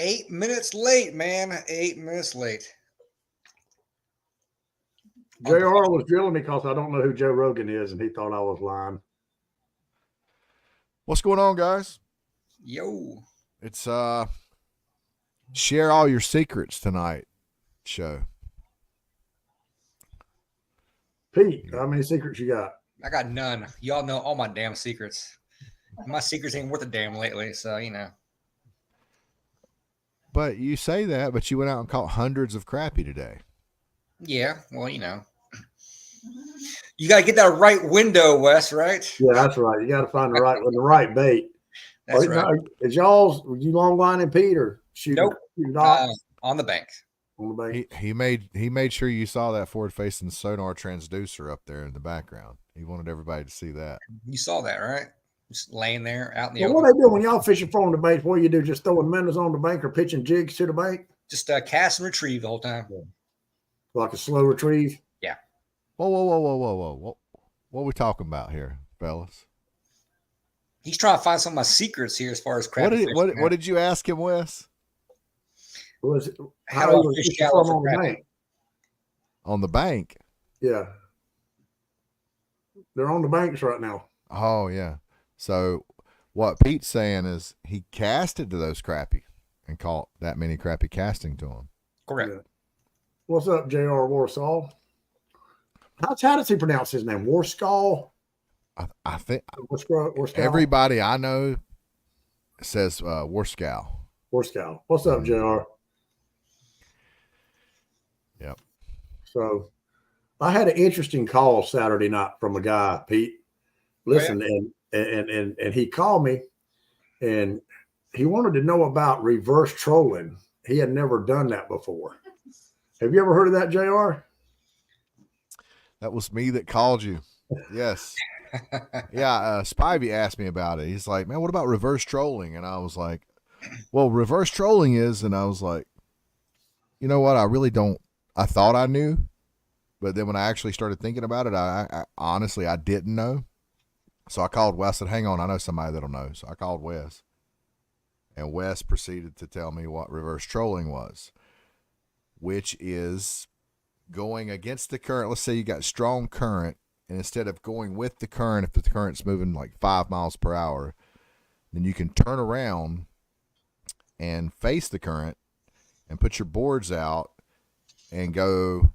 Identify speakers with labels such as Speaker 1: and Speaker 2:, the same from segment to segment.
Speaker 1: 8 minutes late, man. 8 minutes late.
Speaker 2: JR was drilling me because I don't know who Joe Rogan is, and he thought I was lying.
Speaker 3: What's going on, guys?
Speaker 1: Yo.
Speaker 3: It's share all your secrets tonight show.
Speaker 2: Pete, how many secrets you got?
Speaker 1: I got none. Y'all know all my damn secrets. My secrets ain't worth a damn lately, so you know.
Speaker 3: But you say that, but you went out and caught hundreds of crappie today.
Speaker 1: Yeah, well, you know. You gotta get that right window, Wes, right?
Speaker 2: Yeah, that's right. You got to find the right bait.
Speaker 1: That's right.
Speaker 2: Is y'all's you long line and Pete or shooting?
Speaker 1: Nope.
Speaker 2: Shooting
Speaker 1: On the bank.
Speaker 2: On the bank.
Speaker 3: He made sure you saw that forward facing sonar transducer up there in the background. He wanted everybody to see that.
Speaker 1: You saw that, right? Just laying there out in the
Speaker 2: open. What do they do when y'all fishing for on the bank? What do you do? Just throwing minnows on the bank or pitching jigs to the bank?
Speaker 1: Just cast and retrieve the whole time.
Speaker 2: Yeah. Like a slow retrieve?
Speaker 1: Yeah.
Speaker 3: Whoa. What are we talking about here, fellas?
Speaker 1: He's trying to find some of my secrets here as far as crappie fishing.
Speaker 3: What did you ask him, Wes?
Speaker 1: How do I fish shallow for
Speaker 2: on the bank?
Speaker 3: On the bank?
Speaker 2: Yeah. They're on the banks right now.
Speaker 3: Oh, yeah. So what Pete's saying is he casted to those crappie and caught that many crappie casting to him.
Speaker 1: Correct.
Speaker 2: Yeah. What's up, J.R. Warsaw? How does he pronounce his name? Warsaw?
Speaker 3: I think
Speaker 2: Warsaw?
Speaker 3: Everybody I know says Warskow.
Speaker 2: Warskow. What's up, J.R.?
Speaker 3: Yep.
Speaker 2: So I had an interesting call Saturday night from a guy, Pete. Listen, and he called me and he wanted to know about reverse trolling. He had never done that before. Have you ever heard of that, JR?
Speaker 3: That was me that called you. Yes. Yeah. Spivey asked me about it. He's like, man, what about reverse trolling? And I was like, well, reverse trolling is, and I was like, you know what? I really don't, I thought I knew, but then when I actually started thinking about it, I honestly, I didn't know. So I called Wes. I said, hang on, I know somebody that'll know. So I called Wes. And Wes proceeded to tell me what reverse trolling was, which is going against the current. Let's say you got strong current, and instead of going with the current, if the current's moving like 5 miles per hour, then you can turn around and face the current and put your boards out and go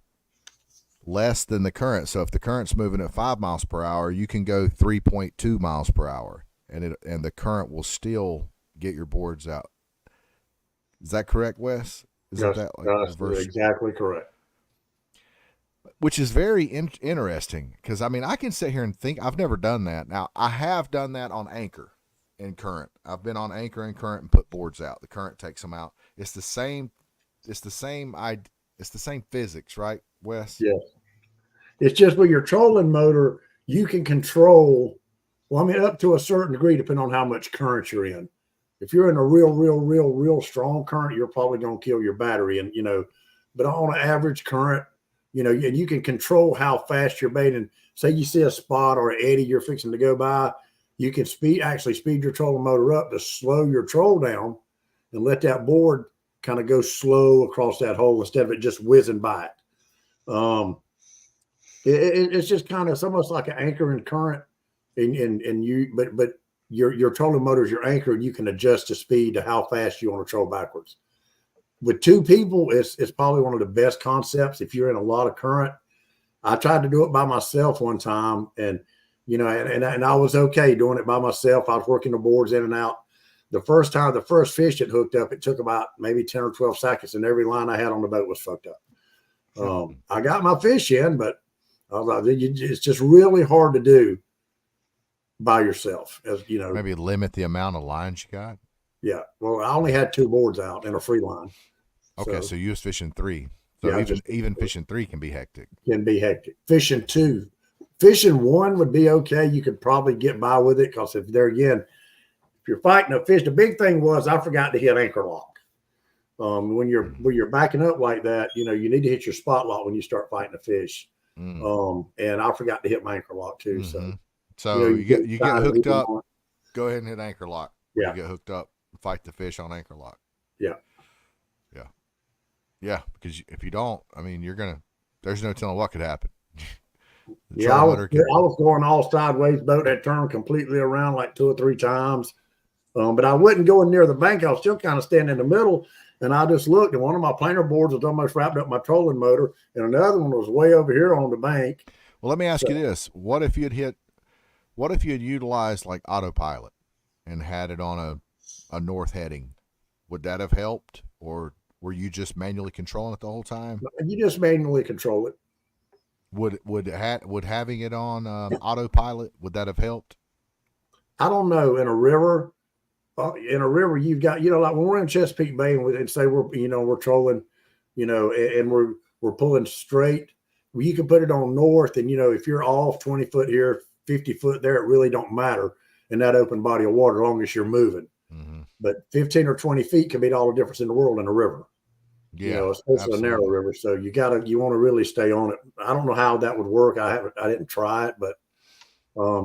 Speaker 3: less than the current. So if the current's moving at 5 miles per hour, you can go 3.2 miles per hour, and the current will still get your boards out. Is that correct, Wes?
Speaker 2: Yes, that's exactly correct.
Speaker 3: Which is very interesting because, I mean, I can sit here and think I've never done that. Now, I have done that on anchor and current. I've been on anchor and current and put boards out. The current takes them out. It's the same physics, right, Wes?
Speaker 2: Yes. It's just with your trolling motor, you can control, well, I mean, up to a certain degree, depending on how much current you're in. If you're in a real strong current, you're probably going to kill your battery. And, but on an average current, and you can control how fast you're baiting. Say you see a spot or an eddy you're fixing to go by, you can actually speed your trolling motor up to slow your troll down and let that board kind of go slow across that hole instead of it just whizzing by it. It's just kind of, it's almost like an anchor and current, but your trolling motor is your anchor, and you can adjust the speed to how fast you want to troll backwards. With two people, it's probably one of the best concepts if you're in a lot of current. I tried to do it by myself one time, and and I was okay doing it by myself. I was working the boards in and out. The first fish that hooked up, it took about maybe 10 or 12 seconds, and every line I had on the boat was fucked up. I got my fish in, but it's just really hard to do by yourself, as you know.
Speaker 3: Maybe limit the amount of lines you got.
Speaker 2: Yeah. Well, I only had 2 boards out and a free line.
Speaker 3: Okay, so you was fishing 3. So yeah, even fishing 3 can be hectic.
Speaker 2: Fishing 2. Fishing 1 would be okay. You could probably get by with it because if you're fighting a fish, the big thing was I forgot to hit anchor lock. When you're backing up like that, you need to hit your spot lock when you start fighting a fish. And I forgot to hit my anchor lock too.
Speaker 3: Mm-hmm. So you get hooked up. Go ahead and hit anchor lock.
Speaker 2: Yeah.
Speaker 3: You get hooked up. Fight the fish on anchor lock.
Speaker 2: Yeah.
Speaker 3: Yeah, because if you don't, I mean, there's no telling what could happen. The
Speaker 2: Yeah, I
Speaker 3: trolling
Speaker 2: was
Speaker 3: motor could.
Speaker 2: I was going all sideways. Boat had turned completely around like 2 or 3 times. But I wasn't going near the bank. I was still kind of standing in the middle. And I just looked, and one of my planer boards was almost wrapped up my trolling motor, and another one was way over here on the bank.
Speaker 3: Well, let me ask
Speaker 2: So,
Speaker 3: you this: What if you had utilized like autopilot and had it on a north heading? Would that have helped, or were you just manually controlling it the whole time?
Speaker 2: you just manually control it.
Speaker 3: Would having it on autopilot, would that have helped?
Speaker 2: I don't know. In a river, you've got, like when we're in Chesapeake Bay and say we're trolling, and we're pulling straight. Well, you can put it on north, and if you're off 20 foot here, 50 foot there, it really don't matter in that open body of water as long as you're moving.
Speaker 3: Mm-hmm.
Speaker 2: But 15 or 20 feet can make all the difference in the world in a river.
Speaker 3: Yeah,
Speaker 2: Especially a narrow river. So you want to really stay on it. I don't know how that would work. I didn't try it, but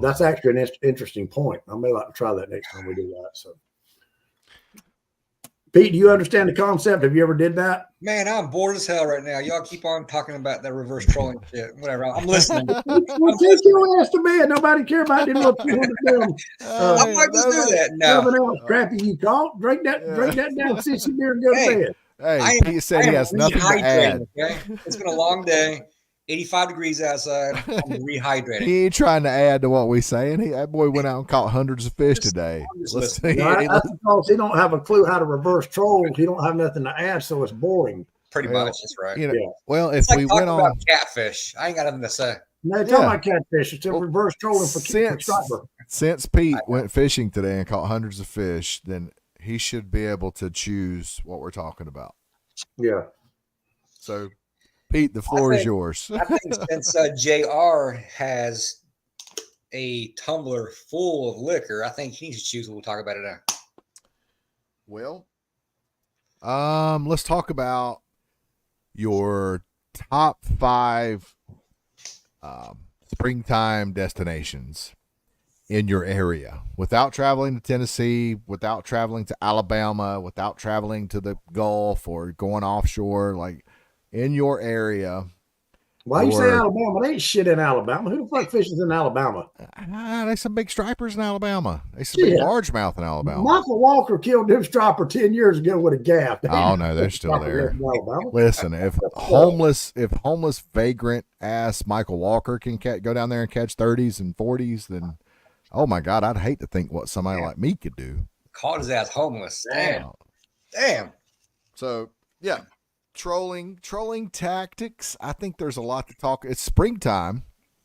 Speaker 2: that's actually an interesting point. I may like to try that next time we do that. So, Pete, do you understand the concept? Have you ever did that?
Speaker 1: Man, I'm bored as hell right now. Y'all keep on talking about that reverse trolling shit. Whatever. I'm listening.
Speaker 2: Well, take your ass to bed. Nobody care about them little 200 them.
Speaker 1: I might just do that now.
Speaker 2: 7 ounce crappy you caught. Drink that down, sissy beer, and go to bed.
Speaker 3: Hey, Pete said he has nothing to add.
Speaker 1: Okay? It's been a long day. 85 degrees outside. I'm rehydrating.
Speaker 3: He ain't trying to add to what we saying. That boy went out and caught hundreds of fish today.
Speaker 2: That's because he don't have a clue how to reverse troll. He don't have nothing to add, so it's boring.
Speaker 1: Pretty much, that's right.
Speaker 3: Well, if we went on
Speaker 1: catfish, I ain't got nothing to say.
Speaker 2: No, talking about catfish. It's reverse trolling for striper.
Speaker 3: Since Pete went fishing today and caught hundreds of fish, then he should be able to choose what we're talking about.
Speaker 2: Yeah.
Speaker 3: So, Pete, the floor is yours.
Speaker 1: I think since JR has a tumbler full of liquor, I think he needs to choose what we'll talk about it now.
Speaker 3: Well, let's talk about your top 5 springtime destinations in your area without traveling to Tennessee, without traveling to Alabama, without traveling to the Gulf or going offshore, like in your area.
Speaker 2: Why you say Alabama? They ain't shit in Alabama. Who the fuck fishes in Alabama?
Speaker 3: There's some big stripers in Alabama. There's some big largemouth in Alabama.
Speaker 2: Michael Walker killed them striper 10 years ago with a gaff.
Speaker 3: Oh no, they're still there. Listen, if homeless vagrant ass Michael Walker can go down there and catch 30s and 40s, then oh my God, I'd hate to think what somebody like me could do.
Speaker 1: Called his ass homeless. Damn.
Speaker 3: So yeah. Trolling tactics. I think there's a lot to talk. It's springtime.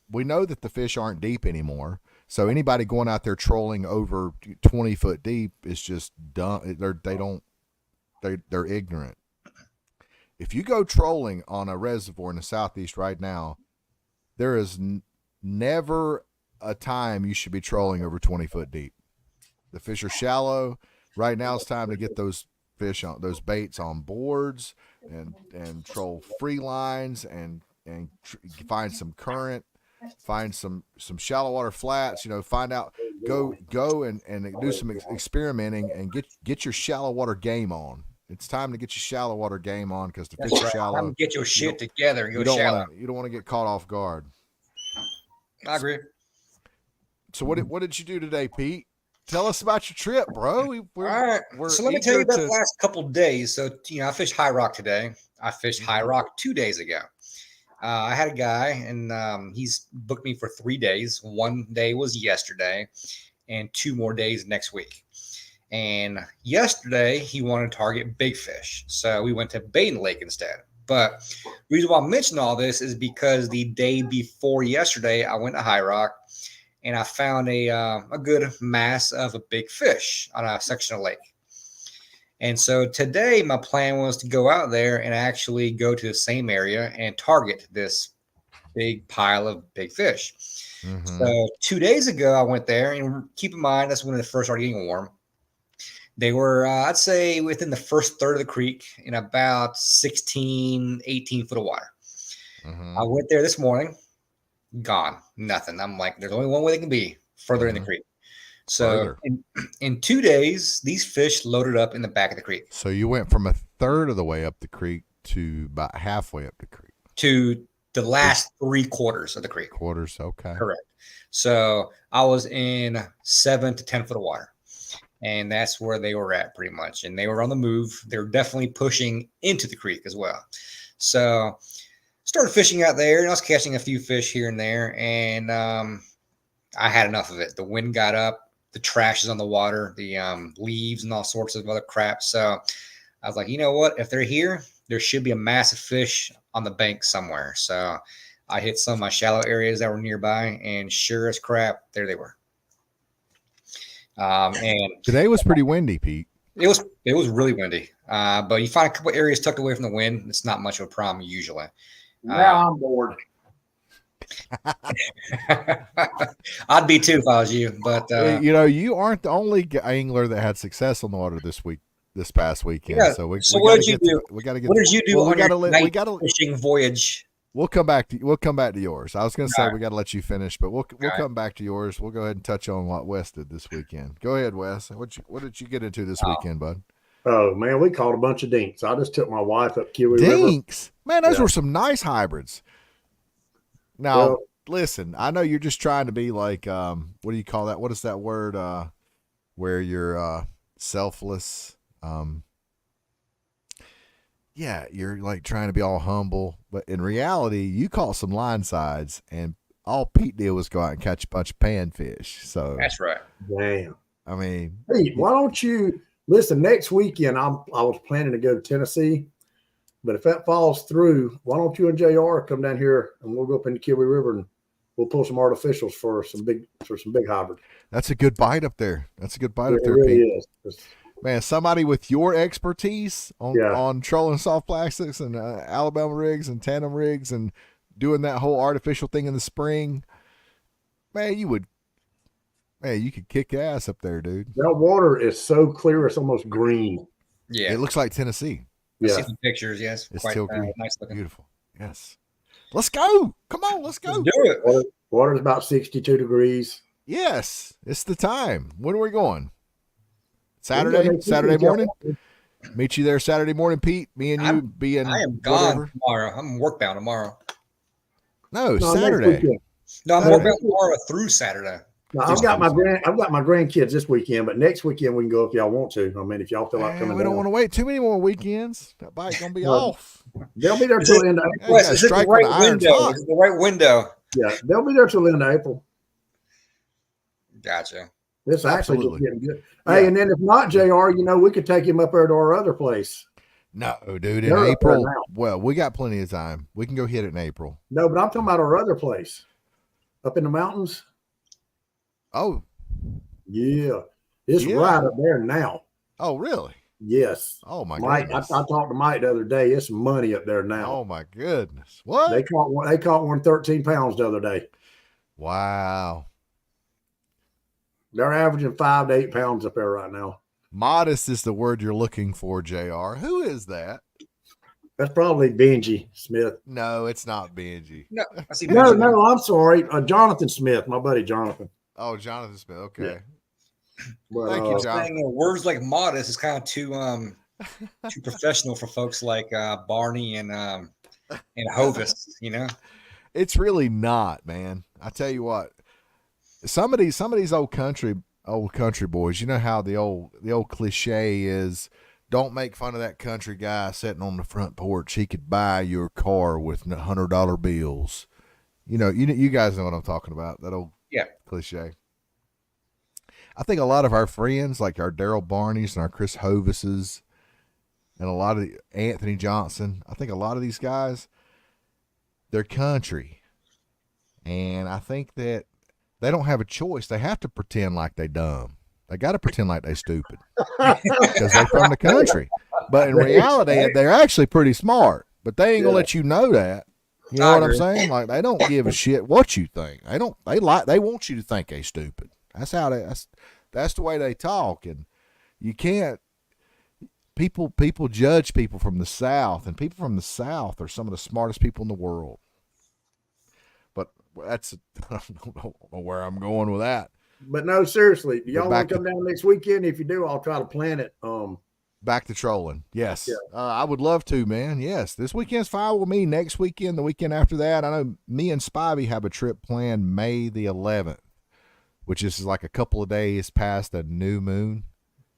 Speaker 3: We know that the fish aren't deep anymore. So anybody going out there trolling over 20 foot deep is just dumb. They're ignorant. If you go trolling on a reservoir in the southeast right now, there is never a time you should be trolling over 20 foot deep. The fish are shallow. Right now it's time to get those fish on those baits on boards and troll free lines and find some current, find some shallow water flats, find out, go and do some experimenting and get your shallow water game on. It's time to get your shallow water game on because the fish are shallow.
Speaker 1: Get your shit together.
Speaker 3: You don't want to get caught off guard.
Speaker 1: I agree.
Speaker 3: So what did you do today, Pete? Tell us about your trip, bro.
Speaker 1: All right. So let me tell you about the last couple of days. So, I fished High Rock today. I fished High Rock 2 days ago. I had a guy, and he's booked me for 3 days. 1 day was yesterday, and 2 more days next week. And yesterday, he wanted to target big fish. So we went to Baden Lake instead. But the reason why I mentioned all this is because the day before yesterday, I went to High Rock, and I found a good mass of a big fish on a section of lake. And so today my plan was to go out there and actually go to the same area and target this big pile of big fish. Mm-hmm. So 2 days ago I went there, and keep in mind that's when it first started getting warm. They were, I'd say, within the first third of the creek in about 16, 18 foot of water. Mm-hmm. I went there this morning. Gone. Nothing. I'm like, there's only one way they can be, further in the creek. So in 2 days, these fish loaded up in the back of the creek.
Speaker 3: So you went from a third of the way up the creek to about halfway up the creek?
Speaker 1: To the last 3/4 of the creek.
Speaker 3: Quarters, okay.
Speaker 1: Correct. So I was in 7 to 10 foot of water, and that's where they were at pretty much. And they were on the move. They were definitely pushing into the creek as well. So started fishing out there, and I was catching a few fish here and there. And I had enough of it. The wind got up, the trash is on the water, the leaves and all sorts of other crap. So I was like, you know what? If they're here, there should be a massive fish on the bank somewhere. So I hit some of my shallow areas that were nearby, and sure as crap, there they were. And
Speaker 3: Today was pretty windy, Pete.
Speaker 1: It was really windy. But you find a couple areas tucked away from the wind, it's not much of a problem usually.
Speaker 2: Now I'm bored.
Speaker 1: I'd be too if I was you, but
Speaker 3: you know, you aren't the only angler that had success on the water this past weekend.
Speaker 1: Yeah.
Speaker 3: So
Speaker 1: what did you do?
Speaker 3: We got to get.
Speaker 1: What did you do
Speaker 3: well,
Speaker 1: on your fishing voyage?
Speaker 3: We'll come back to yours. I was going to say we got to let you finish, but we'll come back to yours. We'll go ahead and touch on what Wes did this weekend. Go ahead, Wes. What did you get into this weekend, bud?
Speaker 2: Oh man, we caught a bunch of dinks. I just took my wife up Kiwi River.
Speaker 3: Dinks, man, those were some nice hybrids. Now, listen, I know you're just trying to be like, what do you call that? What is that word? Where you're selfless. Yeah, you're like trying to be all humble, but in reality, you caught some line sides, and all Pete did was go out and catch a bunch of panfish. So
Speaker 1: that's right.
Speaker 2: Damn.
Speaker 3: I mean,
Speaker 2: hey, why don't you listen? Next weekend, I was planning to go to Tennessee, but if that falls through, why don't you and JR come down here and we'll go up into Kiwi River and we'll pull some artificials for some big hybrid.
Speaker 3: That's a good bite up there. That's a good bite up there,
Speaker 2: really
Speaker 3: Pete.
Speaker 2: Is.
Speaker 3: Man, somebody with your expertise on trolling soft plastics and Alabama rigs and tandem rigs and doing that whole artificial thing in the spring, man, you could kick ass up there, dude.
Speaker 2: That water is so clear, it's almost green.
Speaker 3: Yeah, it looks like Tennessee.
Speaker 1: I see some pictures. Yes,
Speaker 3: it's
Speaker 1: quite
Speaker 3: still green.
Speaker 1: Nice looking.
Speaker 3: Beautiful. Yes, let's go. Come on, let's go.
Speaker 1: Let's do it.
Speaker 2: Water's about 62 degrees.
Speaker 3: Yes, it's the time. When are we going? Saturday morning. Meet you there Saturday morning, Pete. Me and you
Speaker 1: I am gone tomorrow. I'm workbound tomorrow.
Speaker 3: No, Saturday.
Speaker 1: No, I'm workbound tomorrow through Saturday.
Speaker 2: No, I've got my grandkids this weekend, but next weekend we can go if y'all want to. I mean, if y'all feel like coming.
Speaker 3: We don't want to wait too many more weekends. That bike's gonna be off.
Speaker 2: They'll be there till the end of April.
Speaker 1: Is it the right window? Is it the right window?
Speaker 2: Yeah, they'll be there till the end of April.
Speaker 1: Gotcha.
Speaker 2: It's actually just getting good. Yeah. Hey, and then if not, JR, we could take him up there to our other place.
Speaker 3: No, dude, in April. Well, we got plenty of time. We can go hit it in April.
Speaker 2: No, but I'm talking about our other place up in the mountains.
Speaker 3: Oh.
Speaker 2: Yeah. It's right up there now.
Speaker 3: Oh, really?
Speaker 2: Yes.
Speaker 3: Oh, my
Speaker 2: goodness. I talked to Mike the other day. It's money up there now.
Speaker 3: Oh, my goodness. What?
Speaker 2: They caught one 13 pounds the other day.
Speaker 3: Wow.
Speaker 2: They're averaging 5 to 8 pounds up there right now.
Speaker 3: Modest is the word you're looking for, JR. Who is that?
Speaker 2: That's probably Benji Smith.
Speaker 3: No, it's not Benji.
Speaker 1: No, I see.
Speaker 2: No, I'm sorry. Jonathan Smith, my buddy Jonathan.
Speaker 3: Oh, Jonathan Smith. Okay.
Speaker 2: Yeah. But,
Speaker 3: thank you, Jonathan.
Speaker 1: Words like modest is kind of too professional for folks like Barney and Hovis.
Speaker 3: It's really not, man. I tell you what. Some of these old country boys, you know how the old cliche is, don't make fun of that country guy sitting on the front porch. He could buy your car with $100 bills. You guys know what I'm talking about. That old cliche. I think a lot of our friends, like our Daryl Barneys and our Chris Hovises, and a lot of the Anthony Johnson, I think a lot of these guys, they're country, and I think that they don't have a choice. They have to pretend like they dumb. They got to pretend like they stupid because they're from the country. But in reality, they're actually pretty smart. But they ain't gonna let you know that. You know what I'm saying? Like they don't give a shit what you think. They don't. They want you to think they stupid. That's how that's the way they talk. And you can't. People judge people from the South, and people from the South are some of the smartest people in the world. I don't know where I'm going with that.
Speaker 2: But no, seriously, do y'all want to come down next weekend? If you do, I'll try to plan it.
Speaker 3: Back to trolling. Yes.
Speaker 2: Yeah.
Speaker 3: I would love to, man. Yes. This weekend's fine with me. Next weekend, the weekend after that, I know me and Spivey have a trip planned May the 11th, which is like a couple of days past the new moon.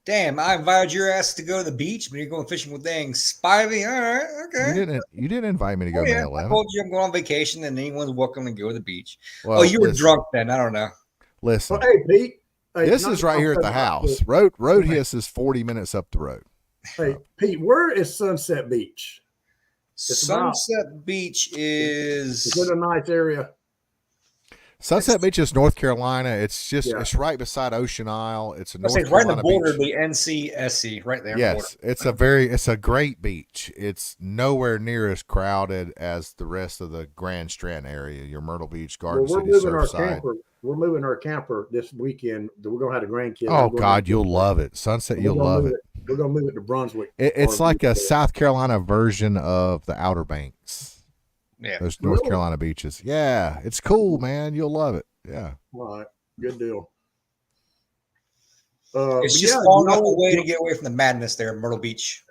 Speaker 1: Damn, I invited your ass to go to the beach, but you're going fishing with dang Spivey. All right, okay.
Speaker 3: You didn't invite me to go May 11th.
Speaker 1: I told you I'm going on vacation and anyone's welcome to go to the beach.
Speaker 3: Well,
Speaker 1: you were drunk then. I don't know.
Speaker 3: Listen.
Speaker 2: Well, hey, Pete. Hey,
Speaker 3: this is right here at the house. Road Hiss is 40 minutes up the road.
Speaker 2: Hey, Pete, where is Sunset Beach?
Speaker 1: Sunset Beach is
Speaker 2: it a nice area?
Speaker 3: Sunset Beach is North Carolina. It's just it's right beside Ocean Isle. It's a North Carolina
Speaker 1: right in the border
Speaker 3: beach.
Speaker 1: of the NCSC, right there.
Speaker 3: Yes, it's a great beach. It's nowhere near as crowded as the rest of the Grand Strand area. Your Myrtle Beach, Garden City, Surfside.
Speaker 2: We're moving our camper this weekend. We're gonna have the grandkids.
Speaker 3: Oh God, you'll love it. Sunset, you'll love it.
Speaker 2: We're gonna move it to Brunswick.
Speaker 3: It's like a South Carolina version of the Outer Banks.
Speaker 1: Yeah,
Speaker 3: those North Carolina beaches. Yeah, it's cool, man. You'll love it. Yeah.
Speaker 2: All right, good deal.
Speaker 1: It's just long enough away to get away from the madness there in Myrtle Beach.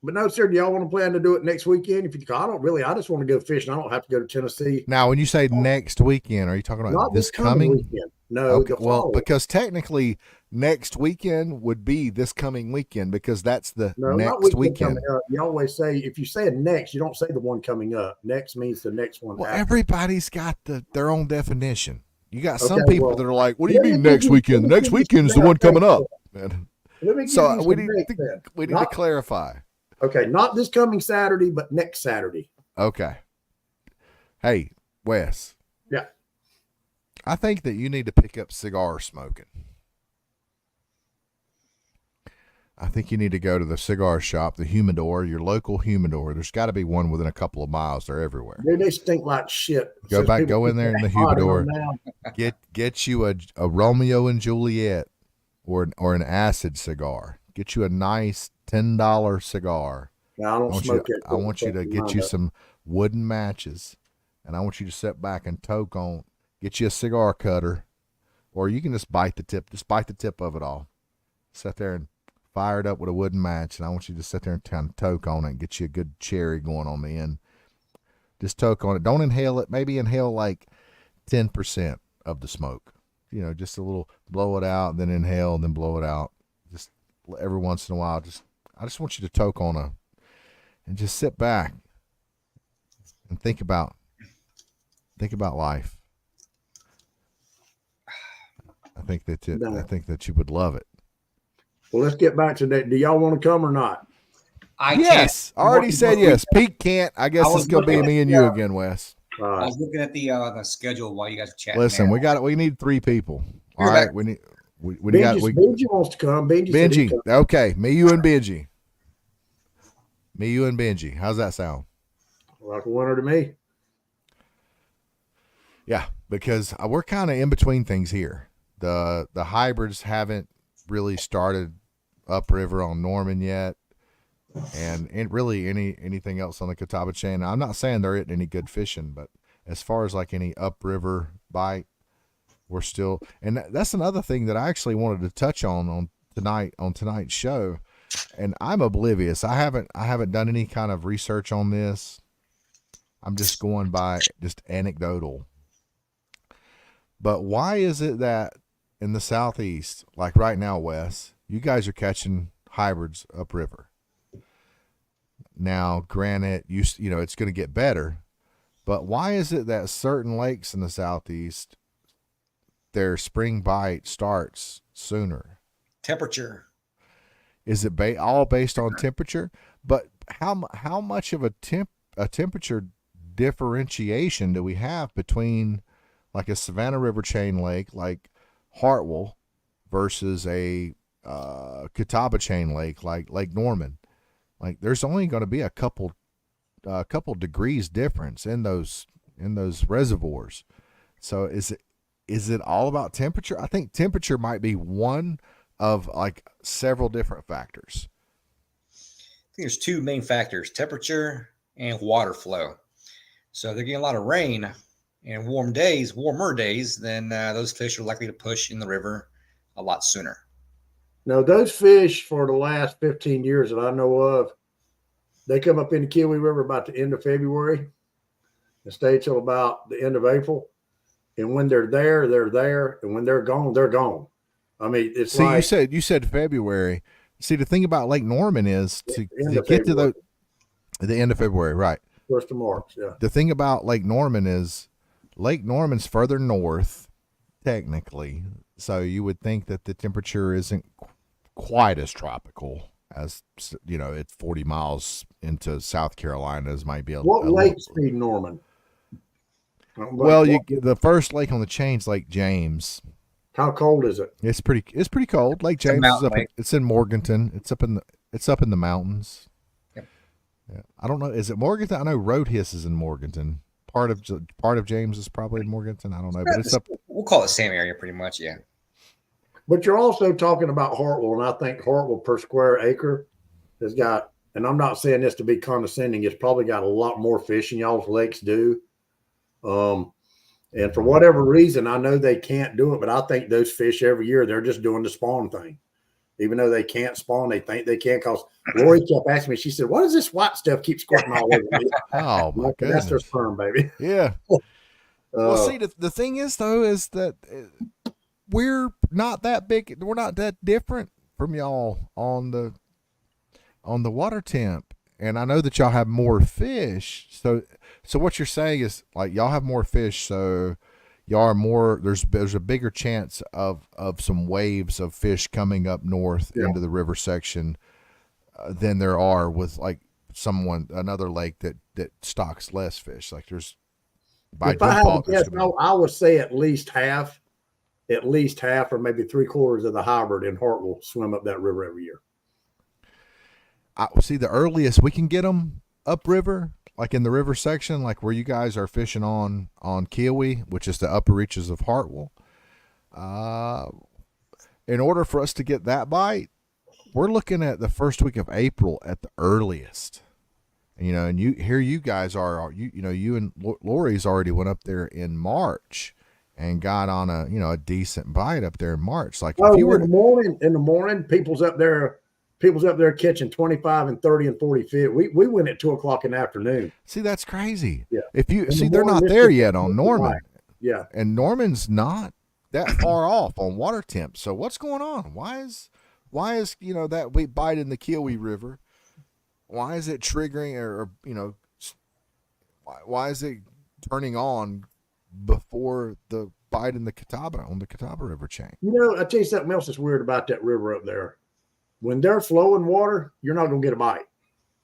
Speaker 2: But no, sir. Do y'all want to plan to do it next weekend? If you, I don't really. I just want to go fishing. I don't have to go to Tennessee.
Speaker 3: Now, when you say next weekend, are you talking about
Speaker 2: not
Speaker 3: this coming
Speaker 2: weekend? No.
Speaker 3: Okay. Well, because technically next weekend would be this coming weekend because that's the next weekend.
Speaker 2: You always say, if you say it next, you don't say the one coming up. Next means the next one.
Speaker 3: Well,
Speaker 2: after.
Speaker 3: Everybody's got their own definition. You got some people that are like, "What do you mean next weekend? The next weekend is the one coming up." So we need to clarify.
Speaker 2: Okay, not this coming Saturday, but next Saturday.
Speaker 3: Okay. Hey, Wes.
Speaker 2: Yeah.
Speaker 3: I think that you need to pick up cigar smoking. I think you need to go to the cigar shop, the humidor, your local humidor. There's got to be one within a couple of miles. They're everywhere.
Speaker 2: They stink like shit.
Speaker 3: Go in there in the humidor. Get you a Romeo and Juliet or an acid cigar. Get you a nice $10 cigar.
Speaker 2: I don't smoke it.
Speaker 3: I want you to get you some wooden matches, and I want you to sit back and toke on. Get you a cigar cutter, or you can just bite the tip. Just bite the tip of it off. Sit there and fire it up with a wooden match, and I want you to sit there and kind of toke on it and get you a good cherry going on the end. Just toke on it. Don't inhale it. Maybe inhale like 10% of the smoke. Just a little, blow it out, then inhale, and then blow it out. Just every once in a while, I just want you to toke on and just sit back and think about life. I think that you would love it.
Speaker 2: Well, let's get back to that. Do y'all want to come or not?
Speaker 3: Yes, I already said yes. Pete can't. I guess it's gonna be me and you again, Wes.
Speaker 1: I was looking at the schedule while you guys were chatting.
Speaker 3: Listen, we need 3 people. All right, Benji
Speaker 2: wants to come.
Speaker 3: Benji. Okay, me, you, and Benji. How's that sound?
Speaker 2: Like a winner to me.
Speaker 3: Yeah, because we're kind of in between things here. The hybrids haven't really started upriver on Norman yet, and really anything else on the Catawba chain. I'm not saying there isn't any good fishing, but as far as like any upriver bite, we're still. And that's another thing that I actually wanted to touch on tonight's show. And I'm oblivious. I haven't done any kind of research on this. I'm just going by just anecdotal. But why is it that in the Southeast, like right now, Wes, you guys are catching hybrids upriver? Now, granted, it's going to get better, but why is it that certain lakes in the Southeast, their spring bite starts sooner?
Speaker 1: Temperature.
Speaker 3: Is it all based on temperature? But how much of a temperature differentiation do we have between like a Savannah River chain lake like Hartwell versus a Catawba chain lake like Lake Norman? Like there's only going to be a couple degrees difference in those reservoirs. So is it all about temperature? I think temperature might be one of like several different factors.
Speaker 1: I think there's 2 main factors: temperature and water flow. So if they're getting a lot of rain and warmer days, then those fish are likely to push in the river a lot sooner.
Speaker 2: No, those fish for the last 15 years that I know of, they come up in the Kiwi River about the end of February and stay till about the end of April. And when they're there, they're there. And when they're gone, they're gone. I mean, it's
Speaker 3: See,
Speaker 2: like
Speaker 3: you said February. See, the thing about Lake Norman is to get
Speaker 2: February.
Speaker 3: to the end of February, right?
Speaker 2: 1st of March, yeah.
Speaker 3: The thing about Lake Norman is Lake Norman's further north, technically. So you would think that the temperature isn't quite as tropical as, you know, it's 40 miles into South Carolina as might be
Speaker 2: What lake's feed Norman?
Speaker 3: Well, the first lake on the chain is Lake James.
Speaker 2: How cold is it?
Speaker 3: It's pretty cold. Lake James is up. It's in Morganton. It's up in the mountains.
Speaker 1: Yep.
Speaker 3: Yeah. I don't know. Is it Morganton? I know Roadhiss is in Morganton. Part of James is probably in Morganton. I don't know, but it's up.
Speaker 1: We'll call it the same area, pretty much. Yeah.
Speaker 2: But you're also talking about Hartwell, and I think Hartwell per square acre has got. And I'm not saying this to be condescending. It's probably got a lot more fish than y'all's lakes do. And for whatever reason, I know they can't do it, but I think those fish every year, they're just doing the spawn thing. Even though they can't spawn, they think they can. Because Lori kept asking me, she said, "What does this white stuff keep squirting all over me?"
Speaker 3: Oh, my goodness.
Speaker 2: That's their sperm, baby.
Speaker 3: Yeah. Well, see, the thing is, though, is that we're not that big. We're not that different from y'all on the water temp. And I know that y'all have more fish. So what you're saying is, like, y'all have more fish, so y'all are more. There's a bigger chance of some waves of fish coming up north into the river section than there are with like another lake that stocks less fish. Like there's by default.
Speaker 2: I would say at least half, or maybe 3/4 of the hybrid in Hartwell swim up that river every year.
Speaker 3: I see the earliest we can get them upriver, like in the river section, like where you guys are fishing on Kiwi, which is the upper reaches of Hartwell. In order for us to get that bite, we're looking at the first week of April at the earliest. You know, and you guys are you and Lori's already went up there in March and got on a decent bite up there in March. Like if you were
Speaker 2: in the morning, people's up there catching 25 and 30 and 40 feet. We went at 2:00 in the afternoon.
Speaker 3: See, that's crazy.
Speaker 2: Yeah.
Speaker 3: If you they're not there yet on Norman.
Speaker 2: Right. Yeah.
Speaker 3: And Norman's not that far off on water temp. So what's going on? Why is that we bite in the Kiwi River? Why is it triggering or why is it turning on before the bite in the Catawba on the Catawba River chain?
Speaker 2: I tell you something else that's weird about that river up there. When they're flowing water, you're not going to get a bite.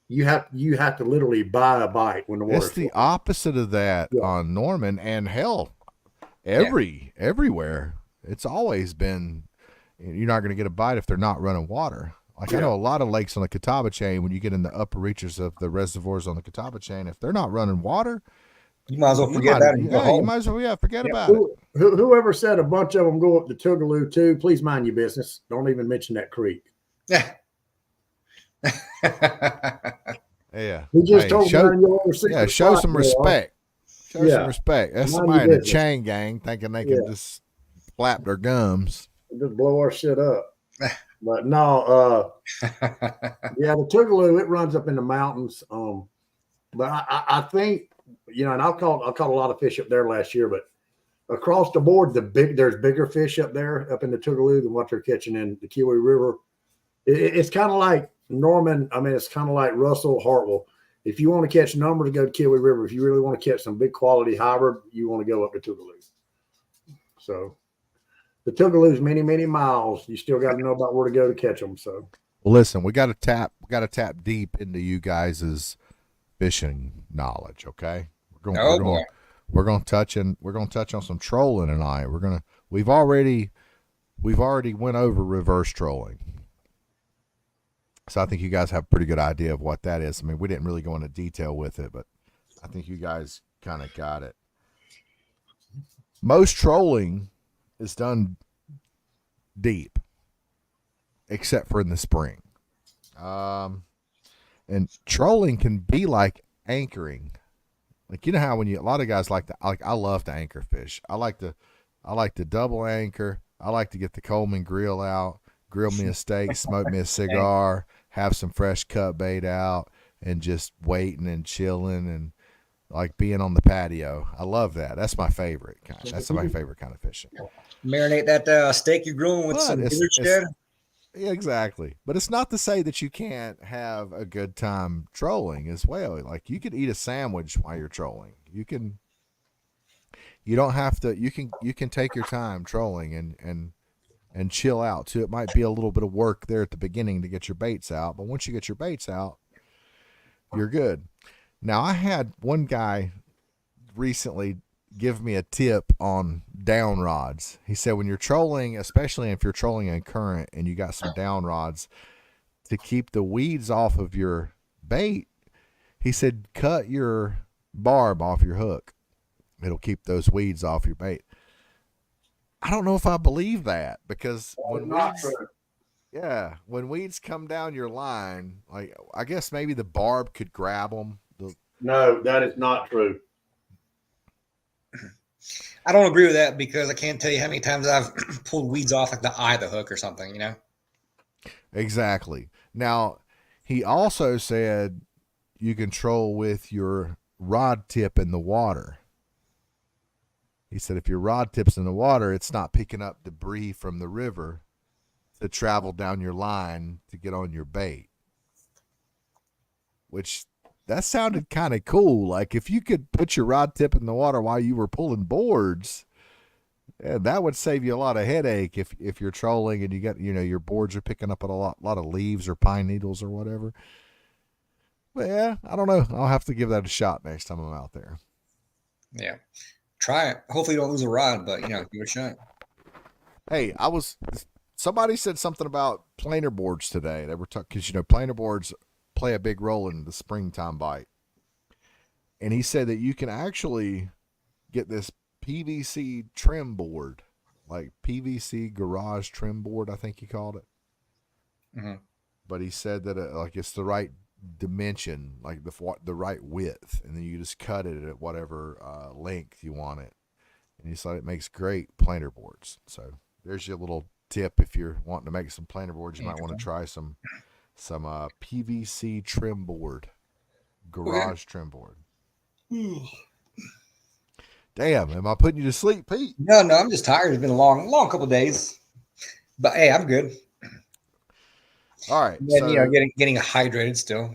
Speaker 2: You have to literally buy a bite when the water.
Speaker 3: It's the opposite of that on Norman, and hell, everywhere. It's always been you're not going to get a bite if they're not running water. Like I know a lot of lakes on the Catawba chain. When you get in the upper reaches of the reservoirs on the Catawba chain, if they're not running water,
Speaker 1: you might as well forget about it.
Speaker 3: You might as well forget about it.
Speaker 2: Whoever said a bunch of them go up the Tougaloo too, please mind your business. Don't even mention that creek.
Speaker 1: Yeah.
Speaker 3: Yeah.
Speaker 2: He just told
Speaker 3: show some
Speaker 2: spot,
Speaker 3: respect. Show some respect. That's somebody in the
Speaker 2: business.
Speaker 3: chain gang thinking they can just flap their gums.
Speaker 2: Just blow our shit up. But no, the Tougaloo, it runs up in the mountains. But I think, and I caught a lot of fish up there last year, but across the board, there's bigger fish up there up in the Tougaloo than what they're catching in the Kiwi River. It's kind of like Norman. I mean, it's kind of like Russell, Hartwell. If you want to catch numbers, go to Kiwi River. If you really want to catch some big quality hybrid, you want to go up to Tougaloo. So the Tougaloo's many, many miles. You still got to know about where to go to catch them. So,
Speaker 3: well, listen, we got to tap deep into you guys' fishing knowledge. Okay, we're going to touch on some trolling tonight. We've already went over reverse trolling. So I think you guys have a pretty good idea of what that is. I mean, we didn't really go into detail with it, but I think you guys kind of got it. Most trolling is done deep, except for in the spring. And trolling can be like anchoring. Like, you know how a lot of guys I love to anchor fish. I like to double anchor. I like to get the Coleman grill out grill me a steak, smoke me a cigar, have some fresh cut bait out, and just waiting and chilling and like being on the patio. I love that. That's my favorite kind. That's my favorite kind of fishing.
Speaker 1: Marinate that steak you're grilling with some gizzard shed.
Speaker 3: Yeah, exactly. But it's not to say that you can't have a good time trolling as well. Like you could eat a sandwich while you're trolling. You don't have to. You can take your time trolling and chill out too. It might be a little bit of work there at the beginning to get your baits out, but once you get your baits out, you're good. Now I had one guy recently give me a tip on down rods. He said when you're trolling, especially if you're trolling in current and you got some down rods, to keep the weeds off of your bait, he said cut your barb off your hook. It'll keep those weeds off your bait. I don't know if I believe that because when weeds come down your line, like I guess maybe the barb could grab them.
Speaker 2: No, that is not true.
Speaker 1: I don't agree with that because I can't tell you how many times I've pulled weeds off like the eye of the hook or something, you know?
Speaker 3: Exactly. Now, he also said you can troll with your rod tip in the water. He said if your rod tip's in the water, it's not picking up debris from the river to travel down your line to get on your bait. Which that sounded kind of cool. Like if you could put your rod tip in the water while you were pulling boards, that would save you a lot of headache if you're trolling and you got, your boards are picking up a lot of leaves or pine needles or whatever. But yeah, I don't know. I'll have to give that a shot next time I'm out there.
Speaker 1: Yeah. Try it. Hopefully you don't lose a rod, but give it a shot.
Speaker 3: Hey, somebody said something about planer boards today. They were talking, because planer boards play a big role in the springtime bite. And he said that you can actually get this PVC trim board, like PVC garage trim board, I think he called it.
Speaker 1: Mm-hmm.
Speaker 3: But he said that it's the right dimension, like the right width, and then you just cut it at whatever length you want it. And he said it makes great planer boards. So there's your little tip if you're wanting to make some planer boards. You might want to try some PVC trim board, garage trim board. Damn, am I putting you to sleep, Pete?
Speaker 1: No, I'm just tired. It's been a long couple of days. But hey, I'm good.
Speaker 3: All right.
Speaker 1: And then, getting hydrated still.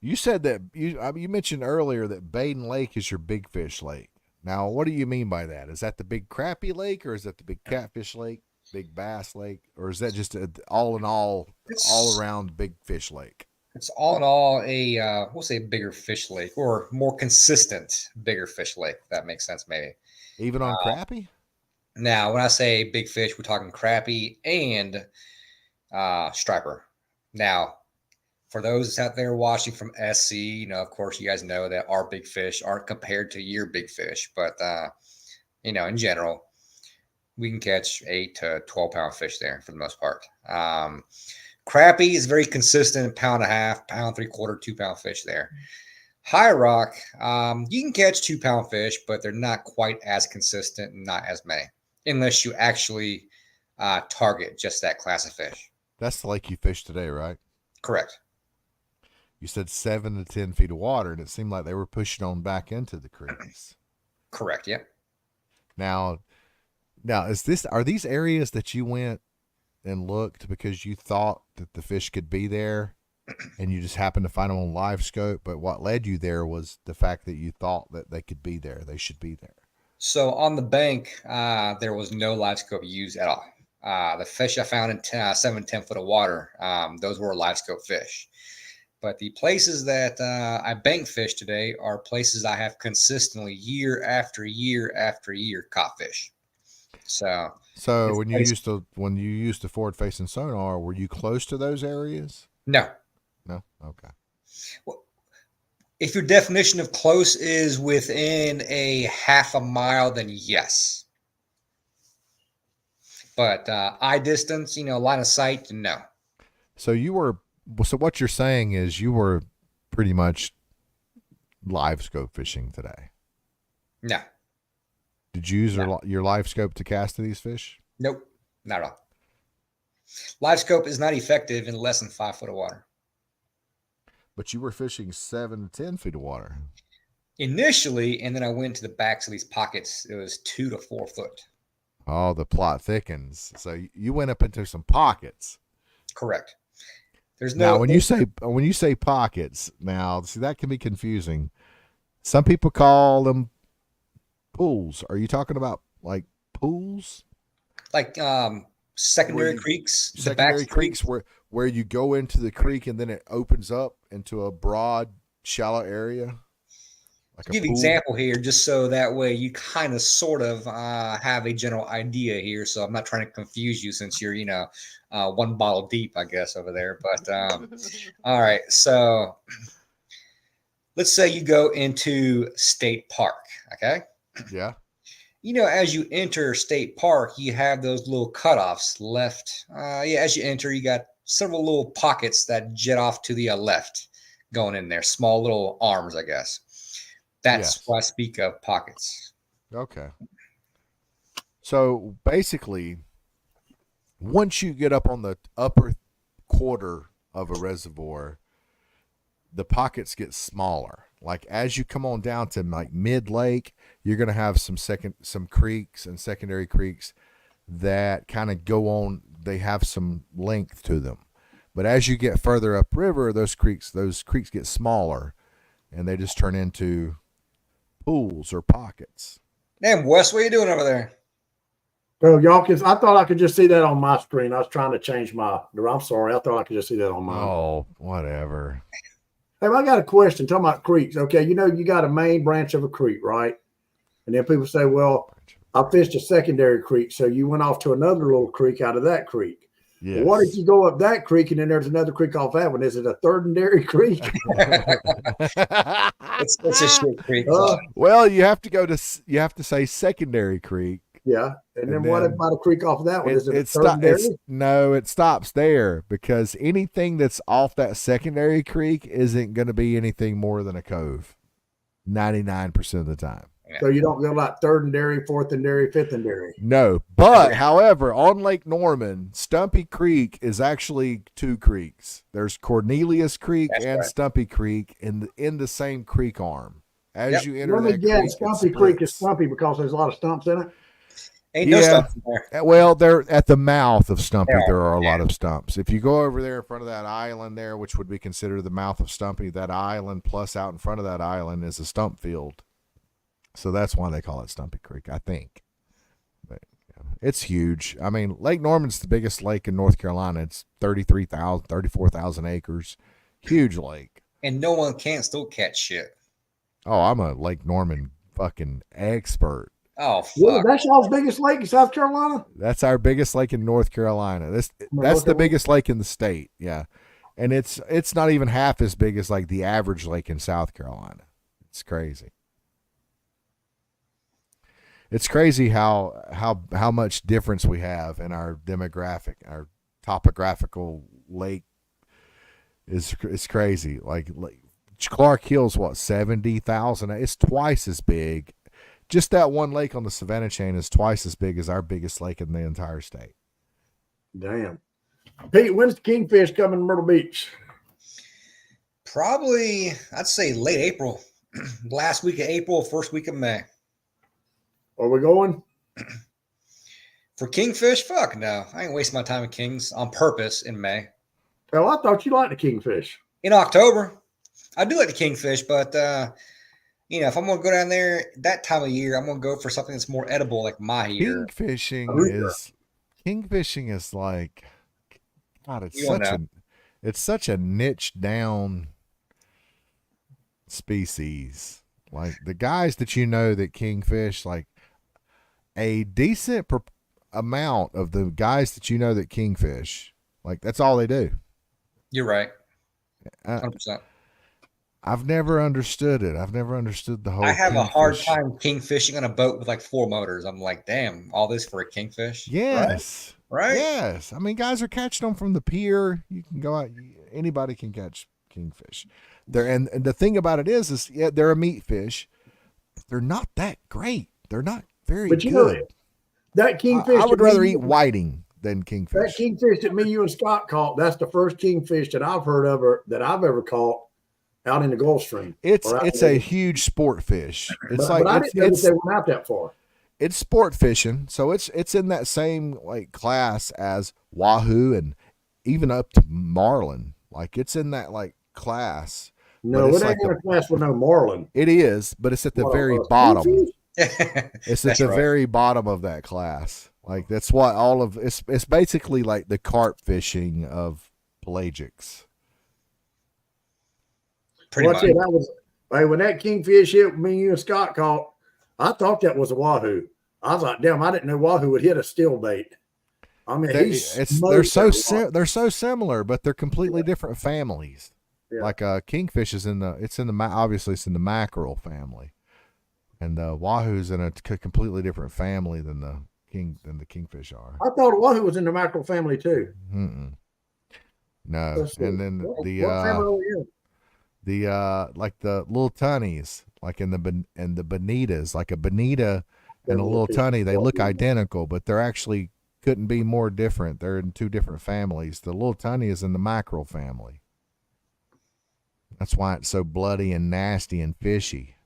Speaker 3: You said that you mentioned earlier that Baden Lake is your big fish lake. Now, what do you mean by that? Is that the big crappie lake, or is that the big catfish lake, big bass lake, or is that just all in all around big fish lake?
Speaker 1: It's all in all we'll say bigger fish lake, or more consistent bigger fish lake. If that makes sense, maybe.
Speaker 3: Even on crappie?
Speaker 1: Now, when I say big fish, we're talking crappie and striper. Now, for those out there watching from SC, of course, you guys know that our big fish aren't compared to your big fish, but in general, we can catch 8 to 12 pound fish there for the most part. Crappie is very consistent, pound and a half, pound 3/4, 2 pound fish there. High rock, you can catch 2 pound fish, but they're not quite as consistent and not as many, unless you actually target just that class of fish.
Speaker 3: That's the lake you fished today, right?
Speaker 1: Correct.
Speaker 3: You said 7 to 10 feet of water, and it seemed like they were pushing on back into the creeks.
Speaker 1: Correct. Yep.
Speaker 3: Now, are these areas that you went and looked because you thought that the fish could be there, and you just happened to find them on live scope? But what led you there was the fact that you thought that they could be there. They should be there.
Speaker 1: So on the bank, there was no live scope used at all. The fish I found in 7 to 10 foot of water, those were live scope fish. But the places that I bank fish today are places I have consistently year after year after year caught fish. So
Speaker 3: when you used the forward facing sonar, were you close to those areas?
Speaker 1: No.
Speaker 3: Okay.
Speaker 1: Well, if your definition of close is within a half a mile, then yes. But eye distance, line of sight, no.
Speaker 3: So what you're saying is you were pretty much live scope fishing today.
Speaker 1: No.
Speaker 3: Did you use your live scope to cast to these fish?
Speaker 1: Nope, not at all. Live scope is not effective in less than 5 foot of water.
Speaker 3: But you were fishing 7 to 10 feet of water
Speaker 1: initially, and then I went to the backs of these pockets. It was 2 to 4 foot.
Speaker 3: Oh, the plot thickens. So you went up into some pockets.
Speaker 1: Correct. There's
Speaker 3: no. Now, when you say pockets, now see that can be confusing. Some people call them pools. Are you talking about like pools?
Speaker 1: Like secondary creeks.
Speaker 3: Secondary creeks where you go into the creek and then it opens up into a broad, shallow area. Like
Speaker 1: give an example here, just so that way you kind of sort of have a general idea here. So I'm not trying to confuse you since you're, one bottle deep, I guess, over there. But all right. So let's say you go into State Park. Okay.
Speaker 3: Yeah.
Speaker 1: As you enter State Park, you have those little cutoffs left. As you enter, you got several little pockets that jet off to the left going in there. Small little arms, I guess. That's why I speak of pockets.
Speaker 3: Okay. So basically, once you get up on the upper quarter of a reservoir, the pockets get smaller. Like as you come on down to like mid lake, you're going to have some creeks and secondary creeks that kind of go on. They have some length to them, but as you get further upriver, those creeks get smaller, and they just turn into pools or pockets.
Speaker 1: Damn, Wes, what are you doing over there?
Speaker 2: So I thought I could just see that on my screen. I was trying to change I'm sorry. I thought I could just see that on mine.
Speaker 3: Oh, whatever.
Speaker 2: Hey, I got a question talking about creeks. Okay, you got a main branch of a creek, right? And then people say, well, I fished a secondary creek, so you went off to another little creek out of that creek. Yes. Well, what if you go up that creek and then there's another creek off that one? Is it a thirdary creek?
Speaker 1: it's a shit creek.
Speaker 3: Well, you have to say secondary creek.
Speaker 2: Yeah, and then what about a creek off of that one? Is it thirdary?
Speaker 3: No, it stops there because anything that's off that secondary creek isn't going to be anything more than a cove 99% of the time.
Speaker 2: So you don't go like thirdary, fourthary, fifthary.
Speaker 3: No, but however, on Lake Norman, Stumpy Creek is actually 2 creeks. There's Cornelius Creek and Stumpy Creek in the same creek arm. As you enter that creek,
Speaker 2: Stumpy Creek is stumpy because there's a lot of stumps in it.
Speaker 1: Ain't no stumps in there.
Speaker 3: Well, they're at the mouth of Stumpy. There are a lot of stumps. If you go over there in front of that island there, which would be considered the mouth of Stumpy, that island plus out in front of that island is a stump field. So that's why they call it Stumpy Creek, I think. But it's huge. I mean, Lake Norman's the biggest lake in North Carolina. It's 34,000 acres. Huge lake.
Speaker 1: And no one can still catch shit.
Speaker 3: Oh, I'm a Lake Norman fucking expert.
Speaker 1: Oh, fuck.
Speaker 2: Yeah, that's y'all's biggest lake in South Carolina?
Speaker 3: That's our biggest lake in North Carolina. That's the biggest lake in the state, yeah. And it's not even half as big as like the average lake in South Carolina. It's crazy. It's crazy how much difference we have in our demographic, our topographical lake is crazy. Like Clark Hill's 70,000. It's twice as big. Just that one lake on the Savannah chain is twice as big as our biggest lake in the entire state.
Speaker 2: Damn. Pete, when's the kingfish coming to Myrtle Beach?
Speaker 1: Probably, I'd say late April. Last week of April, first week of May.
Speaker 2: Are we going?
Speaker 1: For kingfish? Fuck no. I ain't wasting my time with kings on purpose in May.
Speaker 2: Well, I thought you liked the kingfish.
Speaker 1: In October. I do like the kingfish, but if I'm gonna go down there that time of year, I'm gonna go for something that's more edible, like mahi.
Speaker 3: Kingfishing is like, God, it's such a niche down species. Like the guys that that kingfish, like a decent amount of the guys that that kingfish, like that's all they do.
Speaker 1: You're right. 100%.
Speaker 3: I've never understood it. I've never understood the whole.
Speaker 1: I have a hard time kingfishing on a boat with like 4 motors. I'm like, damn, all this for a kingfish?
Speaker 3: Yes.
Speaker 1: Right?
Speaker 3: Yes. I mean, guys are catching them from the pier. You can go out. Anybody can catch kingfish. And the thing about it is they're a meat fish. But they're not that great. They're not very good.
Speaker 2: That kingfish.
Speaker 3: I would rather eat whiting than
Speaker 2: That
Speaker 3: kingfish.
Speaker 2: kingfish that me, you, and Scott caught, that's the first kingfish that I've heard of or that I've ever caught out in the Gulf Stream.
Speaker 3: It's a huge sport fish. It's
Speaker 2: but I didn't know that they went out that far.
Speaker 3: It's sport fishing, so it's in that same like class as wahoo and even up to marlin. Like it's in that like class.
Speaker 2: No, it ain't in a class with no marlin.
Speaker 3: It is, but it's at the very bottom. It's at the
Speaker 1: right.
Speaker 3: very bottom of that class. Like that's what all of it's basically like the carp fishing of pelagics.
Speaker 1: Pretty much.
Speaker 2: That was when that kingfish hit me, you, and Scott caught. I thought that was a wahoo. I was like, damn, I didn't know wahoo would hit a steel bait. I mean,
Speaker 3: they're so similar, but they're completely different families. Yeah. Like kingfish is obviously it's in the mackerel family, and wahoo's in a completely different family than the kingfish are.
Speaker 2: I thought wahoo was in the mackerel family too.
Speaker 3: Mm-mm. No, and then
Speaker 2: what family are you?
Speaker 3: Like the little tunnies, like in the bonitas, like a bonita and a little tunny, they look identical, but they're actually couldn't be more different. They're in two different families. The little tunny is in the mackerel family. That's why it's so bloody and nasty and fishy.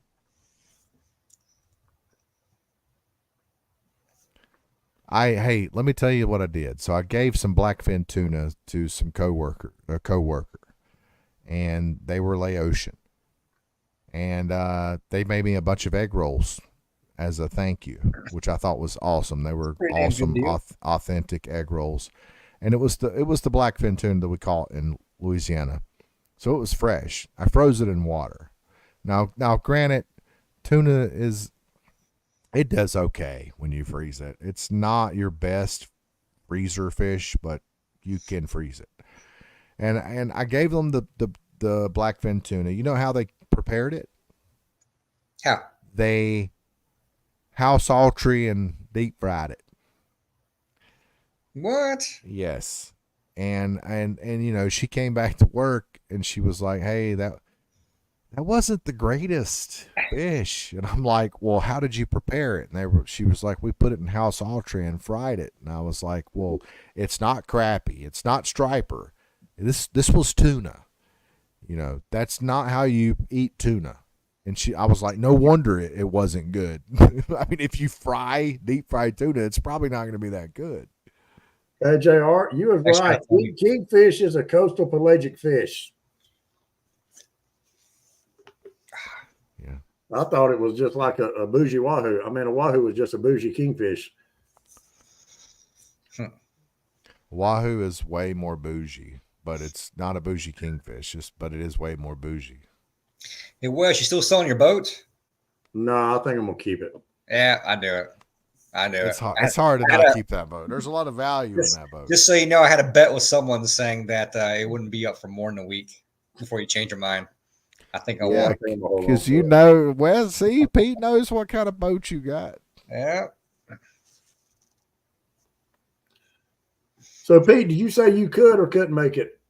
Speaker 3: Hey, let me tell you what I did. So I gave some blackfin tuna to some coworker, and they were Laotian, and they made me a bunch of egg rolls as a thank you, which I thought was awesome. They were awesome, authentic egg rolls, and it was the blackfin tuna that we caught in Louisiana, so it was fresh. I froze it in water. Now, granted, tuna it does okay when you freeze it. It's not your best freezer fish, but you can freeze it. And I gave them the blackfin tuna. You know how they prepared it?
Speaker 1: How?
Speaker 3: They house altry and deep fried it.
Speaker 1: What?
Speaker 3: Yes. And you know, she came back to work and she was like, "Hey, that wasn't the greatest fish." And I'm like, "Well, how did you prepare it?" And she was like, "We put it in house altry and fried it." And I was like, "Well, it's not crappie. It's not striper. This was tuna. You know, that's not how you eat tuna." And I was like, no wonder it wasn't good. I mean, if you deep fry tuna, it's probably not going to be that good.
Speaker 2: JR, you were right. Kingfish is a coastal pelagic fish.
Speaker 3: Yeah.
Speaker 2: I thought it was just like a bougie wahoo. I mean, a wahoo was just a bougie kingfish.
Speaker 3: Wahoo is way more bougie, but it's not a bougie kingfish, but it is way more bougie.
Speaker 1: Hey, Wes, you still selling your boat?
Speaker 2: No, I think I'm going to keep it.
Speaker 1: Yeah, I do it.
Speaker 3: It's hard to not keep that boat. There's a lot of value in that boat.
Speaker 1: Just so you know, I had a bet with someone saying that it wouldn't be up for more than a week before you change your mind. I think I won.
Speaker 3: Because you know, well, see, Pete knows what kind of boat you got.
Speaker 1: Yeah.
Speaker 2: So, Pete, did you say you could or couldn't make it?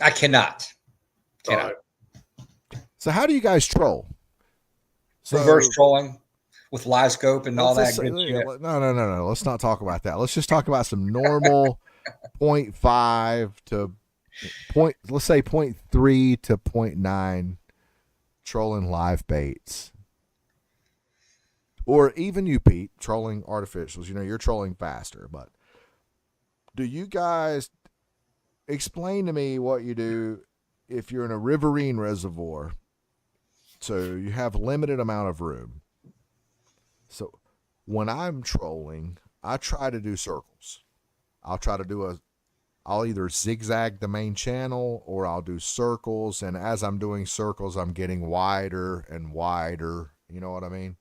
Speaker 1: I cannot.
Speaker 2: Right.
Speaker 3: So how do you guys troll?
Speaker 1: Reverse trolling with live scope and all that good shit.
Speaker 3: No. Let's not talk about that. Let's just talk about some normal 0.5 to let's say 0.3 to 0.9 trolling live baits. Or even you, Pete, trolling artificials. You know, you're trolling faster, but do you guys explain to me what you do if you're in a riverine reservoir? So you have limited amount of room. So when I'm trolling, I try to do circles. I'll either zigzag the main channel or I'll do circles. And as I'm doing circles, I'm getting wider and wider. You know what I mean?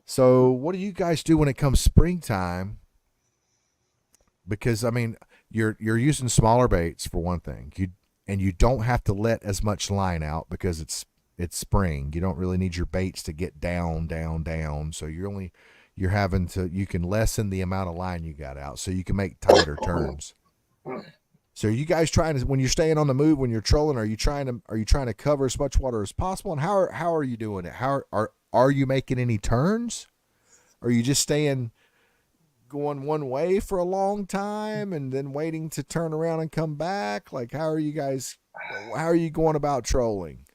Speaker 3: So what do you guys do when it comes springtime? Because I mean, you're using smaller baits for one thing. You don't have to let as much line out because it's spring. You don't really need your baits to get down. So you can lessen the amount of line you got out so you can make tighter turns. So are you guys trying to, when you're staying on the move, when you're trolling, are you trying to cover as much water as possible? And how are you doing it? How are you making any turns? Or are you just staying going one way for a long time and then waiting to turn around and come back? Like, how are you going about trolling?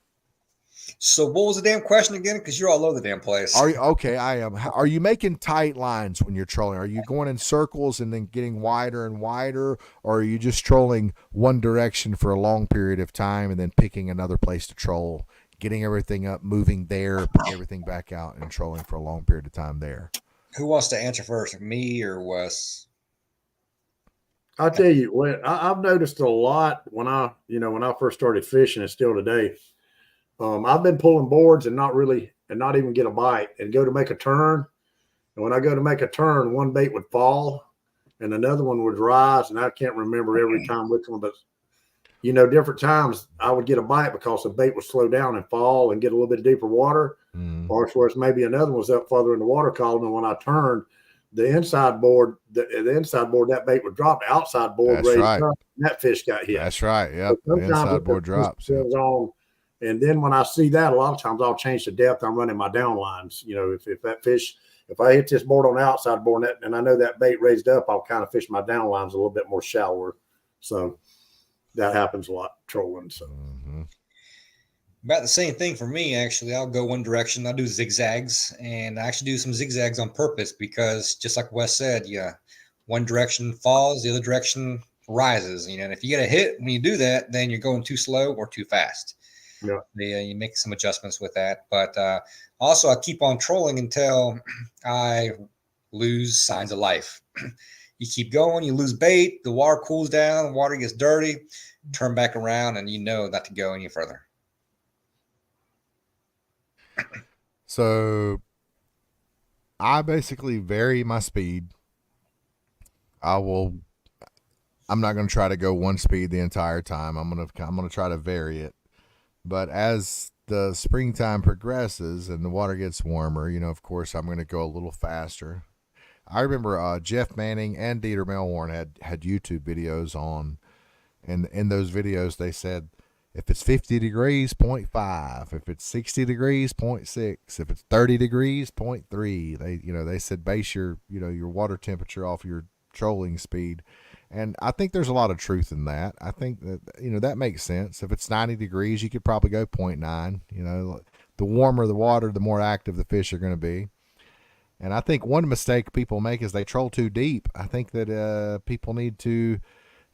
Speaker 1: So what was the damn question again? Because you're all over the damn place.
Speaker 3: Are you okay? I am. Are you making tight lines when you're trolling? Are you going in circles and then getting wider and wider, or are you just trolling one direction for a long period of time and then picking another place to troll, getting everything up, moving there, putting everything back out, and trolling for a long period of time there?
Speaker 1: Who wants to answer first, me or Wes?
Speaker 2: I'll tell you what, I've noticed a lot when I first started fishing and still today. I've been pulling boards and not even get a bite and go to make a turn. And when I go to make a turn, one bait would fall and another one would rise. And I can't remember every time which one, but different times I would get a bite because the bait would slow down and fall and get a little bit deeper water. Or whereas maybe another one was up further in the water column. And when I turned the inside board, that bait would drop. The outside board raised up, and that fish got hit.
Speaker 3: That's right. Yep. The inside board drops.
Speaker 2: On. And then when I see that, a lot of times I'll change the depth. I'm running my down lines. If that fish, if I hit this board on the outside board and I know that bait raised up, I'll kind of fish my down lines a little bit more shallower. So that happens a lot trolling. So
Speaker 1: about the same thing for me, actually. I'll go one direction. I'll do zigzags, and I actually do some zigzags on purpose because just like Wes said, one direction falls, the other direction rises. And if you get a hit when you do that, then you're going too slow or too fast. Yeah, you make some adjustments with that. But also, I keep on trolling until I lose signs of life. You keep going, you lose bait, the water cools down, the water gets dirty, turn back around, and not to go any further.
Speaker 3: So I basically vary my speed. I'm not going to try to go one speed the entire time. I'm going to try to vary it. But as the springtime progresses and the water gets warmer, of course, I'm going to go a little faster. I remember Jeff Manning and Dieter Melhorn had YouTube videos on, and in those videos they said if it's 50 degrees, 0.5, if it's 60 degrees, 0.6, if it's 30 degrees, 0.3. They said base your water temperature off your trolling speed. And I think there's a lot of truth in that. I think that, that makes sense. If it's 90 degrees, you could probably go 0.9. The warmer the water, the more active the fish are going to be. And I think one mistake people make is they troll too deep. I think that people need to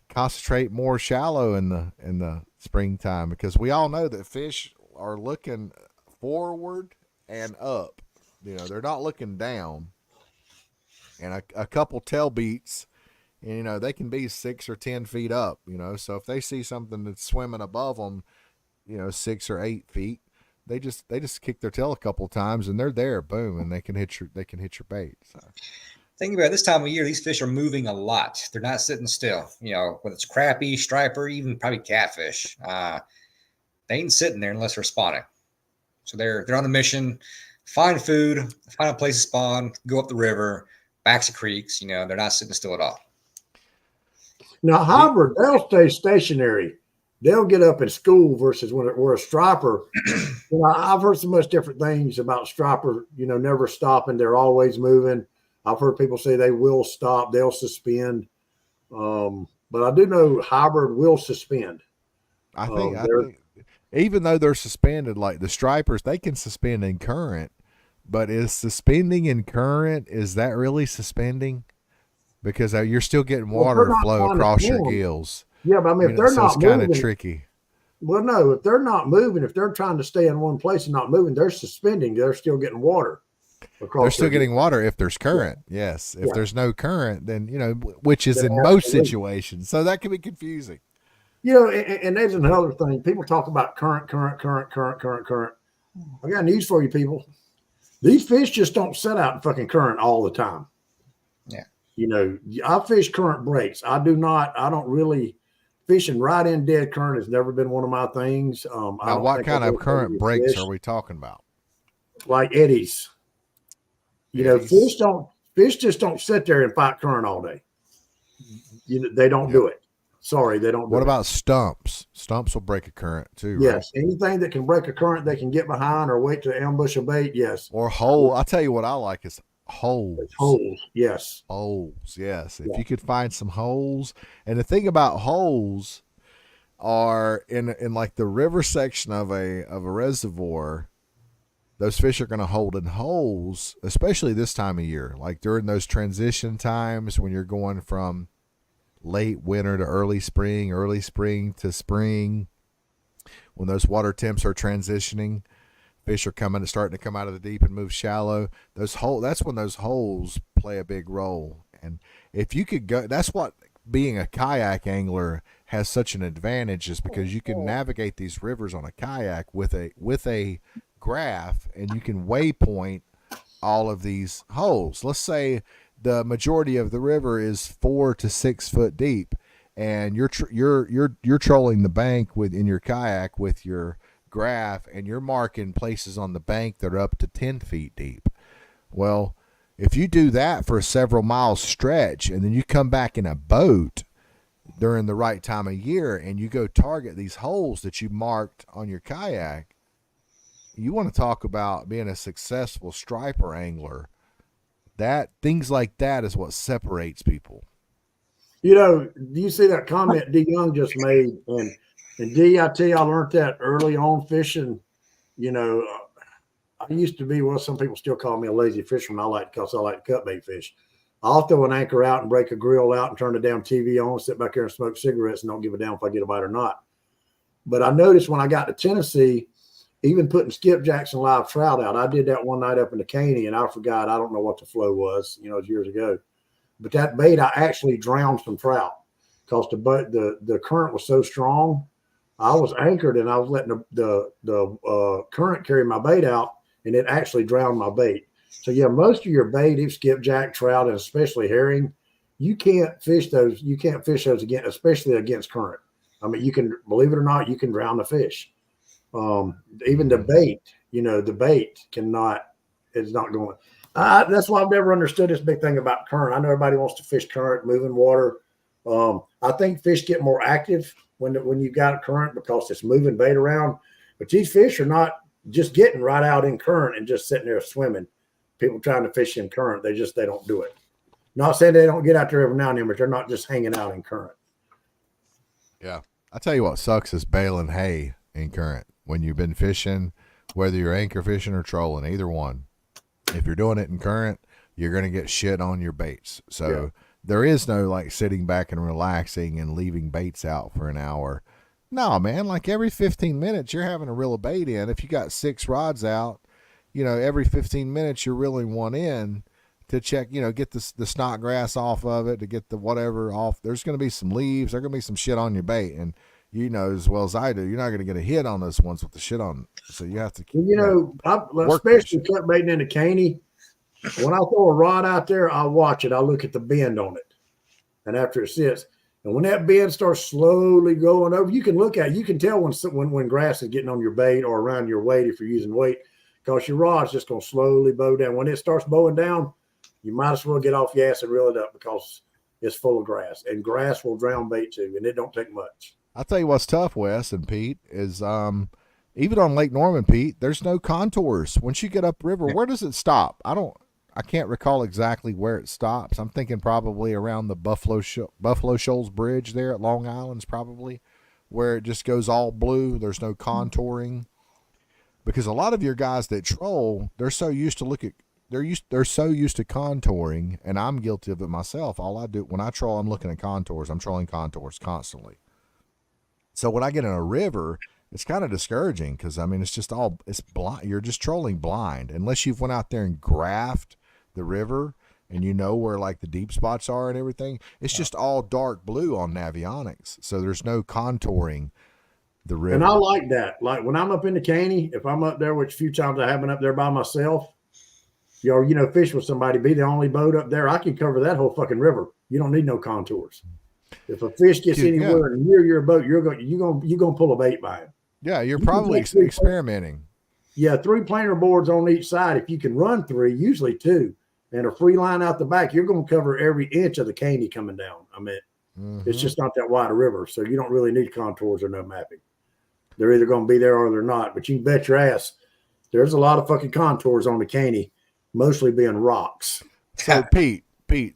Speaker 3: concentrate more shallow in the springtime, because we all know that fish are looking forward and up. They're not looking down. And a couple tail beats, and they can be 6 or 10 feet up. So if they see something that's swimming above them, 6 or 8 feet, they just kick their tail a couple of times and they're there, boom, and they can hit your bait. So
Speaker 1: think about it, this time of year, these fish are moving a lot. They're not sitting still. Whether it's crappie, striper, even probably catfish, they ain't sitting there unless they're spawning. So they're on a mission, find food, find a place to spawn, go up the river, backs of creeks. They're not sitting still at all.
Speaker 2: Now, hybrid, they'll stay stationary. They'll get up in school versus when we're a striper. I've heard so much different things about striper, never stopping. They're always moving. I've heard people say they will stop. They'll suspend. But I do know hybrid will suspend.
Speaker 3: I think even though they're suspended, like the stripers, they can suspend in current. But is suspending in current, is that really suspending? Because you're still getting water flow across your gills.
Speaker 2: Yeah, but I mean, if they're not moving,
Speaker 3: it's kind of tricky.
Speaker 2: Well, no, if they're not moving, if they're trying to stay in one place and not moving, they're suspending. They're still getting water.
Speaker 3: They're still getting water if there's current. Yeah. Yes. If there's no current, then, which is in most situations. So that can be confusing.
Speaker 2: And there's another thing. People talk about current. I got news for you, people. These fish just don't set out in fucking current all the time.
Speaker 1: Yeah.
Speaker 2: I fish current breaks. I don't really fishing right in dead current has never been one of my things.
Speaker 3: Now, what kind of current breaks are we talking about?
Speaker 2: Like eddies. Fish just don't sit there and fight current all day. They don't do it. Sorry, they don't.
Speaker 3: What about stumps? Stumps will break a current too.
Speaker 2: Yes,
Speaker 3: right?
Speaker 2: Anything that can break a current, they can get behind or wait to ambush a bait. Yes,
Speaker 3: or hole. I'll tell you what I like is Holes.
Speaker 2: Holes. Yes.
Speaker 3: Holes. Yes. If
Speaker 2: Yeah.
Speaker 3: you could find some holes. And the thing about holes are in like the river section of a reservoir, those fish are going to hold in holes, especially this time of year, like during those transition times when you're going from late winter to early spring to spring, when those water temps are transitioning, fish are starting to come out of the deep and move shallow. That's when those holes play a big role. And if you could go, that's what being a kayak angler has such an advantage, is because you can navigate these rivers on a kayak with a graph, and you can waypoint all of these holes. Let's say the majority of the river is 4 to 6 foot deep, and you're trolling the bank in your kayak with your graph, and you're marking places on the bank that are up to 10 feet deep. Well, if you do that for a several miles stretch, and then you come back in a boat during the right time of year, and you go target these holes that you marked on your kayak, you want to talk about being a successful striper angler. That things like that is what separates people.
Speaker 2: You know, do you see that comment D Young just made? And D, I tell you, I learned that early on fishing. You know, I used to be, well, some people still call me a lazy fisherman. I like to cut bait fish. I'll throw an anchor out and break a grill out and turn the damn TV on, sit back there and smoke cigarettes and don't give a damn if I get a bite or not. But I noticed when I got to Tennessee, even putting skipjacks and live trout out, I did that one night up in the Caney, and I forgot. I don't know what the flow was, it was years ago. But that bait, I actually drowned some trout because the current was so strong. I was anchored and I was letting the current carry my bait out, and it actually drowned my bait. So yeah, most of your bait, if skipjack, trout, and especially herring, you can't fish those. You can't fish those again, especially against current. I mean, you can, believe it or not, you can drown the fish. Even the bait, the bait it's not going. That's why I've never understood this big thing about current. I know everybody wants to fish current, moving water. I think fish get more active when you got a current because it's moving bait around. But these fish are not just getting right out in current and just sitting there swimming. People trying to fish in current, they don't do it. Not saying they don't get out there every now and then, but they're not just hanging out in current.
Speaker 3: Yeah. I tell you what sucks is baling hay in current. When you've been fishing, whether you're anchor fishing or trolling, either one, if you're doing it in current, you're going to get shit on your baits. So there is no like sitting back and relaxing and leaving baits out for an hour. No, man, like every 15 minutes, you're having to reel a bait in. If you got 6 rods out, every 15 minutes, you're reeling one in to check, get the snot grass off of it, to get the whatever off. There's going to be some leaves. There's going to be some shit on your bait. And as well as I do, you're not going to get a hit on those ones with the shit on. So you have to keep,
Speaker 2: especially cut baiting in the Caney. When I throw a rod out there, I'll watch it. I'll look at the bend on it. And after it sits, and when that bend starts slowly going over, you can tell when grass is getting on your bait or around your weight if you're using weight, because your rod's just going to slowly bow down. When it starts bowing down, you might as well get off your ass and reel it up because it's full of grass. And grass will drown bait too, and it don't take much.
Speaker 3: I'll tell you what's tough, Wes and Pete, is even on Lake Norman, Pete, there's no contours. Once you get upriver, where does it stop? I can't recall exactly where it stops. I'm thinking probably around the Buffalo Shoals Bridge there at Long Island's probably where it just goes all blue. There's no contouring. Because a lot of your guys that troll, they're so used to contouring, and I'm guilty of it myself. All I do when I troll, I'm looking at contours. I'm trolling contours constantly. So when I get in a river, it's kind of discouraging because it's blind. You're just trolling blind unless you've went out there and graphed the river and where like the deep spots are and everything. It's just all dark blue on Navionics, so there's no contouring the river.
Speaker 2: And I like that. Like when I'm up in the Caney, if I'm up there, which a few times I have been up there by myself, fish with somebody, be the only boat up there, I can cover that whole fucking river. You don't need no contours. If a fish gets anywhere near your boat, you're gonna pull a bait by him.
Speaker 3: Yeah, you're probably experimenting.
Speaker 2: Yeah, 3 planer boards on each side. If you can run 3, usually 2, and a free line out the back, you're going to cover every inch of the Caney coming down. It's just not that wide a river, so you don't really need contours or no mapping. They're either going to be there or they're not. But you can bet your ass there's a lot of fucking contours on the Caney mostly being rocks.
Speaker 3: So Pete,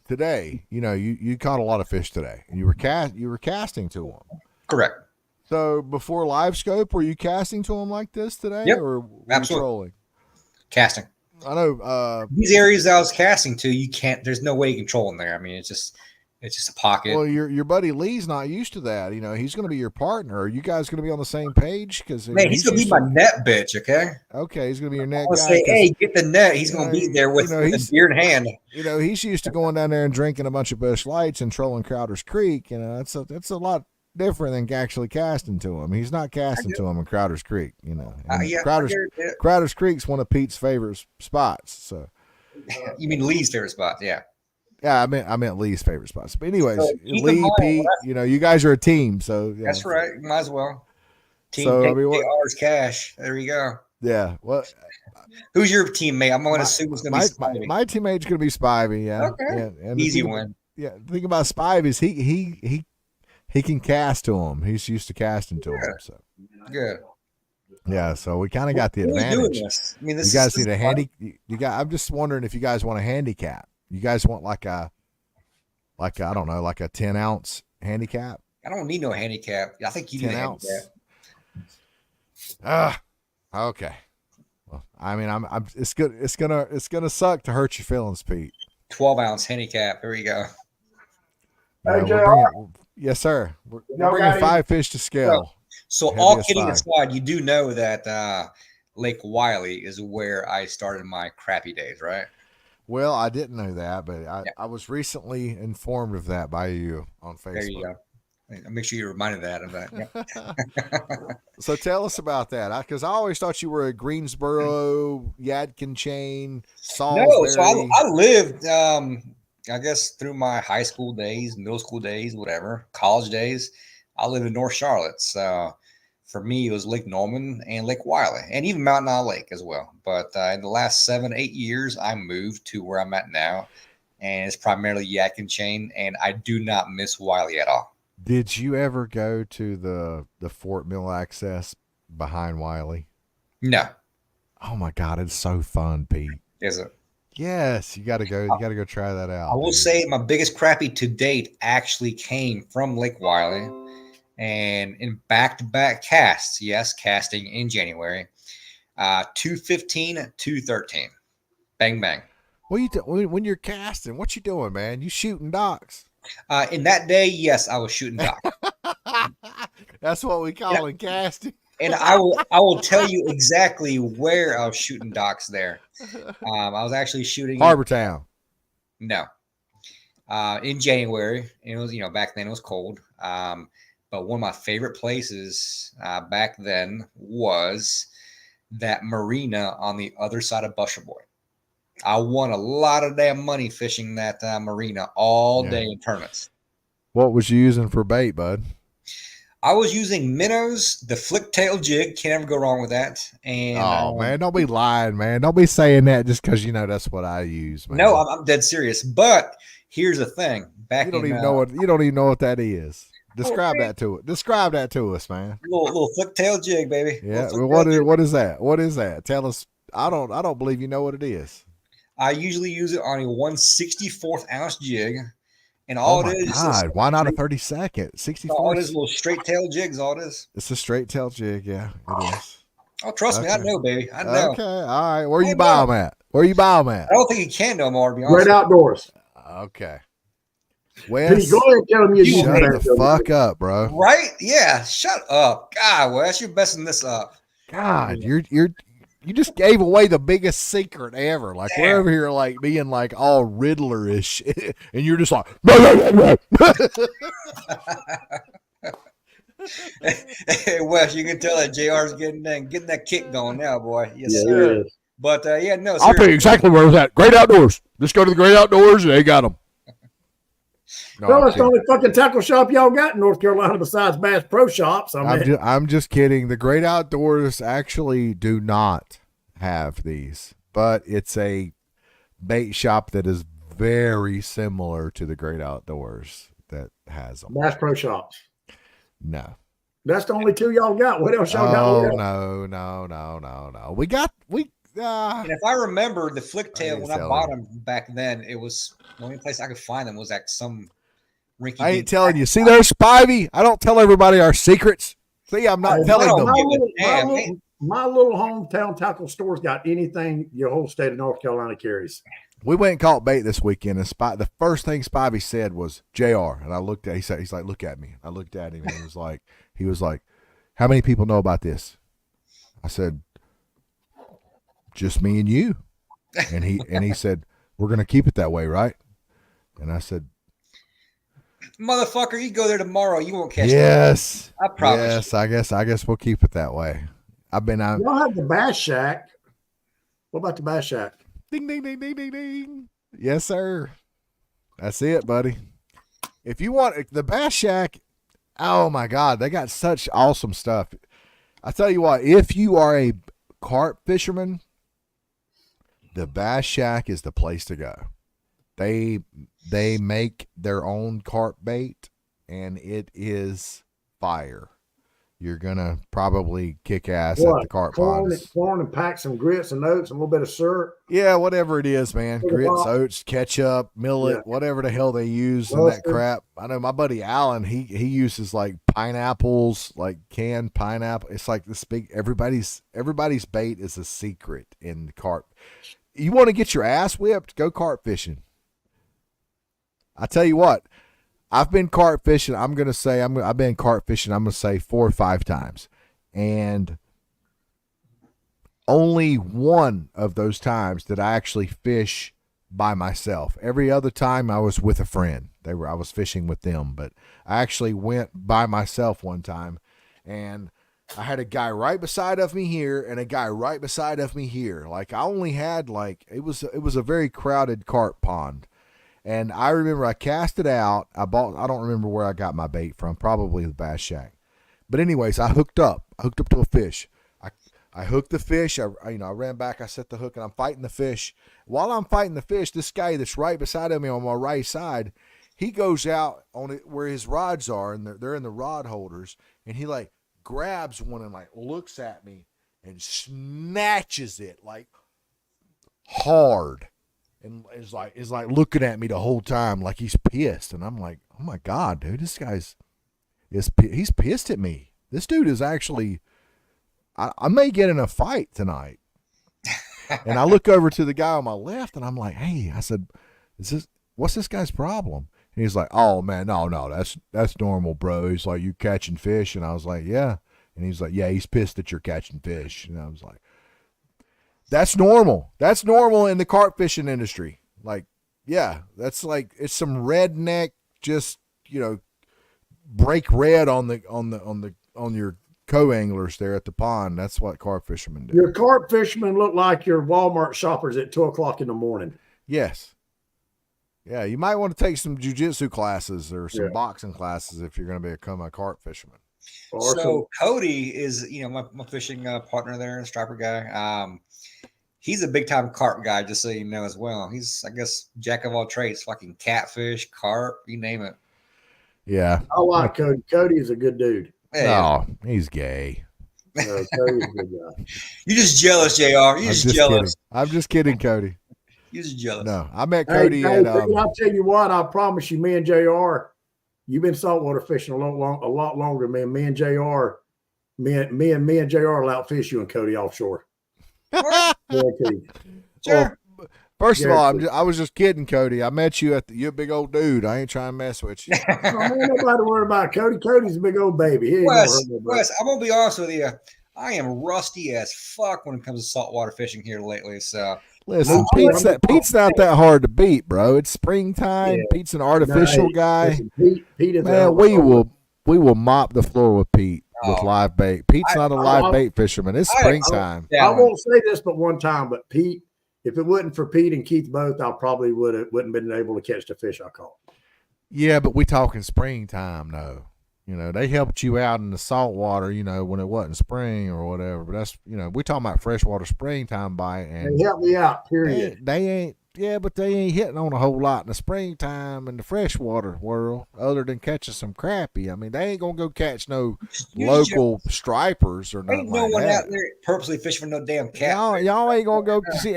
Speaker 3: today, you caught a lot of fish today, and you were casting to them.
Speaker 1: Correct.
Speaker 3: So before live scope, were you casting to them like this today,
Speaker 1: Yep,
Speaker 3: or were
Speaker 1: absolutely.
Speaker 3: you trolling?
Speaker 1: Casting.
Speaker 3: I know
Speaker 1: these areas I was casting to, you can't. There's no way you control in there. I mean, it's just a pocket.
Speaker 3: Well, your buddy Lee's not used to that. He's going to be your partner. Are you guys going to be on the same page? Because
Speaker 1: man, he's going to be my net bitch.
Speaker 3: Okay, he's going to be your net
Speaker 1: guy. Say, hey, get the net. He's going to be there with a beer in hand.
Speaker 3: He's used to going down there and drinking a bunch of Busch Lights and trolling Crowder's Creek. It's a lot different than actually casting to him. He's not casting to him in Crowder's Creek.
Speaker 1: Yeah,
Speaker 3: Crowder's Creek's one of Pete's favorite spots. So,
Speaker 1: you mean Lee's favorite spot? Yeah.
Speaker 3: Yeah, I meant Lee's favorite spots. But anyways, so Lee, Pete, you guys are a team, so yeah.
Speaker 1: That's right. Might as well. Team
Speaker 3: so,
Speaker 1: ours cash. There you go.
Speaker 3: Yeah. Well,
Speaker 1: who's your teammate? I'm going to assume it's going to be Spivey.
Speaker 3: My teammate's going to be Spivey. Yeah.
Speaker 1: Okay.
Speaker 3: Yeah. And
Speaker 1: easy win.
Speaker 3: Yeah. The thing about Spivey is he can cast to him. He's used to casting to him. So
Speaker 1: good.
Speaker 3: Yeah, so we kind of got the advantage.
Speaker 1: Doing this? I mean,
Speaker 3: you guys need a handy. I'm just wondering if you guys want a handicap. You guys want like a I don't know, like a 10-ounce handicap?
Speaker 1: I don't need no handicap. I think you need a handicap.
Speaker 3: Okay. Well, I mean, it's good. It's gonna suck to hurt your feelings, Pete.
Speaker 1: 12-ounce handicap. Here we go.
Speaker 3: Yes, sir. We're bringing 5 fish to scale.
Speaker 1: So all kidding aside, you do know that Lake Wiley is where I started my crappie days, right?
Speaker 3: Well, I didn't know that, but I was recently informed of that by you on Facebook. There you go.
Speaker 1: I'll make sure you're reminded of that.
Speaker 3: Yep. So tell us about that, because I always thought you were a Greensboro, Yadkin Chain, Salisbury.
Speaker 1: No, so I lived, I guess, through my high school days, middle school days, whatever, college days. I lived in North Charlotte. So for me, it was Lake Norman and Lake Wiley, and even Mountain Isle Lake as well. But in the last 7-8 years, I moved to where I'm at now, and it's primarily Yadkin Chain, and I do not miss Wiley at all.
Speaker 3: Did you ever go to the Fort Mill access behind Wiley?
Speaker 1: No.
Speaker 3: Oh my God, it's so fun, Pete.
Speaker 1: Is it?
Speaker 3: Yes, you got to go. You got to go try that out.
Speaker 1: I will say my biggest crappie to date actually came from Lake Wiley, and in back-to-back casts. Yes, casting in January. 215, 213. Bang bang.
Speaker 3: When you're casting, what you doing, man? You shooting docks?
Speaker 1: In that day, yes, I was shooting docks.
Speaker 3: That's what we call in casting.
Speaker 1: And I will tell you exactly where I was shooting docks there. I was actually shooting
Speaker 3: Harbor Town.
Speaker 1: No. In January. It was, back then it was cold. But one of my favorite places back then was that marina on the other side of Busher Boy. I won a lot of damn money fishing that marina all day in tournaments.
Speaker 3: What was you using for bait, bud?
Speaker 1: I was using minnows, the flick tail jig. Can't ever go wrong with that. And
Speaker 3: man, don't be lying, man. Don't be saying that just because that's what I use, man.
Speaker 1: No, I'm dead serious. But here's the thing:
Speaker 3: you don't even know what that is. Describe that to us, man.
Speaker 1: Little flick tail jig, baby.
Speaker 3: Yeah. What is that? What is that? Tell us. I don't believe you know what it is.
Speaker 1: I usually use it on a 1/64th ounce jig, and all it is.
Speaker 3: God, why not a 32nd? 64.
Speaker 1: All it is little straight tail jigs. All it is.
Speaker 3: It's a straight tail jig. Yeah, it is.
Speaker 1: Oh, trust me, I know, baby. I know.
Speaker 3: Okay, all right. Where you buy them at? I
Speaker 1: don't think you can no more, to be honest.
Speaker 2: Great Outdoors.
Speaker 3: Okay. Wes,
Speaker 2: go ahead and tell them you
Speaker 3: shut the fuck up, bro.
Speaker 1: Right? Yeah, shut up. God, Wes, you're messing this up.
Speaker 3: God, you just gave away the biggest secret ever. Like, we're over here like being like all Riddler-ish, and you're just like,
Speaker 1: Hey, Wes, you can tell that JR's getting that kick going now, boy. Yes, sir. But no, seriously.
Speaker 3: I'll tell you exactly where it's at. Great Outdoors. Just go to the Great Outdoors, and they got them.
Speaker 2: No, it's the only fucking tackle shop y'all got in North Carolina besides Bass Pro Shops.
Speaker 3: I'm just kidding. The Great Outdoors actually do not have these, but it's a bait shop that is very similar to the Great Outdoors that has them.
Speaker 2: Bass Pro Shops.
Speaker 3: No.
Speaker 2: That's the only two y'all got. What else y'all got?
Speaker 3: No.
Speaker 1: And if I remember the flicktail when I bought them back then, it was the only place I could find them was at some rinky.
Speaker 3: I ain't telling you. See there, Spivey? I don't tell everybody our secrets. See, I'm not telling them.
Speaker 2: My little hometown tackle store's got anything your whole state of North Carolina carries.
Speaker 3: We went and caught bait this weekend, and the first thing Spivey said was JR, and I looked at. He's like, look at me. I looked at him, and he was like, how many people know about this? I said, just me and you. And he said, we're gonna keep it that way, right? And I said,
Speaker 1: motherfucker, you go there tomorrow, you won't catch
Speaker 3: yes,
Speaker 1: that. I promise.
Speaker 3: Yes, I guess we'll keep it that way.
Speaker 2: Y'all have the Bass Shack. What about the Bass Shack?
Speaker 3: Ding, ding, ding, ding, ding, ding. Yes, sir. That's it, buddy. If you want the Bass Shack, oh my God, they got such awesome stuff. I tell you what, if you are a carp fisherman, the Bass Shack is the place to go. They make their own carp bait, and it is fire. You're gonna probably kick ass at the carp ponds.
Speaker 2: Corn and pack some grits and oats, a little bit of syrup.
Speaker 3: Yeah, whatever it is, man. Grits, oats, ketchup, millet, whatever the hell they use in that crap. I know my buddy Alan. He uses like pineapples, like canned pineapple. It's like this big. Everybody's bait is a secret in carp. You want to get your ass whipped? Go carp fishing. I tell you what. I've been carp fishing. I've been carp fishing. I'm going to say 4 or 5 times. And only one of those times did I actually fish by myself. Every other time I was with a friend. I was fishing with them, but I actually went by myself one time, and I had a guy right beside of me here and a guy right beside of me here. Like I only had it was a very crowded carp pond. And I remember I cast it out. I don't remember where I got my bait from, probably the Bass Shack. But anyways, I hooked up to a fish. I hooked the fish. I ran back, I set the hook, and I'm fighting the fish. While I'm fighting the fish, this guy that's right beside of me on my right side, he goes out on it where his rods are, and they're in the rod holders, and he like grabs one and like looks at me and snatches it like hard. And is like looking at me the whole time like he's pissed, and I'm like, oh my God, dude, this guy's he's pissed at me. This dude is actually, I may get in a fight tonight. And I look over to the guy on my left, and I'm like, hey, I said, what's this guy's problem? And he's like, oh man, no, that's normal, bro. He's like, you catching fish? And I was like, yeah. And he's like, yeah, he's pissed that you're catching fish. And I was like, that's normal. That's normal in the carp fishing industry. Like, yeah, that's like, it's some redneck, just, break red on your co-anglers there at the pond. That's what carp fishermen do.
Speaker 2: Your carp fishermen look like your Walmart shoppers at 2:00 in the morning.
Speaker 3: Yes. Yeah, you might want to take some jiu-jitsu classes or some boxing classes if you're going to become a carp fisherman.
Speaker 1: So Cody is, my fishing partner there, striper guy. He's a big time carp guy, just so you know as well. He's, I guess, jack of all trades, fucking catfish, carp, you name it.
Speaker 3: Yeah.
Speaker 2: I like Cody. Cody is a good dude.
Speaker 3: Hey. Oh, he's gay.
Speaker 2: No, Cody's a good guy.
Speaker 1: You're just jealous, JR. You're just jealous.
Speaker 3: Kidding. I'm just kidding, Cody.
Speaker 1: You're just jealous.
Speaker 3: No, I met Cody.
Speaker 2: I'll tell you what, I promise you, me and JR, you've been saltwater fishing a lot longer, man. Me and JR will outfish you and Cody offshore.
Speaker 1: Sure.
Speaker 3: Well, first of all, I was just kidding, Cody. I met you you're a big old dude. I ain't trying to mess with you.
Speaker 2: Ain't nobody worry about Cody. Cody's a big old baby.
Speaker 1: Wes, I'm gonna be honest with you. I am rusty as fuck when it comes to saltwater fishing here lately. So
Speaker 3: listen, Pete's not that hard to beat, bro. It's springtime. Yeah. Pete's an artificial guy.
Speaker 2: Listen, Pete is
Speaker 3: man. We will mop the floor with Pete. With live bait. Pete's not a live bait fisherman. It's springtime.
Speaker 2: I won't say this but one time, but Pete, if it wasn't for Pete and Keith both, I probably wouldn't been able to catch the fish I caught.
Speaker 3: Yeah, but we talking springtime though. They helped you out in the salt water, when it wasn't spring or whatever. But that's we talking about freshwater springtime bite, and
Speaker 2: they helped me out, period.
Speaker 3: They Yeah, but they ain't hitting on a whole lot in the springtime in the freshwater world, other than catching some crappie. I mean, they ain't gonna go catch no local stripers or nothing
Speaker 1: ain't no
Speaker 3: like
Speaker 1: one
Speaker 3: that.
Speaker 1: out there purposely fishing for no damn cat.
Speaker 3: Y'all ain't gonna go see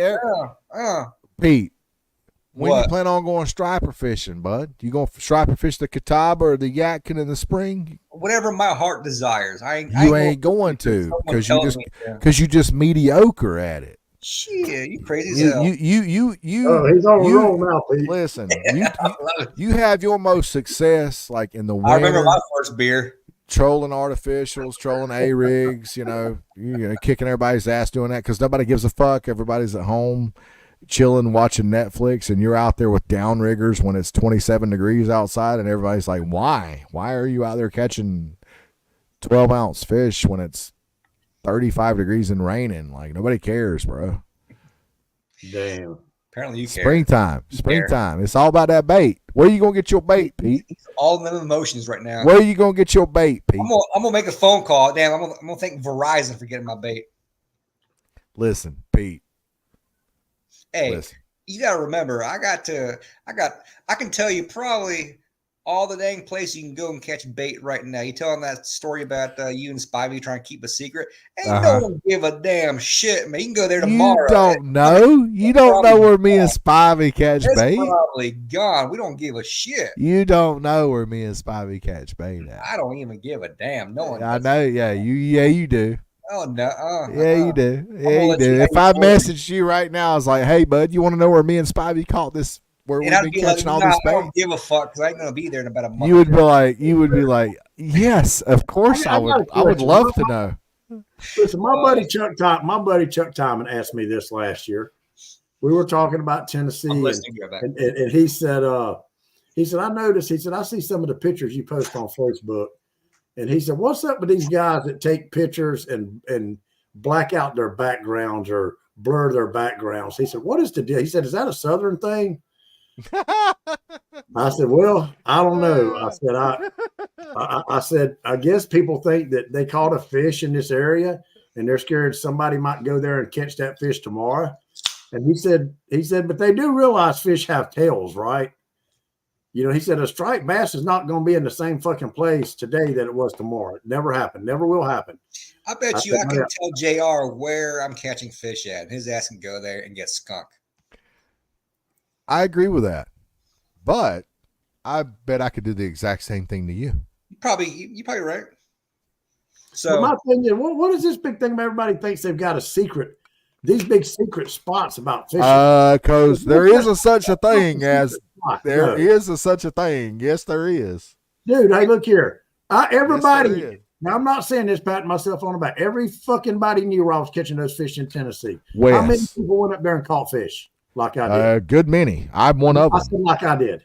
Speaker 3: Pete. When
Speaker 1: What?
Speaker 3: you plan on going striper fishing, bud? You gonna striper fish the Catawba or the Yadkin in the spring?
Speaker 1: Whatever my heart desires. I
Speaker 3: ain't going to because you just mediocre at it.
Speaker 1: Shit, you crazy as hell.
Speaker 3: You.
Speaker 2: Oh, he's on a roll now, Pete.
Speaker 3: Listen, you have your most success like in the winter.
Speaker 1: I remember my first beer.
Speaker 3: Trolling artificials, trolling A-rigs, kicking everybody's ass doing that because nobody gives a fuck. Everybody's at home chilling, watching Netflix, and you're out there with downriggers when it's 27 degrees outside, and everybody's like, why? Why are you out there catching 12-ounce fish when it's 35 degrees and raining? Like, nobody cares, bro.
Speaker 2: Damn.
Speaker 1: Apparently you care.
Speaker 3: Springtime. It's all about that bait. Where are you going to get your bait, Pete?
Speaker 1: All the emotions right now.
Speaker 3: Where are you going to get your bait, Pete?
Speaker 1: I'm gonna make a phone call. Damn, I'm gonna thank Verizon for getting my bait.
Speaker 3: Listen, Pete.
Speaker 1: Hey, you gotta remember, I can tell you probably all the dang places you can go and catch bait right now. You telling that story about you and Spivey trying to keep a secret? Ain't no one give a damn shit, man. You can go there tomorrow.
Speaker 3: You don't know. You don't know where me and Spivey catch bait.
Speaker 1: It's probably gone. We don't give a shit.
Speaker 3: You don't know where me and Spivey catch bait at.
Speaker 1: I don't even give a damn. No one.
Speaker 3: I know. Yeah, you do.
Speaker 1: Oh no!
Speaker 3: Yeah, you do. Yeah, you do. If I messaged you right now, I was like, "Hey, bud, you want to know where me and Spivey caught this? Where we've been catching all this bait?"
Speaker 1: I don't give a fuck because I ain't gonna be there in about a month.
Speaker 3: You would be like, "Yes, of course I would. I would love to know."
Speaker 2: Listen, my buddy Chuck Timon asked me this last year. We were talking about Tennessee, and he said, I noticed. He said, I see some of the pictures you post on Facebook. And he said, what's up with these guys that take pictures and black out their backgrounds or blur their backgrounds? He said, what is the deal? He said, is that a Southern thing? I said, well, I don't know. I said, I guess people think that they caught a fish in this area and they're scared somebody might go there and catch that fish tomorrow. And he said, but they do realize fish have tails, right? He said a striped bass is not going to be in the same fucking place today that it was tomorrow. It never happened. Never will happen.
Speaker 1: I bet I can tell JR where I'm catching fish at. His ass can go there and get skunk.
Speaker 3: I agree with that. But I bet I could do the exact same thing to you.
Speaker 1: You're probably right. So
Speaker 2: but my thing is, what is this big thing about everybody thinks they've got a secret? These big secret spots about fishing.
Speaker 3: Because there is such a thing as such a thing. Yes, there is.
Speaker 2: Dude, hey, look here. Everybody. Yes, now, I'm not saying this, patting myself on the back. Every fucking body knew I was catching those fish in Tennessee. How many people went up there and caught fish like I did?
Speaker 3: A good many. I'm one of them.
Speaker 2: I said like I did.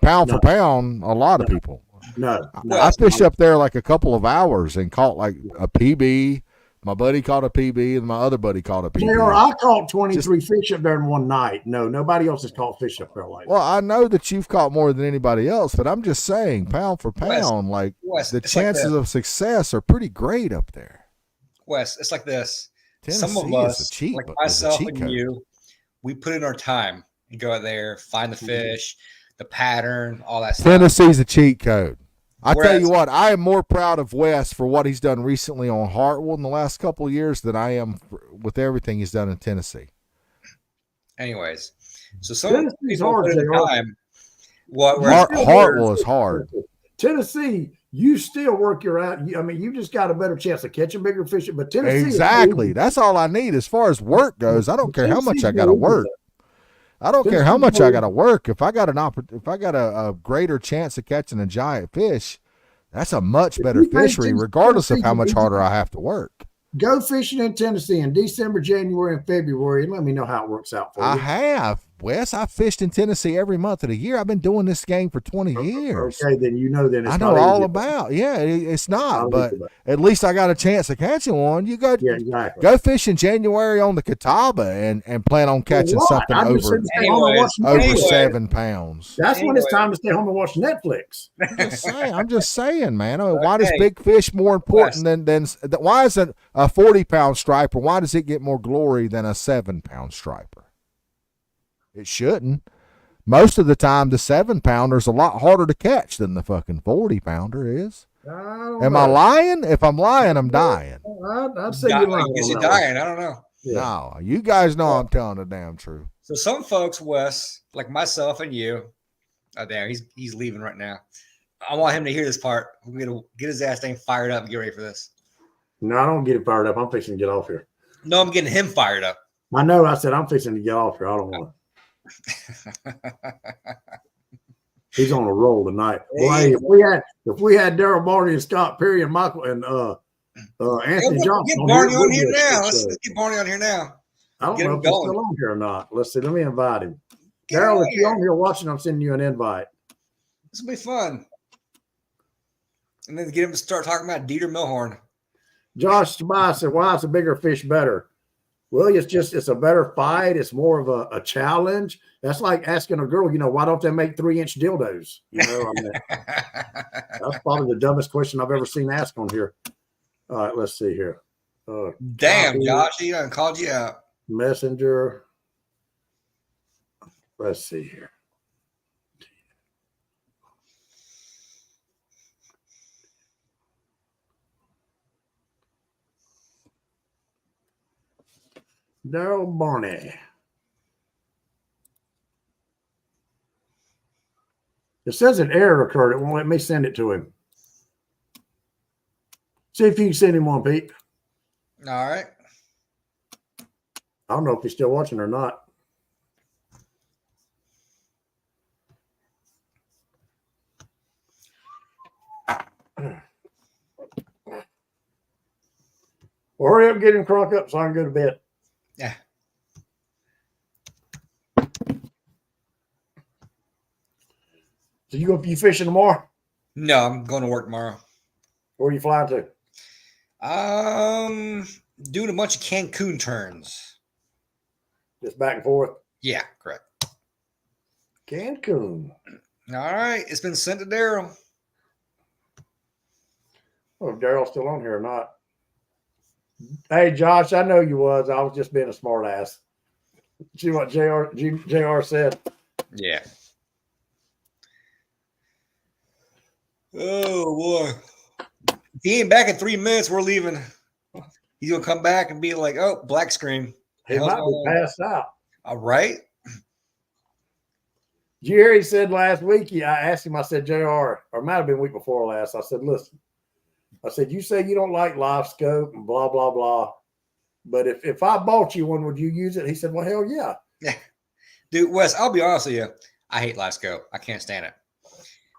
Speaker 3: Pound for pound, a lot of people.
Speaker 2: No.
Speaker 3: I fished up there like a couple of hours and caught like a PB. My buddy caught a PB, and my other buddy caught a PB.
Speaker 2: I caught 23 fish up there in one night. No, nobody else has caught fish up there like that.
Speaker 3: Well, I know that you've caught more than anybody else, but I'm just saying, pound for pound, the chances of success are pretty great up there.
Speaker 1: Wes, it's like this.
Speaker 3: Tennessee
Speaker 1: some of us, like myself and you, we put in our time and go out there, find the fish, the pattern, all that stuff.
Speaker 3: Tennessee's a cheat code. Tell you what, I am more proud of Wes for what he's done recently on Hartwell in the last couple of years than I am with everything he's done in Tennessee.
Speaker 1: Anyways, so some people put in time.
Speaker 3: Hartwell is hard.
Speaker 2: Tennessee, you still work your out. I mean, you just got a better chance of catching bigger fish. But Tennessee,
Speaker 3: exactly. That's all I need as far as work goes. I don't care how much I got to work. I don't care how much I got to work. If I got a greater chance of catching a giant fish, that's a much better fishery, regardless of how much harder I have to work.
Speaker 2: Go fishing in Tennessee in December, January, and February, and let me know how it works out for you.
Speaker 3: I have. Wes. I fished in Tennessee every month of the year. I've been doing this game for 20 years.
Speaker 2: Okay, then then it's
Speaker 3: I know
Speaker 2: not
Speaker 3: all
Speaker 2: easy.
Speaker 3: about. Yeah, it's not,
Speaker 2: Not
Speaker 3: but
Speaker 2: easy.
Speaker 3: at least I got a chance of catching one. You go,
Speaker 2: Yeah, exactly.
Speaker 3: go fish in January on the Catawba and plan on catching something over 7 pounds.
Speaker 2: That's when it's time to stay home and watch Netflix.
Speaker 3: I'm just saying, man. I mean, why does big fish more important than why is it a 40-pound striper? Why does it get more glory than a 7-pound striper? It shouldn't. Most of the time, the 7-pounder's a lot harder to catch than the fucking 40-pounder is. Am I lying? If I'm lying, I'm dying.
Speaker 2: I'd say you're lying.
Speaker 1: I guess you're dying. I don't know.
Speaker 3: Yeah. No, you guys know I'm telling the damn truth.
Speaker 1: So some folks, Wes, like myself and you, there he's leaving right now. I want him to hear this part. We're gonna get his ass thing fired up and get ready for this.
Speaker 2: No, I don't get it fired up. I'm fixing to get off here.
Speaker 1: No, I'm getting him fired up.
Speaker 2: I know. I said I'm fixing to get off here. I don't want to. He's on a roll tonight. Hey, if we had Daryl Barney and Scott Perry and Michael and Anthony Johnson,
Speaker 1: get Barney on here now. Let's get Barney on here now.
Speaker 2: I don't know if he's still on here or not. Let's see. Let me invite him. Daryl, if you're on here watching, I'm sending you an invite.
Speaker 1: This will be fun. And then get him to start talking about Dieter Milhorn.
Speaker 2: Josh Tobias said, "Why is a bigger fish better?" Well, it's a better fight. It's more of a challenge. That's like asking a girl, why don't they make 3-inch dildos? I mean, that's probably the dumbest question I've ever seen asked on here. All right, let's see here.
Speaker 1: Damn, Josh, he done called you out.
Speaker 2: Messenger. Let's see here. Daryl Barney. It says an error occurred. It won't let me send it to him. See if you can send him one, Pete.
Speaker 1: All right.
Speaker 2: I don't know if he's still watching or not. Well, hurry up and get him crunk up so I can go to bed.
Speaker 1: Yeah.
Speaker 2: So you fishing tomorrow?
Speaker 1: No, I'm going to work tomorrow.
Speaker 2: Where are you flying to?
Speaker 1: Doing a bunch of Cancun turns.
Speaker 2: Just back and forth?
Speaker 1: Yeah, correct.
Speaker 2: Cancun.
Speaker 1: All right. It's been sent to Daryl.
Speaker 2: Well, if Daryl's still on here or not. Hey, Josh, I know you was. I was just being a smart ass. See what JR said?
Speaker 1: Yeah. Oh, boy. If he ain't back in 3 minutes, we're leaving. He's going to come back and be like, oh, black screen.
Speaker 2: He might be passed out.
Speaker 1: All right.
Speaker 2: Jerry said last week, I asked him, I said, JR, or it might have been week before last. I said, listen, I said, you say you don't like live scope and blah, blah, blah. But if I bought you one, would you use it? He said, well, hell yeah.
Speaker 1: Yeah. Dude, Wes, I'll be honest with you. I hate live scope. I can't stand it.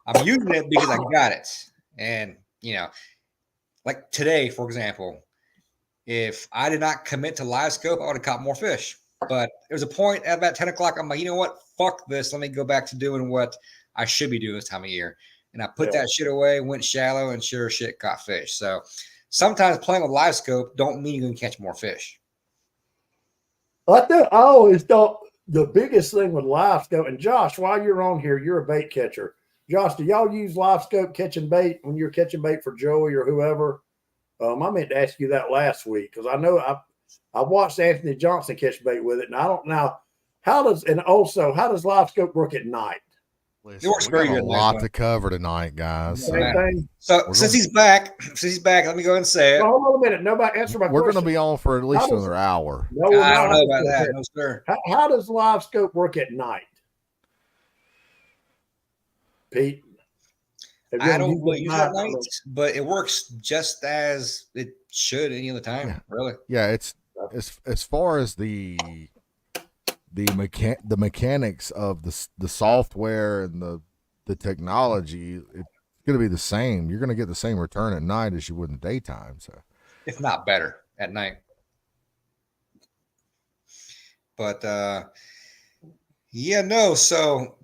Speaker 1: I'm using it because I got it. And, like today, for example, if I did not commit to live scope, I would have caught more fish. But there was a point at about 10 o'clock. I'm like, you know what? Fuck this. Let me go back to doing what I should be doing this time of year. And I put that shit away, went shallow, and sure shit caught fish. So sometimes playing with live scope don't mean you're going to catch more fish.
Speaker 2: I always thought the biggest thing with live scope, and Josh, while you're on here, you're a bait catcher. Josh, do y'all use live scope catching bait when you're catching bait for Joey or whoever? I meant to ask you that last week because I know I watched Anthony Johnson catch bait with it, and I don't know how does live scope work at night?
Speaker 3: Listen, it works very good. A lot to cover tonight, guys.
Speaker 1: So since he's back, let me go ahead and say it.
Speaker 2: Hold on a minute. Nobody answer my question.
Speaker 3: We're going to be on for at least another hour.
Speaker 1: No, I don't know about that. No, sir.
Speaker 2: How does live scope work at night? Pete?
Speaker 1: I don't really use it at night, but it works just as it should any other time, really.
Speaker 3: Yeah, it's as far as the mechanics of the software and the technology, it's going to be the same. You're going to get the same return at night as you would in the daytime. So,
Speaker 1: if not better at night. But Yeah, no. So,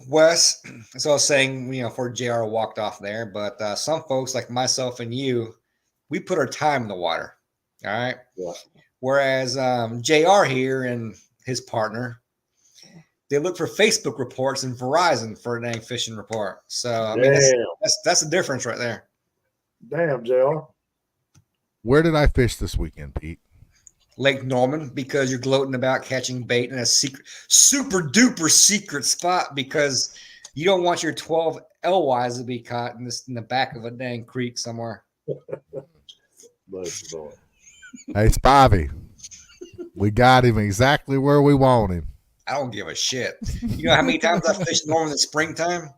Speaker 1: Wes, as I was saying, before JR walked off there, but some folks like myself and you, we put our time in the water. All right.
Speaker 2: Yeah.
Speaker 1: Whereas JR here and his partner, they look for Facebook reports and Verizon for a dang fishing report. So, I mean, that's the difference right there.
Speaker 2: Damn, JR.
Speaker 3: Where did I fish this weekend, Pete?
Speaker 1: Lake Norman, because you're gloating about catching bait in a secret, super duper secret spot because you don't want your 12 LYs to be caught in the back of a dang creek somewhere.
Speaker 3: Hey, Spivey, we got him exactly where we want him.
Speaker 1: I don't give a shit. You know how many times I fished Norman in the springtime?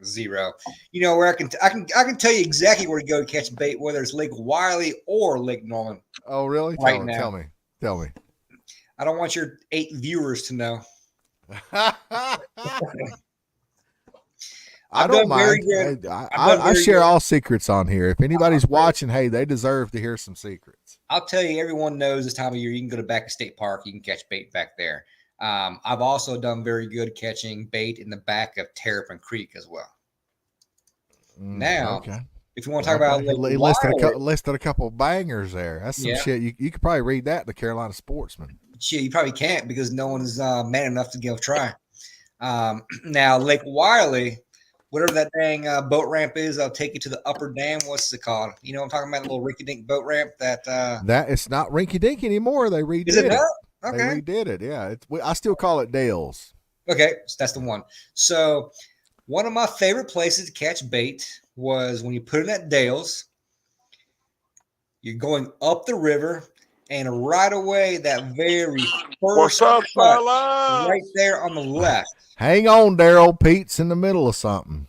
Speaker 1: 0. You know where I can tell you exactly where to go to catch bait, whether it's Lake Wiley or Lake Norman.
Speaker 3: Oh, really?
Speaker 1: Right now.
Speaker 3: Tell me.
Speaker 1: I don't want your 8 viewers to know.
Speaker 3: I don't mind. I share all secrets on here. If anybody's watching, hey, they deserve to hear some secrets.
Speaker 1: I'll tell you, everyone knows this time of year you can go to Back State Park. You can catch bait back there. I've also done very good catching bait in the back of Terrapin Creek as well. Now, if you want to talk about
Speaker 3: listed a couple of bangers there. That's some shit. You could probably read that in the Carolina Sportsman.
Speaker 1: Shit, you probably can't because no one is man enough to give a try. Now, Lake Wiley, whatever that dang boat ramp is, I'll take you to the upper dam. What's it called? You know what I'm talking about? A little rinky-dink boat ramp that
Speaker 3: it's not rinky-dink anymore. They redid
Speaker 1: it. Not?
Speaker 3: Okay. They redid it. Yeah. I still call it Dale's.
Speaker 1: Okay. So that's the one. So one of my favorite places to catch bait was when you put it at Dale's, you're going up the river, and right away, that very first cut, right there on the left.
Speaker 3: Hang on, Daryl. Pete's in the middle of something.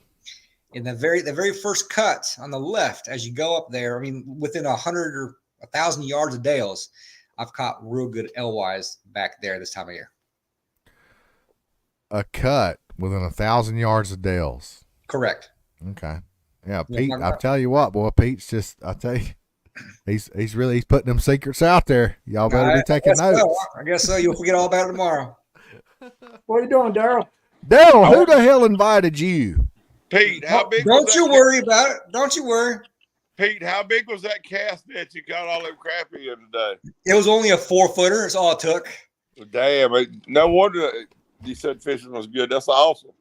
Speaker 1: In the very first cut on the left, as you go up there, I mean, within 100 or 1,000 yards of Dale's, I've caught real good LYs back there this time of year.
Speaker 3: A cut within 1,000 yards of Dale's.
Speaker 1: Correct.
Speaker 3: Okay. Yeah, Pete. I'll tell you what, boy. Pete's just. I tell you, he's putting them secrets out there. Y'all better be taking notes.
Speaker 1: I guess so. You'll forget all about it tomorrow.
Speaker 2: What are you doing, Daryl?
Speaker 3: Daryl, who the hell invited you?
Speaker 4: Pete, how big?
Speaker 1: Don't you worry about it. Don't you worry.
Speaker 4: Pete, how big was that cast net you got all them crappie in today?
Speaker 1: It was only a 4-footer. That's all it took.
Speaker 4: Damn, no wonder you said fishing was good. That's awesome.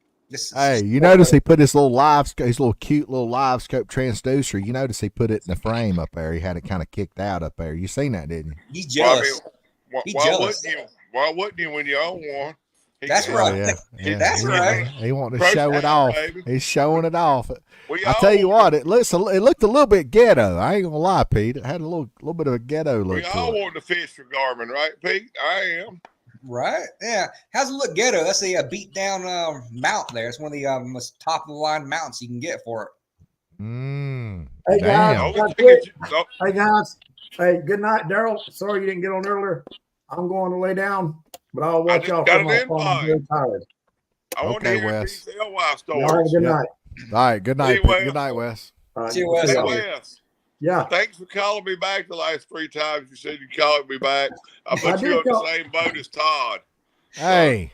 Speaker 3: Hey, you notice he put his little cute little live scope transducer. You notice he put it in the frame up there. He had it kind of kicked out up there. You seen that, didn't you?
Speaker 1: He's jealous.
Speaker 4: Why wouldn't you when you own one?
Speaker 1: That's right.
Speaker 3: Yeah.
Speaker 1: That's right.
Speaker 3: He wanted to show it off. Baby. He's showing it off. I tell you what, it looked a little bit ghetto. I ain't gonna lie, Pete. It had a little bit of a ghetto look.
Speaker 4: We all want to fish for Garmin, right, Pete? I am.
Speaker 1: Right. Yeah. How's it look ghetto? That's a beat down mount there. It's one of the most top of the line mounts you can get for it.
Speaker 2: Hey guys. Hey, good night, Daryl. Sorry you didn't get on earlier. I'm going to lay down. But I'll watch y'all from my phone. I'm very tired.
Speaker 4: I want to hear
Speaker 3: Wes.
Speaker 4: LY stories.
Speaker 2: Y'all have a good night.
Speaker 3: All right, good night. Good night, Wes.
Speaker 1: See you, Wes.
Speaker 4: Wes.
Speaker 2: Yeah.
Speaker 4: Thanks for calling me back the last 3 times. You said you called me back. I put you on the same boat as Todd.
Speaker 3: Hey,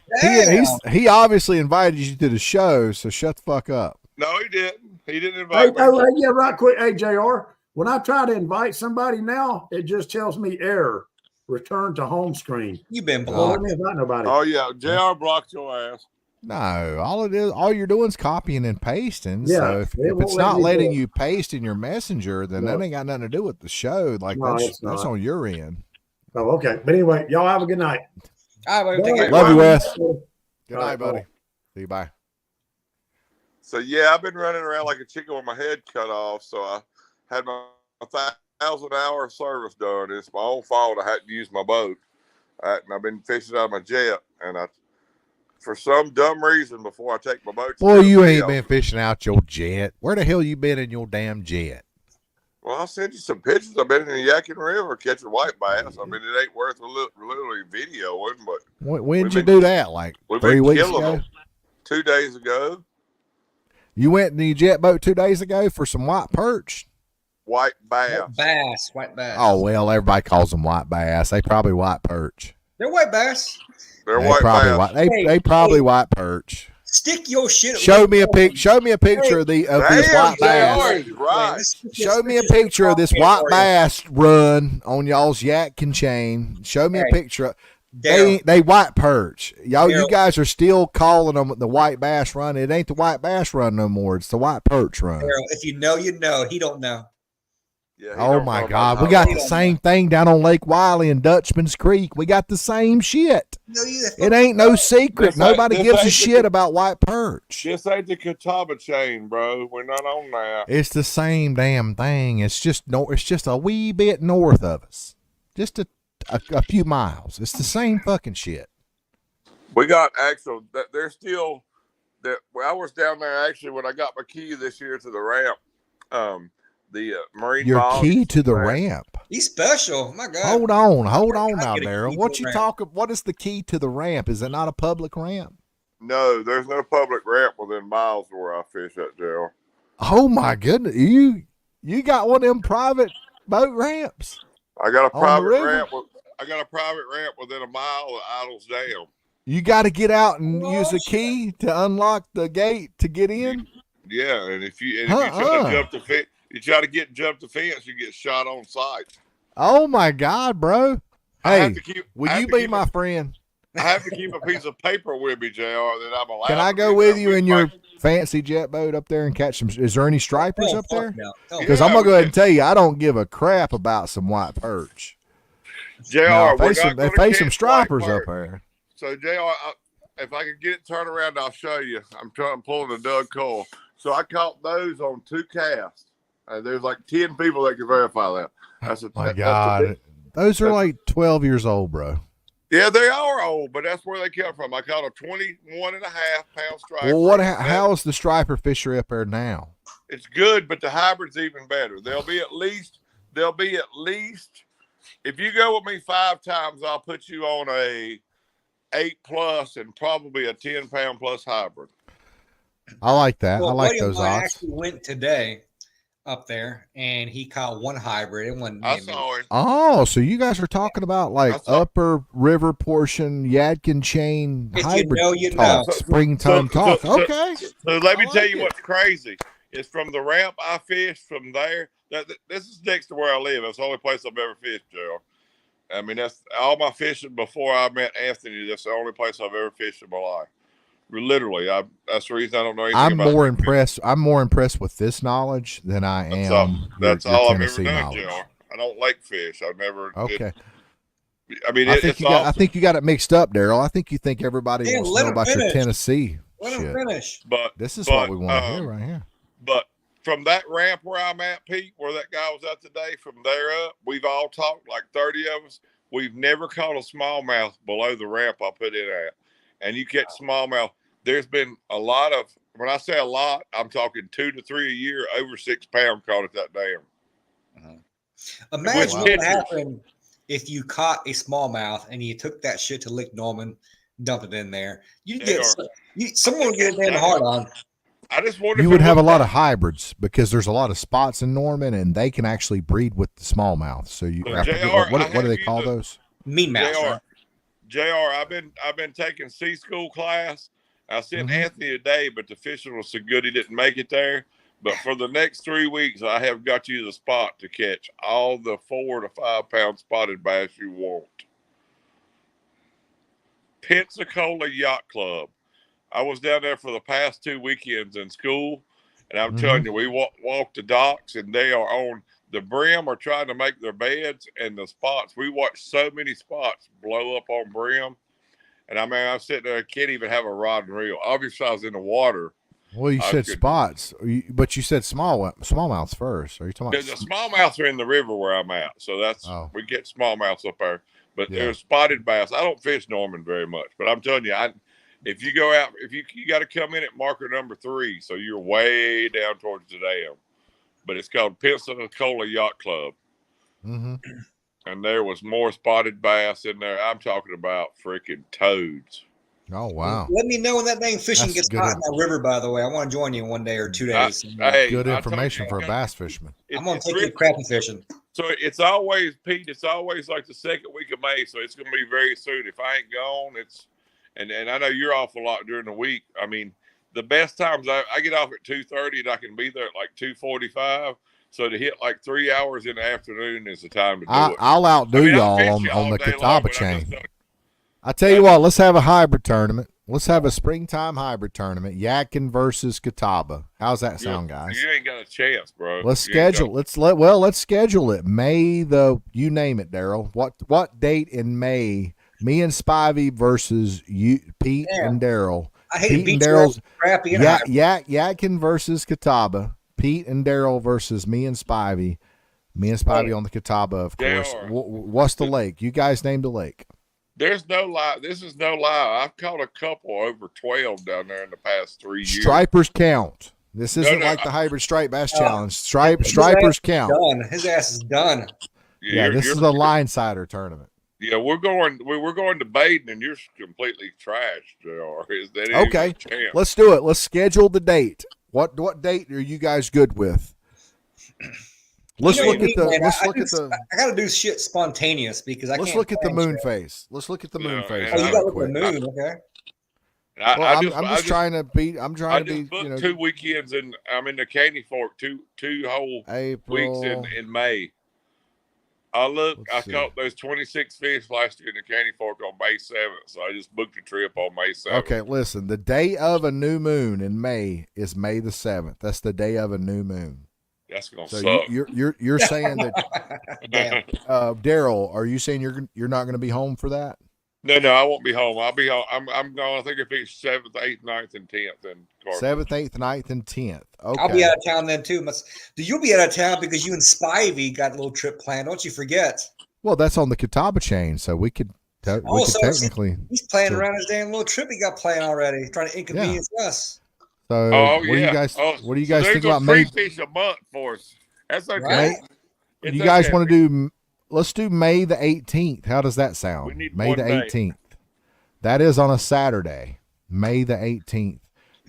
Speaker 3: he obviously invited you to the show, so shut the fuck up.
Speaker 4: No, he didn't. He didn't invite me.
Speaker 2: Yeah, right quick. Hey, JR, when I try to invite somebody now, it just tells me error. Return to home screen.
Speaker 1: You've been blocked.
Speaker 2: Nobody.
Speaker 4: Oh yeah, JR blocked your ass.
Speaker 3: No, all you're doing is copying and pasting. Yeah, so if it's not letting you paste in your messenger, then that ain't got nothing to do with the show. Like that's on your end.
Speaker 2: Oh, okay. But anyway, y'all have a good night.
Speaker 1: All right, buddy.
Speaker 3: Love you, Wes. Good night, buddy. See you. Bye.
Speaker 4: So yeah, I've been running around like a chicken with my head cut off. So I had my 1,000-hour service done. It's my own fault. I had to use my boat, and I've been fishing out of my jet. And for some dumb reason, before I take my boat,
Speaker 3: boy, you ain't been fishing out your jet. Where the hell you been in your damn jet?
Speaker 4: Well, I'll send you some pictures. I've been in the Yadkin River catching white bass. I mean, it ain't worth literally videoing, but
Speaker 3: when did you do that? Like 3 weeks ago?
Speaker 4: 2 days ago.
Speaker 3: You went in the jet boat 2 days ago for some white perch.
Speaker 4: White bass.
Speaker 1: White bass.
Speaker 3: Oh, well, everybody calls them white bass. They probably white perch.
Speaker 1: They're white bass.
Speaker 4: They're
Speaker 3: They
Speaker 4: white
Speaker 3: probably
Speaker 4: bass.
Speaker 3: white. They probably white perch.
Speaker 1: Stick your shit.
Speaker 3: Show me a picture of this white bass.
Speaker 4: Right.
Speaker 3: Show me a picture of this white bass run on y'all's Yatkin chain. Show me a picture. They white perch. You guys are still calling them the white bass run. It ain't the white bass run no more. It's the white perch run.
Speaker 1: If you know, you know. He don't know.
Speaker 4: Yeah,
Speaker 3: oh my God, we got the same thing down on Lake Wiley and Dutchman's Creek. We got the same shit. It ain't no secret. Nobody gives a shit about white perch.
Speaker 4: This ain't the Catawba chain, bro. We're not on that.
Speaker 3: It's the same damn thing. It's just a wee bit north of us, just a few miles. It's the same fucking shit.
Speaker 4: We got actual. There's still that. I was down there actually when I got my key this year to the ramp. The marine.
Speaker 3: Your key to the ramp.
Speaker 1: He's special. My God.
Speaker 3: Hold on now, Daryl. What you talking? What is the key to the ramp? Is it not a public ramp?
Speaker 4: No, there's no public ramp within miles of where I fish at, Daryl.
Speaker 3: Oh my goodness, you got one of them private boat ramps?
Speaker 4: I got a private ramp. I got a private ramp within a mile of Idle's Dam.
Speaker 3: You got to get out and use a key to unlock the gate to get in.
Speaker 4: Yeah, and if you try to jump the fence. You try to jump the fence, you get shot on sight.
Speaker 3: Oh my God, bro! Hey, will you be my friend?
Speaker 4: I have to keep a piece of paper with me, JR, that I'm allowed.
Speaker 3: Can I go with you in your fancy jet boat up there and catch some? Is there any stripers up there? Because I'm gonna go ahead and tell you, I don't give a crap about some white perch.
Speaker 4: JR,
Speaker 3: they face some stripers up there.
Speaker 4: So JR, if I could get it turned around, I'll show you. I'm pulling a Doug Cole. So I caught those on 2 casts. There's like 10 people that can verify that.
Speaker 3: My God. Those are like 12 years old, bro.
Speaker 4: Yeah, they are old, but that's where they come from. I caught a 21.5-pound striper.
Speaker 3: Well, how is the striper fishery up there now?
Speaker 4: It's good, but the hybrid's even better. There'll be at least, if you go with me 5 times, I'll put you on a 8+ and probably a 10-pound plus hybrid.
Speaker 3: I like that. I like those odds.
Speaker 1: I actually went today up there and he caught one hybrid. It wasn't.
Speaker 4: I saw it.
Speaker 3: Oh, so you guys are talking about like upper river portion Yadkin chain hybrid talk, springtime talk. Okay.
Speaker 4: So let me tell you what's crazy. It's from the ramp I fished from there. This is next to where I live. It's the only place I've ever fished, Joe. I mean, that's all my fishing before I met Anthony. That's the only place I've ever fished in my life. Literally, that's the reason I don't know anything about it. I'm more impressed with this knowledge than I am. That's all I've ever done, Joe. I don't like fish. I've never.
Speaker 3: Okay.
Speaker 4: I mean,
Speaker 3: I think you got it mixed up, Daryl. I think you think everybody wants to know about your Tennessee
Speaker 1: Let
Speaker 3: shit.
Speaker 1: him finish.
Speaker 4: But
Speaker 3: this is what we want to hear right here.
Speaker 4: But from that ramp where I'm at, Pete, where that guy was at today, from there up, we've all talked, like 30 of us. We've never caught a smallmouth below the ramp I put it at. And you catch smallmouth. There's been a lot of, when I say a lot, I'm talking 2 to 3 a year, over 6 pounds caught at that dam.
Speaker 1: Imagine what would happen if you caught a smallmouth and you took that shit to Lake Norman, dumped it in there. Someone would get damn hard on.
Speaker 4: I just wonder.
Speaker 3: You would have a lot of hybrids because there's a lot of spots in Norman and they can actually breed with the smallmouth. So you, what do they call those?
Speaker 1: Mean mouth.
Speaker 4: JR, I've been taking sea school class. I sent Anthony today, but the fishing was so good he didn't make it there. But for the next 3 weeks, I have got you the spot to catch all the 4 to 5 pound spotted bass you want. Pensacola Yacht Club. I was down there for the past 2 weekends in school, and I'm telling you, we walked the docks, and they are on the brim are trying to make their beds, and the spots. We watched so many spots blow up on brim. And I mean, I'm sitting there, I can't even have a rod and reel. Obviously, I was in the water.
Speaker 3: Well, you said spots, but you said smallmouths first. Are you talking about?
Speaker 4: The smallmouths are in the river where I'm at, so that's we get smallmouths up there. But there's spotted bass. I don't fish Norman very much, but I'm telling you, if you go out, if you got to come in at marker number 3, so you're way down towards the dam. But it's called Pensacola Yacht Club. Mm-hmm. And there was more spotted bass in there. I'm talking about freaking toads.
Speaker 3: Oh, wow.
Speaker 1: Let me know when that dang fishing gets hot in that river, by the way. I want to join you one day or 2 days.
Speaker 3: Good information for a bass fisherman.
Speaker 1: I'm going to take you crappie fishing.
Speaker 4: So it's always, Pete, it's always like the second week of May. So it's going to be very soon. If I ain't gone, and I know you're off a lot during the week. I mean, the best times I get off at 2:30 and I can be there at like 2:45. So to hit like 3 hours in the afternoon is the time to do it.
Speaker 3: I'll outdo y'all on the Catawba chain. I tell you what, let's have a hybrid tournament. Let's have a springtime hybrid tournament. Yadkin versus Catawba. How's that sound, guys?
Speaker 4: You ain't got a chance, bro.
Speaker 3: Let's schedule. Let's schedule it. May you name it, Daryl. What date in May? Me and Spivey versus you, Pete and Daryl.
Speaker 1: I hate
Speaker 3: Pete and Daryl's crappy. Yadkin versus Catawba. Pete and Daryl versus me and Spivey. Me and Spivey on the Catawba, of course. What's the lake? You guys named the lake.
Speaker 4: There's no lie. This is no lie. I've caught a couple over 12 down there in the past 3 years.
Speaker 3: Stripers count. This isn't like the hybrid striped bass challenge. Stripers count.
Speaker 1: Done. His ass is done.
Speaker 3: Yeah, this is a line sider tournament.
Speaker 4: Yeah, we're going to Baden, and you're completely trashed.
Speaker 3: Okay, let's do it. Let's schedule the date. What date are you guys good with? I
Speaker 1: gotta do shit spontaneous because
Speaker 3: let's look at the moon phase. Let's look at the moon phase.
Speaker 1: Oh, you gotta look at the moon, okay.
Speaker 3: I'm just trying to be. I
Speaker 4: just booked 2 weekends, and I'm in the Candy Fork two whole weeks in May. I caught those 26 fish last year in the Candy Fork on May 7th, so I just booked a trip on May 7th.
Speaker 3: Okay, listen. The day of a new moon in May is May the 7th. That's the day of a new moon.
Speaker 4: That's gonna suck.
Speaker 3: You're saying that, Daryl? Are you saying you're not going to be home for that?
Speaker 4: No, I won't be home. I'll be home. I'm going. I think it's 7th, 8th, 9th, and 10th.
Speaker 3: 7th, 8th, 9th, and 10th. Okay.
Speaker 1: I'll be out of town then too. You'll be out of town because you and Spivey got a little trip planned. Don't you forget?
Speaker 3: Well, that's on the Catawba chain, so we could technically.
Speaker 1: He's playing around his damn little trip he got planned already, trying to inconvenience us.
Speaker 3: So, what do you guys think about May?
Speaker 4: Fish a month for us. That's okay.
Speaker 1: Right?
Speaker 3: You guys want to do? Let's do May the 18th. How does that sound?
Speaker 4: We need
Speaker 3: May the 18th. That is on a Saturday. May the 18th.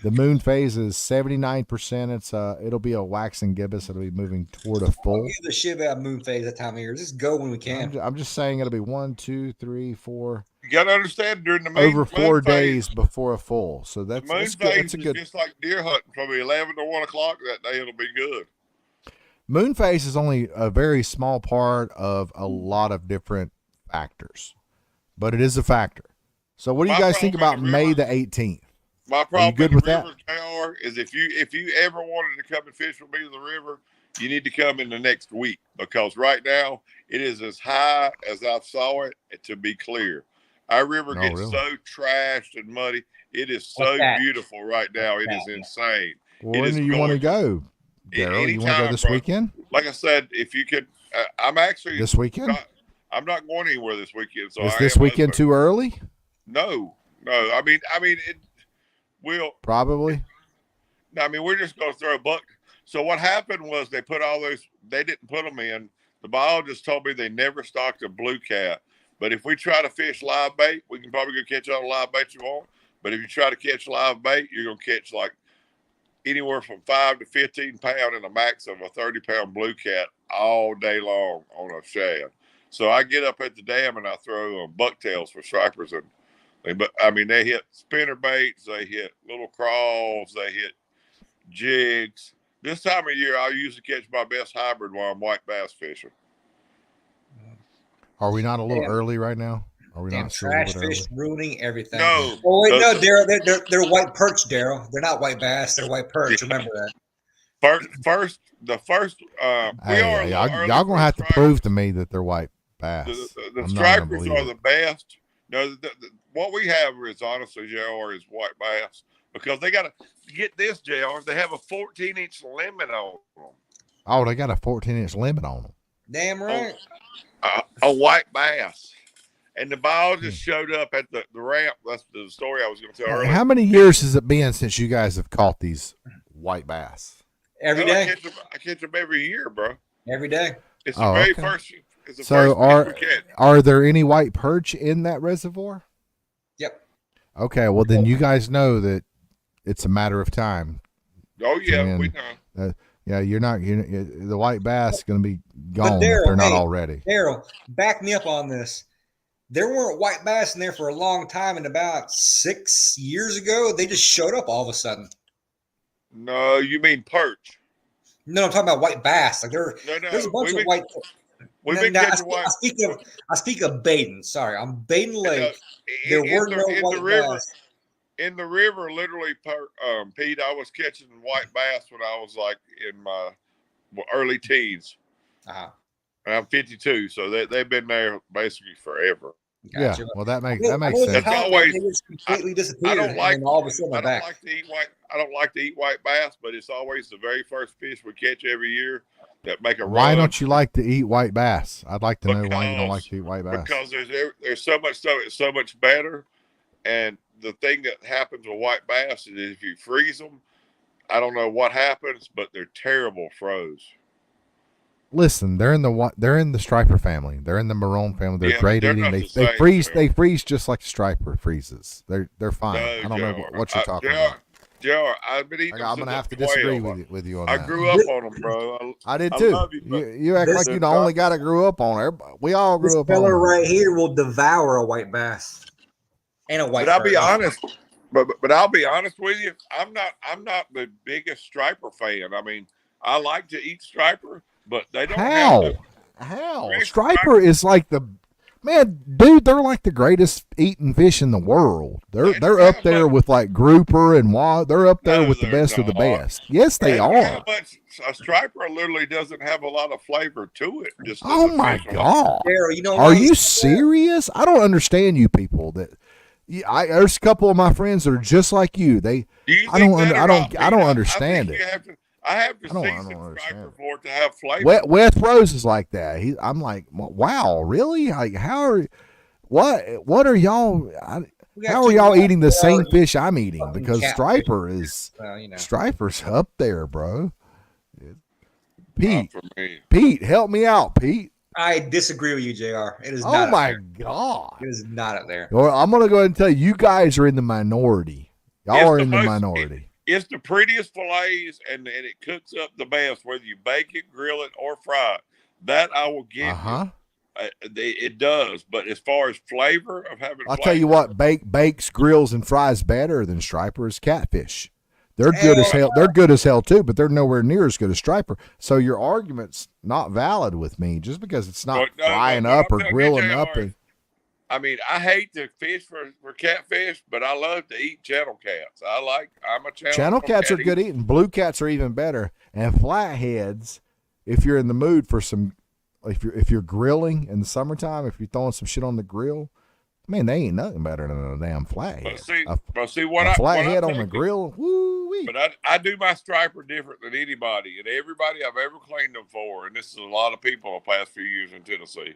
Speaker 3: The moon phase is 79%. It'll be a waxing gibbous. It'll be moving toward a full.
Speaker 1: Give the shit about moon phase that time of year. Just go when we can.
Speaker 3: I'm just saying it'll be 1, 2, 3, 4.
Speaker 4: You got to understand during the moon
Speaker 3: over 4 days before a full. So that's
Speaker 4: good. That's a good. Just like deer hunting from 11 to 1 o'clock that day, it'll be good.
Speaker 3: Moon phase is only a very small part of a lot of different factors, but it is a factor. So what do you guys think about May the 18th?
Speaker 4: My problem good with that is if you ever wanted to come and fish with me in the river, you need to come in the next week because right now it is as high as I saw it to be clear. Our river gets so trashed and muddy. It is so beautiful right now. It is insane.
Speaker 3: Well, when do you want to go, Daryl? You want to go this weekend?
Speaker 4: Like I said, if you could, I'm actually
Speaker 3: this weekend.
Speaker 4: I'm not going anywhere this weekend. So
Speaker 3: is this weekend too early?
Speaker 4: No. I mean, it will
Speaker 3: probably.
Speaker 4: No, I mean we're just going to throw a buck. So what happened was they put all those. They didn't put them in. The biologist told me they never stocked a blue cat. But if we try to fish live bait, we can probably go catch all the live bait you want. But if you try to catch live bait, you're going to catch like anywhere from 5 to 15 pound and a max of a 30-pound blue cat all day long on a shad. So I get up at the dam and I throw bucktails for stripers. They hit spinner baits, they hit little crawls, they hit jigs. This time of year, I usually catch my best hybrid while I'm white bass fishing.
Speaker 3: Are we not a little early right now? Are we not
Speaker 1: trash fish ruining everything?
Speaker 4: No.
Speaker 1: Oh wait, no, Daryl. They're white perch, Daryl. They're not white bass. They're white perch. Remember that.
Speaker 3: Y'all gonna have to prove to me that they're white bass.
Speaker 4: The stripers are the best. No, what we have is honestly, JR, is white bass because they got to get this, JR. They have a 14-inch limit on them.
Speaker 3: Oh, they got a 14-inch limit on them.
Speaker 1: Damn right.
Speaker 4: A white bass. And the biologist showed up at the ramp. That's the story I was going to tell earlier.
Speaker 3: How many years has it been since you guys have caught these white bass?
Speaker 1: Every day.
Speaker 4: I catch them every year, bro.
Speaker 1: Every day.
Speaker 4: It's the very first. It's the
Speaker 3: so
Speaker 4: first
Speaker 3: are there any white perch in that reservoir?
Speaker 1: Yep.
Speaker 3: Okay, well then you guys know that it's a matter of time.
Speaker 4: Oh yeah, we know.
Speaker 3: Yeah, the white bass is going to be gone
Speaker 1: But Daryl,
Speaker 3: if they're not already.
Speaker 1: Daryl, back me up on this. There weren't white bass in there for a long time, and about 6 years ago, they just showed up all of a sudden.
Speaker 4: No, you mean perch?
Speaker 1: No, I'm talking about white bass. Like
Speaker 4: No,
Speaker 1: there's a bunch of white.
Speaker 4: We've been catching white.
Speaker 1: I speak of Baden. Sorry, on Baden Lake. There were no white bass.
Speaker 4: In the river, literally, Pete, I was catching white bass when I was like in my early teens.
Speaker 1: Uh-huh.
Speaker 4: And I'm 52, so they've been there basically forever.
Speaker 3: Gotcha. Yeah, well, that makes sense.
Speaker 4: It's always,
Speaker 1: they just completely disappeared.
Speaker 4: I don't like.
Speaker 1: And all of a sudden,
Speaker 4: I don't like to eat white. I don't like to eat white bass, but it's always the very first fish we catch every year that make a run.
Speaker 3: Why don't you like to eat white bass? I'd like to know why you don't like to eat white bass.
Speaker 4: Because there's so much stuff. It's so much better, and the thing that happens with white bass is if you freeze them, I don't know what happens, but they're terrible froze.
Speaker 3: Listen, they're in the striper family. They're in the marone family. They're great eating. They freeze. They freeze just like the striper freezes. They're fine. I don't know what you're talking about.
Speaker 4: JR, I've been eating.
Speaker 3: I'm gonna have to disagree with you on that.
Speaker 4: I grew up on them, bro.
Speaker 3: I did too. You act like you're the only guy that grew up on it. We all grew up on it.
Speaker 1: This fella right here will devour a white bass and a white.
Speaker 4: But I'll be honest. But I'll be honest with you. I'm not the biggest striper fan. I mean, I like to eat striper, but they don't.
Speaker 3: How? Striper is like dude, they're like the greatest eating fish in the world. They're up there with like grouper and they're up there with the best of the best. Yes, they are.
Speaker 4: But a striper literally doesn't have a lot of flavor to it.
Speaker 3: Oh my God! Are you serious? I don't understand you people. There's a couple of my friends that are just like you. I don't understand it.
Speaker 4: I have to see some striper for it to have flavor.
Speaker 3: Wes Rose is like that. I'm like, wow, really? Like, what are y'all? How are y'all eating the same fish I'm eating? Because striper's up there, bro. Pete, help me out, Pete.
Speaker 1: I disagree with you, JR. It is not.
Speaker 3: Oh my God.
Speaker 1: It is not up there.
Speaker 3: Well, I'm gonna go ahead and tell you guys are in the minority. Y'all are in the minority.
Speaker 4: It's the prettiest fillets, and it cooks up the best, whether you bake it, grill it, or fry it. That I will give you. It does, but as far as flavor of having,
Speaker 3: I'll tell you what, bakes, grills, and fries better than striper is catfish. They're good as hell. They're good as hell too, but they're nowhere near as good as striper. So your argument's not valid with me just because it's not frying up or grilling up.
Speaker 4: I mean, I hate to fish for catfish, but I love to eat channel cats. I'm a channel
Speaker 3: cats are good eating. Blue cats are even better. And flatheads, if you're in the mood for some, if you're grilling in the summertime, if you're throwing some shit on the grill, man, they ain't nothing better than a damn flathead. A flathead on the grill, woo-wee.
Speaker 4: But I do my striper different than anybody, and everybody I've ever cleaned them for, and this is a lot of people the past few years in Tennessee,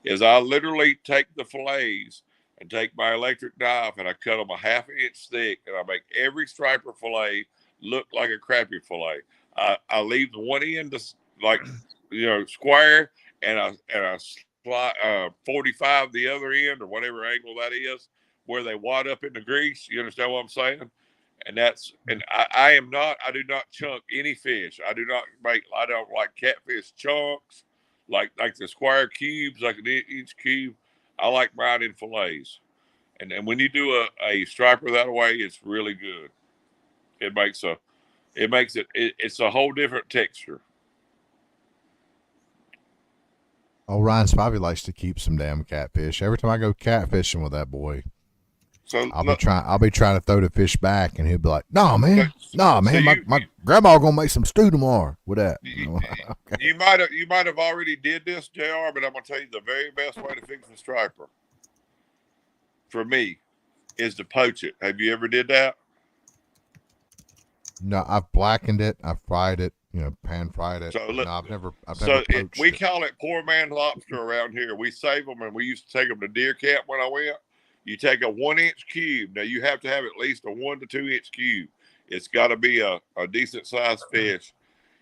Speaker 4: is I literally take the fillets and take my electric knife and I cut them a ½ inch thick, and I make every striper fillet look like a crappie fillet. I leave the one end square, and I slide 45 the other end, or whatever angle that is, where they wad up in the grease. You understand what I'm saying? And I do not chunk any fish. I don't like catfish chunks. Like the square cubes, like each cube, I like mine in fillets. And when you do a striper that way, it's really good. It's a whole different texture.
Speaker 3: Oh, Ryan Spivey likes to keep some damn catfish. Every time I go catfishing with that boy, I'll be trying to throw the fish back, and he'll be like, "No, man, my grandma gonna make some stew tomorrow with that."
Speaker 4: Okay. You might have already did this, JR, but I'm gonna tell you the very best way to fix a striper for me is to poach it. Have you ever did that?
Speaker 3: No, I've blackened it. I've fried it. Pan fried it. So I've never
Speaker 4: we call it poor man lobster around here. We save them, and we used to take them to deer camp when I went. You take a 1 inch cube. Now you have to have at least a 1 to 2 inch cube. It's got to be a decent sized fish.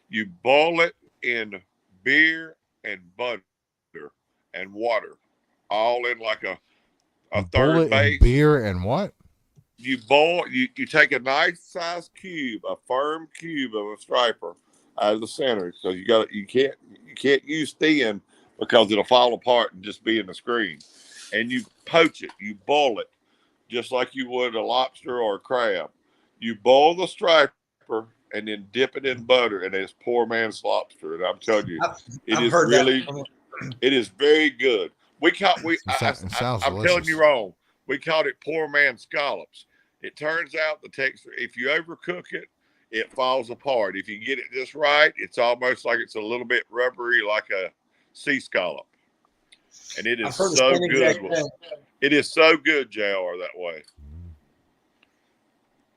Speaker 4: You boil it in beer and butter and water, all in like a third base.
Speaker 3: Beer and what?
Speaker 4: You take a nice sized cube, a firm cube of a striper, out of the center. So you can't use thin because it'll fall apart and just be in the screen. And you poach it, you boil it, just like you would a lobster or a crab. You boil the striper and then dip it in butter, and it's poor man's lobster. And I'm telling you, it is very good. I'm telling you wrong. We called it poor man's scallops. It turns out the texture, if you overcook it, it falls apart. If you get it just right, it's almost like it's a little bit rubbery, like a sea scallop. And it is so good. It is so good, JR, that way.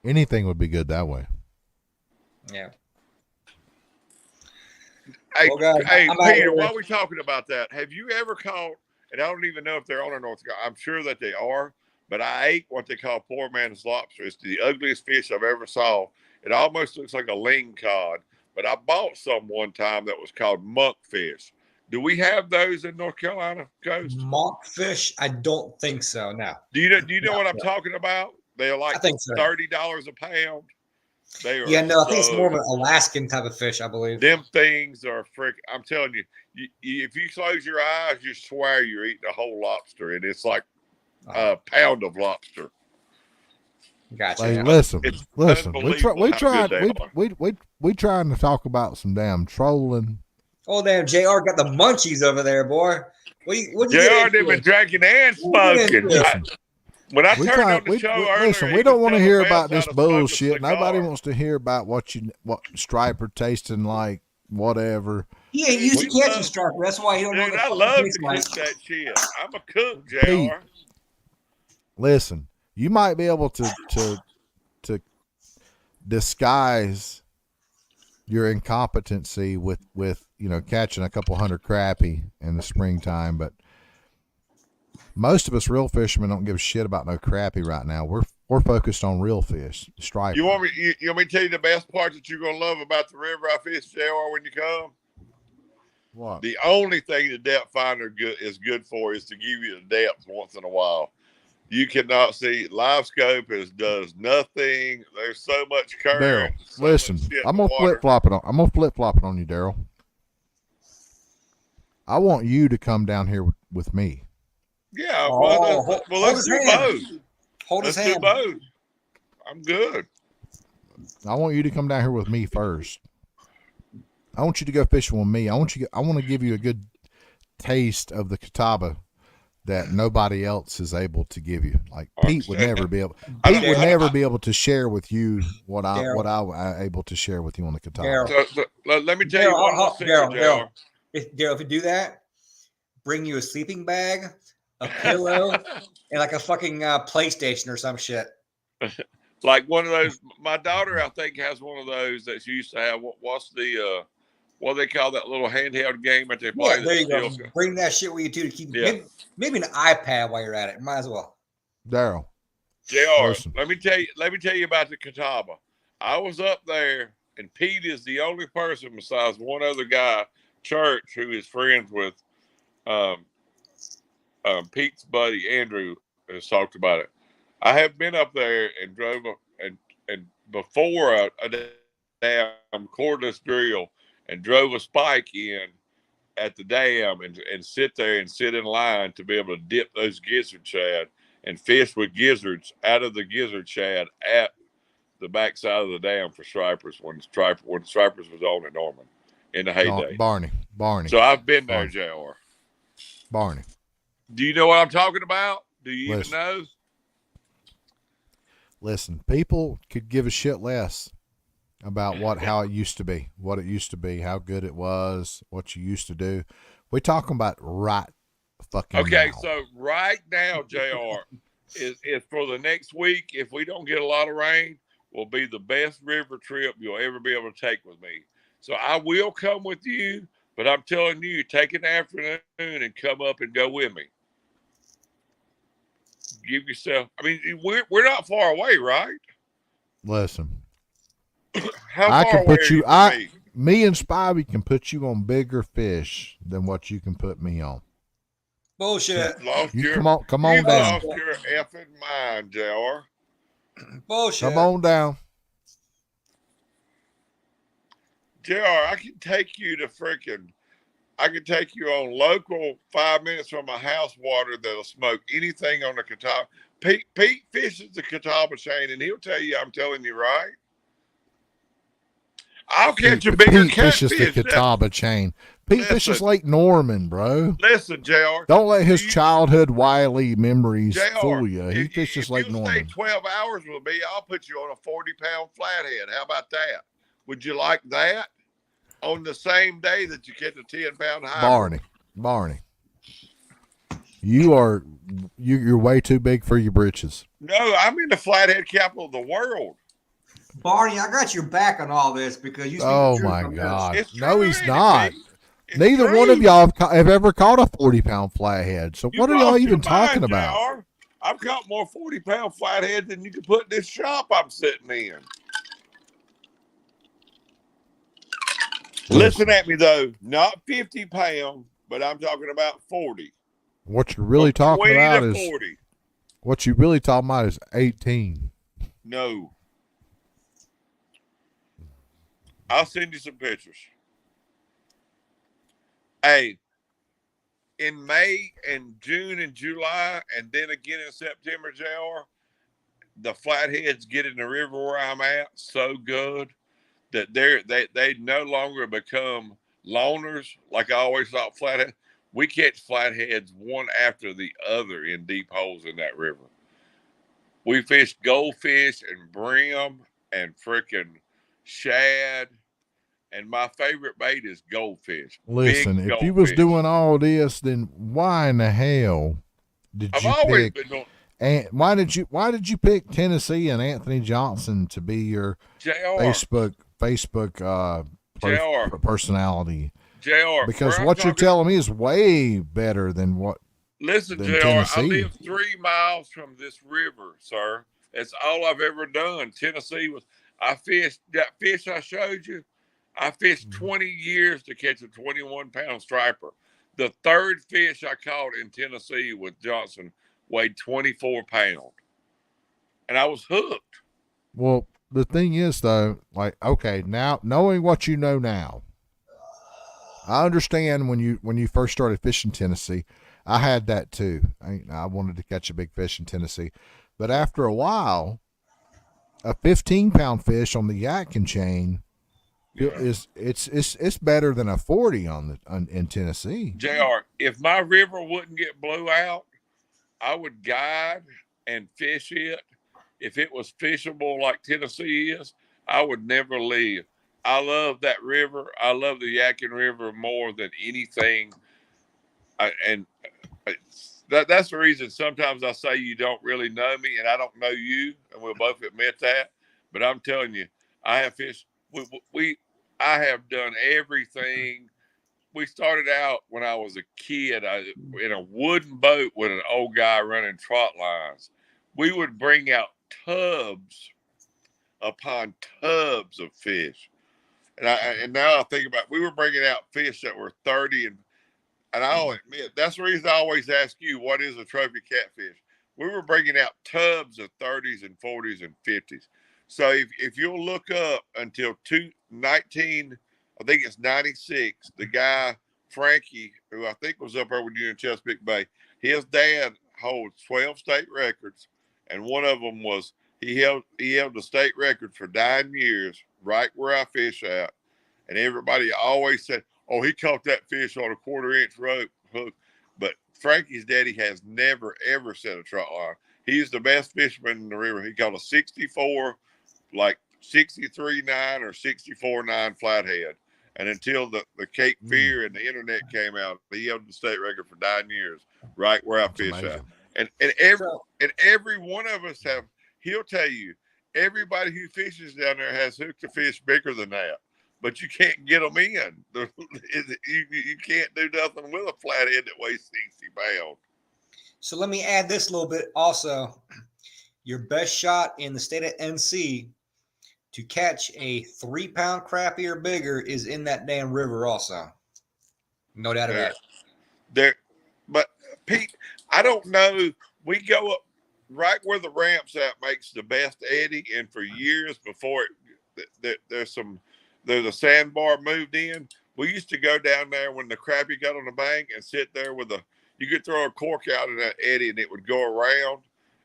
Speaker 3: Anything would be good that way.
Speaker 1: Yeah.
Speaker 4: Hey, hey Peter, while we're talking about that, have you ever caught, and I don't even know if they're on the North Carolina, I'm sure that they are, but I ate what they call poor man's lobster. It's the ugliest fish I've ever saw. It almost looks like a ling cod, but I bought some one time that was called monkfish. Do we have those in North Carolina coast?
Speaker 1: Monkfish? I don't think so. No.
Speaker 4: Do you know what I'm talking about? They're like $30 a pound. They are.
Speaker 1: Yeah, no, I think it's more of an Alaskan type of fish, I believe.
Speaker 4: Them things are freaking. I'm telling you, if you close your eyes, you swear you're eating a whole lobster, and it's like a pound of lobster.
Speaker 1: Gotcha.
Speaker 3: Hey, listen. We trying to talk about some damn trolling.
Speaker 1: Oh, damn, JR got the munchies over there, boy.
Speaker 4: JR been drinking and smoking. When I turned on the show earlier,
Speaker 3: listen, we don't want to hear about this bullshit. Nobody wants to hear about what striper tasting like, whatever.
Speaker 1: He ain't used to catching striper. That's why he don't know.
Speaker 4: I love to cook that shit. I'm a cook, JR.
Speaker 3: Pete, listen, you might be able to disguise your incompetency with catching a couple hundred crappie in the springtime, but most of us real fishermen don't give a shit about no crappie right now. We're focused on real fish, striper.
Speaker 4: You want me to tell you the best part that you're gonna love about the river I fish, JR, when you come?
Speaker 3: What?
Speaker 4: The only thing the depth finder is good for is to give you the depth once in a while. You cannot see live scope does nothing. There's so much current.
Speaker 3: Daryl, listen, I'm gonna flip flop it on you, Daryl. I want you to come down here with me.
Speaker 4: Yeah, let's do both.
Speaker 1: Let's
Speaker 4: do both. I'm good.
Speaker 3: I want you to come down here with me first. I want you to go fishing with me. I want to give you a good taste of the Catawba that nobody else is able to give you. Like Pete would never be able. Pete would never be able to share with you what I'm able to share with you on the Catawba.
Speaker 4: So let me tell you one thing, Daryl.
Speaker 1: If you do that, bring you a sleeping bag, a pillow, and like a fucking PlayStation or some shit.
Speaker 4: Like one of those. My daughter, I think, has one of those that she used to have. What's the what do they call that little handheld game that they play?
Speaker 1: Yeah, there you go. Bring that shit with you too to keep. Yeah. Maybe an iPad while you're at it. Might as well.
Speaker 3: Daryl,
Speaker 4: JR, let me tell you about the Catawba. I was up there, and Pete is the only person besides one other guy, Church, who is friends with Pete's buddy Andrew, has talked about it. I have been up there and drove and before a damn cordless drill and drove a spike in at the dam and sit there and sit in line to be able to dip those gizzard shad and fish with gizzards out of the gizzard shad at the backside of the dam for stripers when stripers was on at Norman in the heyday.
Speaker 3: Barney.
Speaker 4: So I've been there, JR.
Speaker 3: Barney.
Speaker 4: Do you know what I'm talking about? Do you even know?
Speaker 3: Listen, people could give a shit less about how it used to be, how good it was, what you used to do. We're talking about right fucking now.
Speaker 4: So right now, JR, is for the next week, if we don't get a lot of rain, will be the best river trip you'll ever be able to take with me. So I will come with you, but I'm telling you, take an afternoon and come up and go with me. Give yourself. I mean, we're not far away, right?
Speaker 3: Listen,
Speaker 4: how far away are you?
Speaker 3: Me and Spivey can put you on bigger fish than what you can put me on.
Speaker 1: Bullshit.
Speaker 3: Come on down.
Speaker 4: Lost your effing mind, JR.
Speaker 1: Bullshit.
Speaker 3: Come on down.
Speaker 4: JR, I can take you on local 5 minutes from my house water that'll smoke anything on the Catawba. Pete fishes the Catawba chain, and he'll tell you I'm telling you right. I'll catch a bigger
Speaker 3: Pete fishes the
Speaker 4: catfish.
Speaker 3: Catawba chain. Pete fishes Lake Norman, bro.
Speaker 4: Listen, JR.
Speaker 3: Don't let his childhood wily memories
Speaker 4: JR,
Speaker 3: fool you. He fishes
Speaker 4: if
Speaker 3: Lake
Speaker 4: you'll
Speaker 3: Norman.
Speaker 4: stay 12 hours with me, I'll put you on a 40-pound flathead. How about that? Would you like that? On the same day that you catch a 10-pound hybrid.
Speaker 3: Barney, you're way too big for your britches.
Speaker 4: No, I'm in the flathead capital of the world.
Speaker 1: Barney, I got your back on all this because you.
Speaker 3: Oh my God!
Speaker 4: No,
Speaker 3: he's not. Neither
Speaker 4: true.
Speaker 3: one of y'all have ever caught a 40-pound flathead. So what are y'all even talking about?
Speaker 4: JR. I've caught more 40-pound flathead than you can put in this shop I'm sitting in. Listen at me though, not 50 pounds, but I'm talking about 40.
Speaker 3: What you're really talking about is
Speaker 4: 40.
Speaker 3: What you really talking about is 18.
Speaker 4: No. I'll send you some pictures. Hey, in May and June and July, and then again in September, JR, the flatheads get in the river where I'm at so good that they no longer become loners like I always thought flathead. We catch flatheads one after the other in deep holes in that river. We fish goldfish and brim and freaking shad. And my favorite bait is goldfish.
Speaker 3: Listen, if you was doing all this, then why in the hell did you pick? And why did you pick Tennessee and Anthony Johnson to be your Facebook personality?
Speaker 4: JR,
Speaker 3: because what you're telling me is way better than what.
Speaker 4: Listen, JR,
Speaker 3: Tennessee.
Speaker 4: I live 3 miles from this river, sir. That's all I've ever done. Tennessee I fished that fish I showed you. I fished 20 years to catch a 21-pound striper. The third fish I caught in Tennessee with Johnson weighed 24 pounds. And I was hooked.
Speaker 3: Well, the thing is, though, like, okay, now knowing what you know now, I understand when you first started fishing Tennessee, I had that too. I wanted to catch a big fish in Tennessee. But after a while, a 15-pound fish on the Yatkin chain it's better than a 40 in Tennessee.
Speaker 4: JR, if my river wouldn't get blew out, I would guide and fish it. If it was fishable like Tennessee is, I would never leave. I love that river. I love the Yatkin River more than anything. That's the reason sometimes I say you don't really know me, and I don't know you, and we'll both admit that. But I'm telling you, I have fished. I have done everything. We started out when I was a kid in a wooden boat with an old guy running trot lines. We would bring out tubs upon tubs of fish. And now I think about it, we were bringing out fish that were 30 and I'll admit, that's the reason I always ask you, what is a trophy catfish? We were bringing out tubs of 30s and 40s and 50s. So if you'll look up until 19, I think it's 96, the guy, Frankie, who I think was up there with you in Chesapeake Bay, his dad holds 12 state records. And one of them was, he held the state record for 9 years, right where I fish at. And everybody always said, oh, he caught that fish on a 1/4-inch rope hook. But Frankie's daddy has never, ever set a trot line. He's the best fisherman in the river. He caught a 63.9 or 64.9 flathead. And until the Cape Fear and the internet came out, he held the state record for 9 years, right where I fish at. And every one of us he'll tell you, everybody who fishes down there has hooked a fish bigger than that. But you can't get them in. You can't do nothing with a flathead that weighs 60 pounds.
Speaker 1: So let me add this a little bit also. Your best shot in the state of NC to catch a 3-pound crappie or bigger is in that damn river also. No doubt about
Speaker 4: it. But Pete, I don't know. We go up right where the ramps at makes the best eddy, and for years before there's some there's a sandbar moved in. We used to go down there when the crappie got on the bank and sit there with you could throw a cork out in that eddy and it would go around.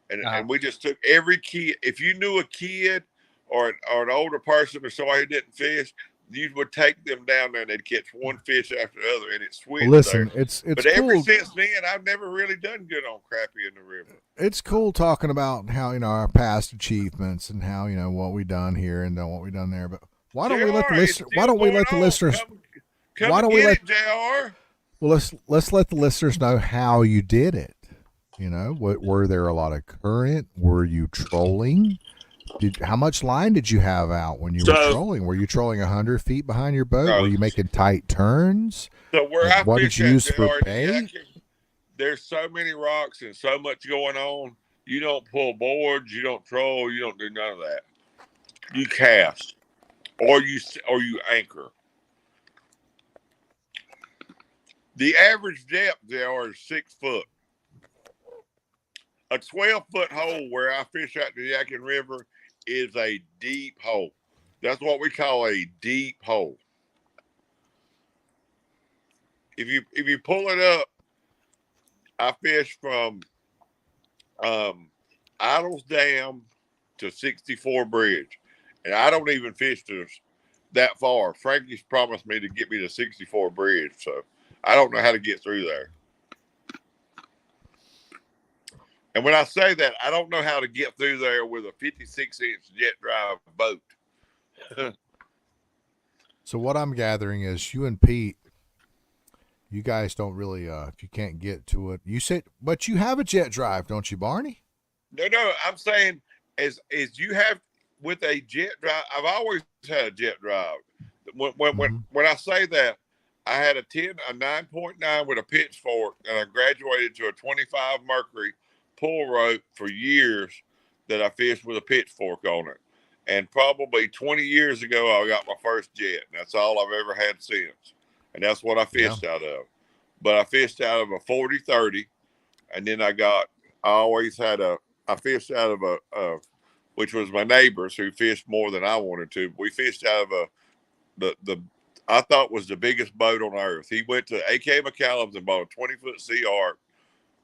Speaker 4: And we just took every kid. If you knew a kid or an older person or somebody who didn't fish, you would take them down there and they'd catch one fish after the other, and it switched.
Speaker 3: Well, listen,
Speaker 4: there.
Speaker 3: it's
Speaker 4: but
Speaker 3: cool.
Speaker 4: Ever since then, I've never really done good on crappie in the river.
Speaker 3: It's cool talking about how our past achievements and how what we done here and what we done there. But why don't we let the listeners? Why don't we let the listeners?
Speaker 4: Why don't we let JR?
Speaker 3: Well, let's let the listeners know how you did it. Were there a lot of current? Were you trolling? How much line did you have out when you were trolling? Were you trolling 100 feet behind your boat? Were you making tight turns?
Speaker 4: So what did you use for bait? There's so many rocks and so much going on. You don't pull boards. You don't troll. You don't do none of that. You cast, or you anchor. The average depth there is 6 foot. A 12-foot hole where I fish out the Yadkin River is a deep hole. That's what we call a deep hole. If you pull it up, I fish from Idles Dam to 64 Bridge, and I don't even fish to that far. Frankie's promised me to get me to 64 Bridge, so I don't know how to get through there. And when I say that, I don't know how to get through there with a 56-inch jet drive boat.
Speaker 3: So what I'm gathering is you and Pete, you guys don't really, if you can't get to it, you said, but you have a jet drive, don't you, Barney?
Speaker 4: No, I'm saying as you have with a jet drive, I've always had a jet drive. When I say that, I had a 9.9 with a pitchfork, and I graduated to a 25 Mercury pull rope for years that I fished with a pitchfork on it. And probably 20 years ago, I got my first jet. And that's all I've ever had since. And that's what I fished out of. But I fished out of a 40-30. And then I fished out of which was my neighbors who fished more than I wanted to. We fished out of I thought was the biggest boat on earth. He went to A.K. McCallum's and bought a 20-foot Sea Arc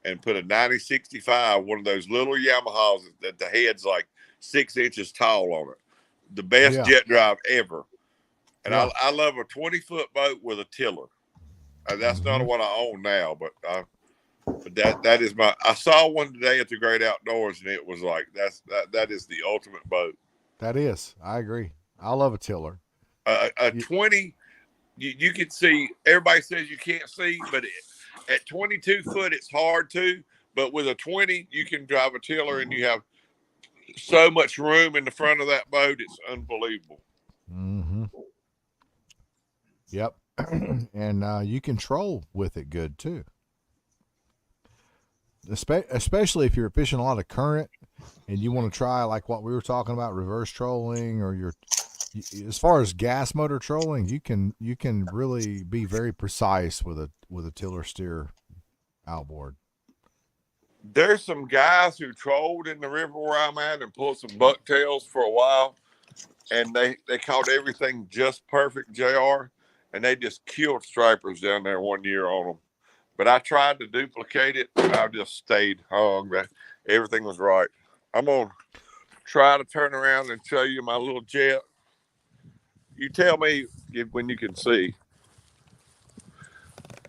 Speaker 4: and put a 9065, one of those little Yamahas that the head's like 6 inches tall on it. The best jet drive ever. And I love a 20-foot boat with a tiller. That's not what I own now, but that is I saw one today at the Great Outdoors, and it was like that is the ultimate boat.
Speaker 3: That is. I agree. I love a tiller.
Speaker 4: A 20, you can see. Everybody says you can't see, but at 22 foot, it's hard to. But with a 20, you can drive a tiller, and you have so much room in the front of that boat. It's unbelievable.
Speaker 3: Mm-hmm. Yep. And you can troll with it good too. Especially if you're fishing a lot of current and you want to try like what we were talking about, reverse trolling, or as far as gas motor trolling, you can really be very precise with a tiller steer outboard.
Speaker 4: There's some guys who trolled in the river where I'm at and pulled some bucktails for a while, and they caught everything just perfect, JR, and they just killed stripers down there one year on them. But I tried to duplicate it, and I just stayed hung. Everything was right. I'm going to try to turn around and show you my little jet. You tell me when you can see.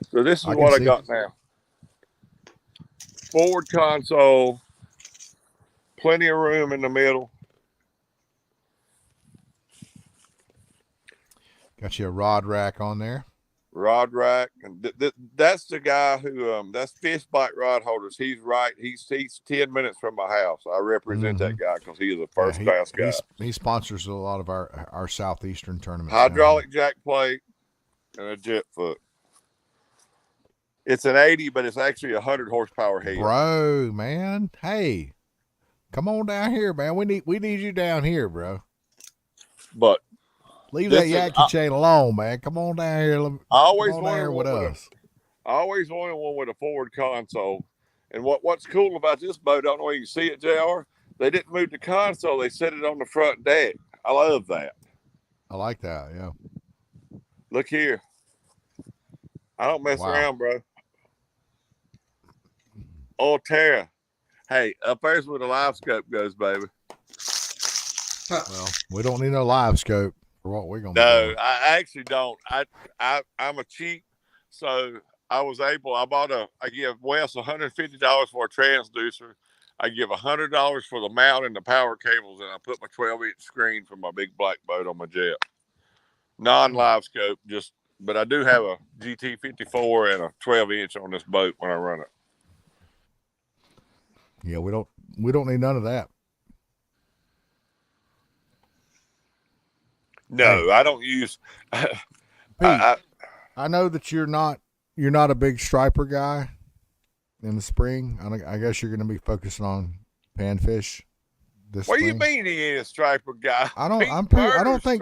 Speaker 4: So this is what I got now. Forward console, plenty of room in the middle.
Speaker 3: Got you a rod rack on there.
Speaker 4: Rod rack, and that's the guy who that's Fish Bite Rod Holders. He's right. He's 10 minutes from my house. I represent that guy because he is a first class guy.
Speaker 3: He sponsors a lot of our southeastern tournaments.
Speaker 4: Hydraulic jack plate and a jet foot. It's an 80, but it's actually 100 horsepower head.
Speaker 3: Bro, man, hey, come on down here, man. We need you down here, bro.
Speaker 4: But
Speaker 3: leave that Yankee chain alone, man. Come on down here. I
Speaker 4: always wanted with us. I always wanted one with a forward console. And what's cool about this boat, I don't know if you can see it, JR. They didn't move the console. They set it on the front deck. I love that.
Speaker 3: I like that. Yeah.
Speaker 4: Look here. I don't mess
Speaker 3: Wow.
Speaker 4: around, bro. Oh, Tara. Hey, up there's where the live scope goes, baby.
Speaker 3: Well, we don't need no live scope for what we're gonna be
Speaker 4: No,
Speaker 3: doing.
Speaker 4: I actually don't. I'm a cheap, so I give Wes $150 for a transducer. I give $100 for the mount and the power cables, and I put my 12-inch screen for my big black boat on my jet. Non-live scope, but I do have a GT54 and a 12-inch on this boat when I run it.
Speaker 3: Yeah, we don't need none of that.
Speaker 4: No,
Speaker 3: Hey,
Speaker 4: I don't use.
Speaker 3: Pete, I know that you're not a big striper guy in the spring. I guess you're going to be focusing on panfish this
Speaker 4: What
Speaker 3: spring.
Speaker 4: do you mean he ain't a striper guy?
Speaker 3: I don't think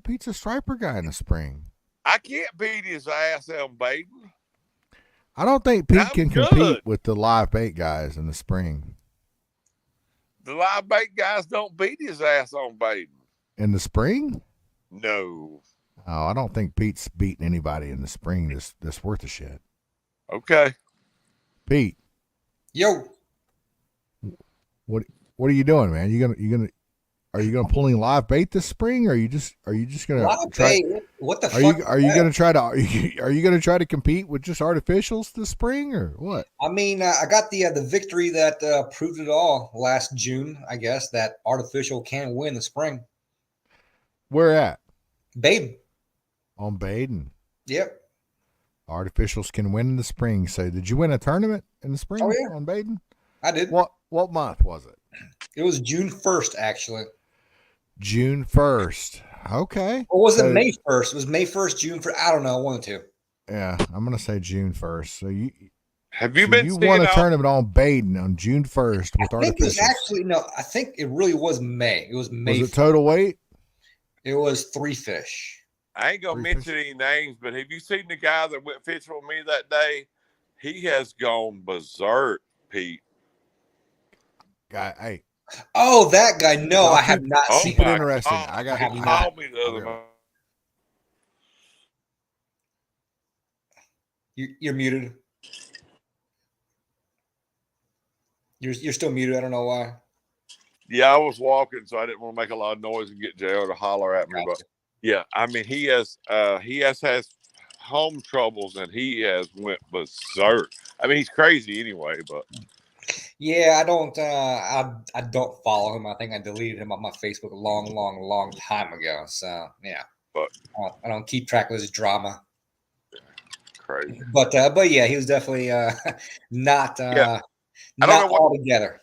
Speaker 3: Pete's a striper guy in the spring.
Speaker 4: I can't beat his ass on baiting.
Speaker 3: I don't think Pete can compete with the live bait guys in the spring.
Speaker 4: The live bait guys don't beat his ass on baiting.
Speaker 3: In the spring?
Speaker 4: No.
Speaker 3: Oh, I don't think Pete's beating anybody in the spring that's worth a shit.
Speaker 4: Okay.
Speaker 3: Pete.
Speaker 1: Yo.
Speaker 3: What are you doing, man? Are you gonna pull any live bait this spring, or are you just gonna
Speaker 1: live
Speaker 3: try?
Speaker 1: Bait? What the
Speaker 3: fuck? Are you gonna try to compete with just artificials this spring, or what?
Speaker 1: I mean, I got the victory that proved it all last June. I guess that artificial can win the spring.
Speaker 3: Where at?
Speaker 1: Baden.
Speaker 3: On Baden.
Speaker 1: Yep.
Speaker 3: Artificials can win in the spring. So, did you win a tournament in the spring on Baden?
Speaker 1: I did.
Speaker 3: What month was it?
Speaker 1: It was June 1st, actually.
Speaker 3: June 1st. Okay.
Speaker 1: Or was it May 1st? It was May 1st, June 1st. I don't know. One or two.
Speaker 3: Yeah, I'm gonna say June 1st. So you
Speaker 4: won
Speaker 3: a tournament on Baden on June 1st with artificials?
Speaker 1: It was actually I think it really was May. It was May.
Speaker 3: Was it total weight?
Speaker 1: It was 3 fish.
Speaker 4: I ain't gonna mention any names, but have you seen the guy that went fishing with me that day? He has gone berserk, Pete.
Speaker 3: Guy, hey.
Speaker 1: Oh, that guy. No, I have not seen
Speaker 3: it. Interesting.
Speaker 4: He called me the other night.
Speaker 1: You're muted. You're still muted. I don't know why.
Speaker 4: Yeah, I was walking, so I didn't want to make a lot of noise and get JR to holler at me. But yeah, I mean, he has home troubles and he has went berserk. I mean, he's crazy anyway, but
Speaker 1: yeah, I don't I don't follow him. I think I deleted him off my Facebook a long time ago. So yeah,
Speaker 4: but
Speaker 1: I don't keep track of his drama.
Speaker 4: Crazy.
Speaker 1: But yeah, he was definitely not all together.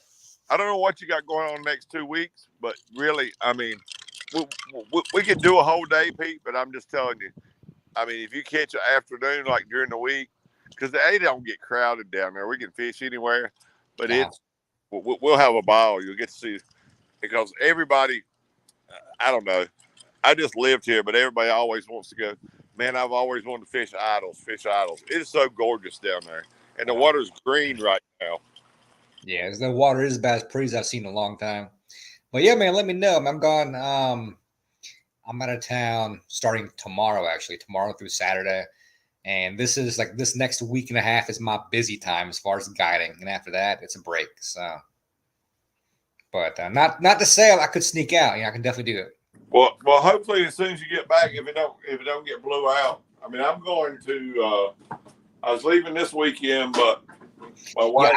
Speaker 4: I don't know what you got going on the next 2 weeks, but really, I mean, we could do a whole day, Pete. But I'm just telling you, I mean, if you catch an afternoon like during the week, because they don't get crowded down there, we can fish anywhere. But we'll have a ball. You'll get to see, because everybody, I don't know. I just lived here, but everybody always wants to go. Man, I've always wanted to fish idols. It is so gorgeous down there, and the water's green right now.
Speaker 1: Yeah, the water is about as pretty as I've seen in a long time. But yeah, man, let me know. I'm gone. I'm out of town starting tomorrow, actually, tomorrow through Saturday. And this next week and a half is my busy time as far as guiding. And after that, it's a break. So, but not to say I could sneak out. I can definitely do it.
Speaker 4: Well, hopefully as soon as you get back, if it don't get blew out. I mean, I'm going to. I was leaving this weekend, but my wife.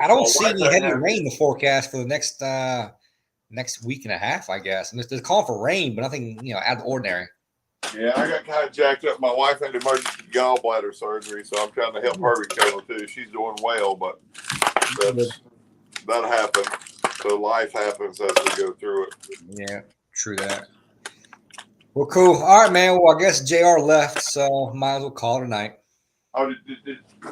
Speaker 1: I don't see any heavy rain in the forecast for the next week and a half, I guess. And they're calling for rain, but nothing out of the ordinary.
Speaker 4: Yeah, I got kind of jacked up. My wife had emergency gallbladder surgery, so I'm trying to help her recover too. She's doing well, but that happened. So life happens as we go through it.
Speaker 1: Yeah, true that. Well, cool. All right, man. Well, I guess JR left, so might as well call it a night.
Speaker 4: Oh,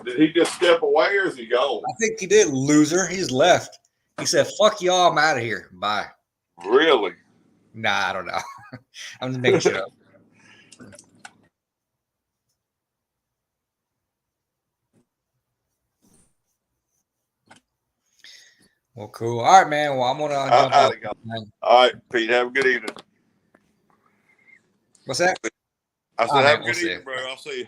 Speaker 4: did he just step away, or is he gone?
Speaker 1: I think he did, loser. He's left. He said, "Fuck y'all, I'm out of here. Bye."
Speaker 4: Really?
Speaker 1: Nah, I don't know. I'm just making shit up. Well, cool. All right, man. Well, I'm gonna jump off.
Speaker 4: All right, Pete. Have a good evening.
Speaker 1: What's that?
Speaker 4: I said,
Speaker 1: All right,
Speaker 4: have
Speaker 1: man,
Speaker 4: a
Speaker 1: we'll
Speaker 4: good
Speaker 1: see
Speaker 4: evening,
Speaker 1: you.
Speaker 4: bro. I'll see you.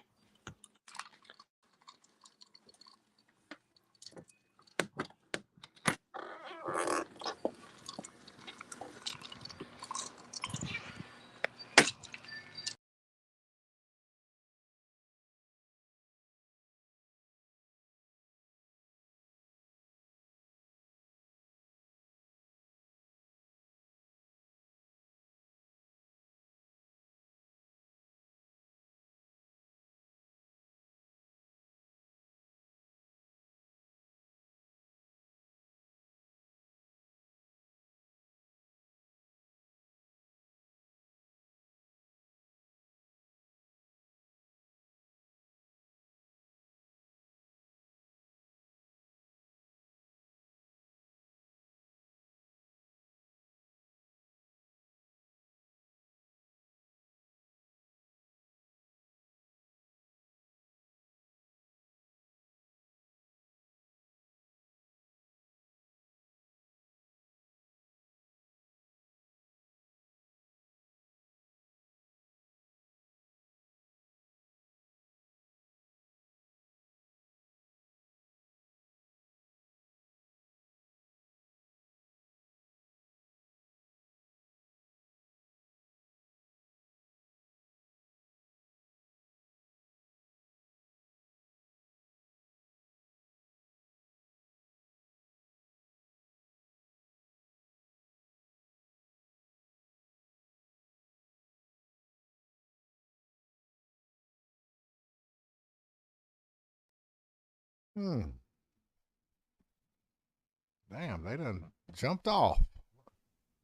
Speaker 3: Damn, they done jumped off.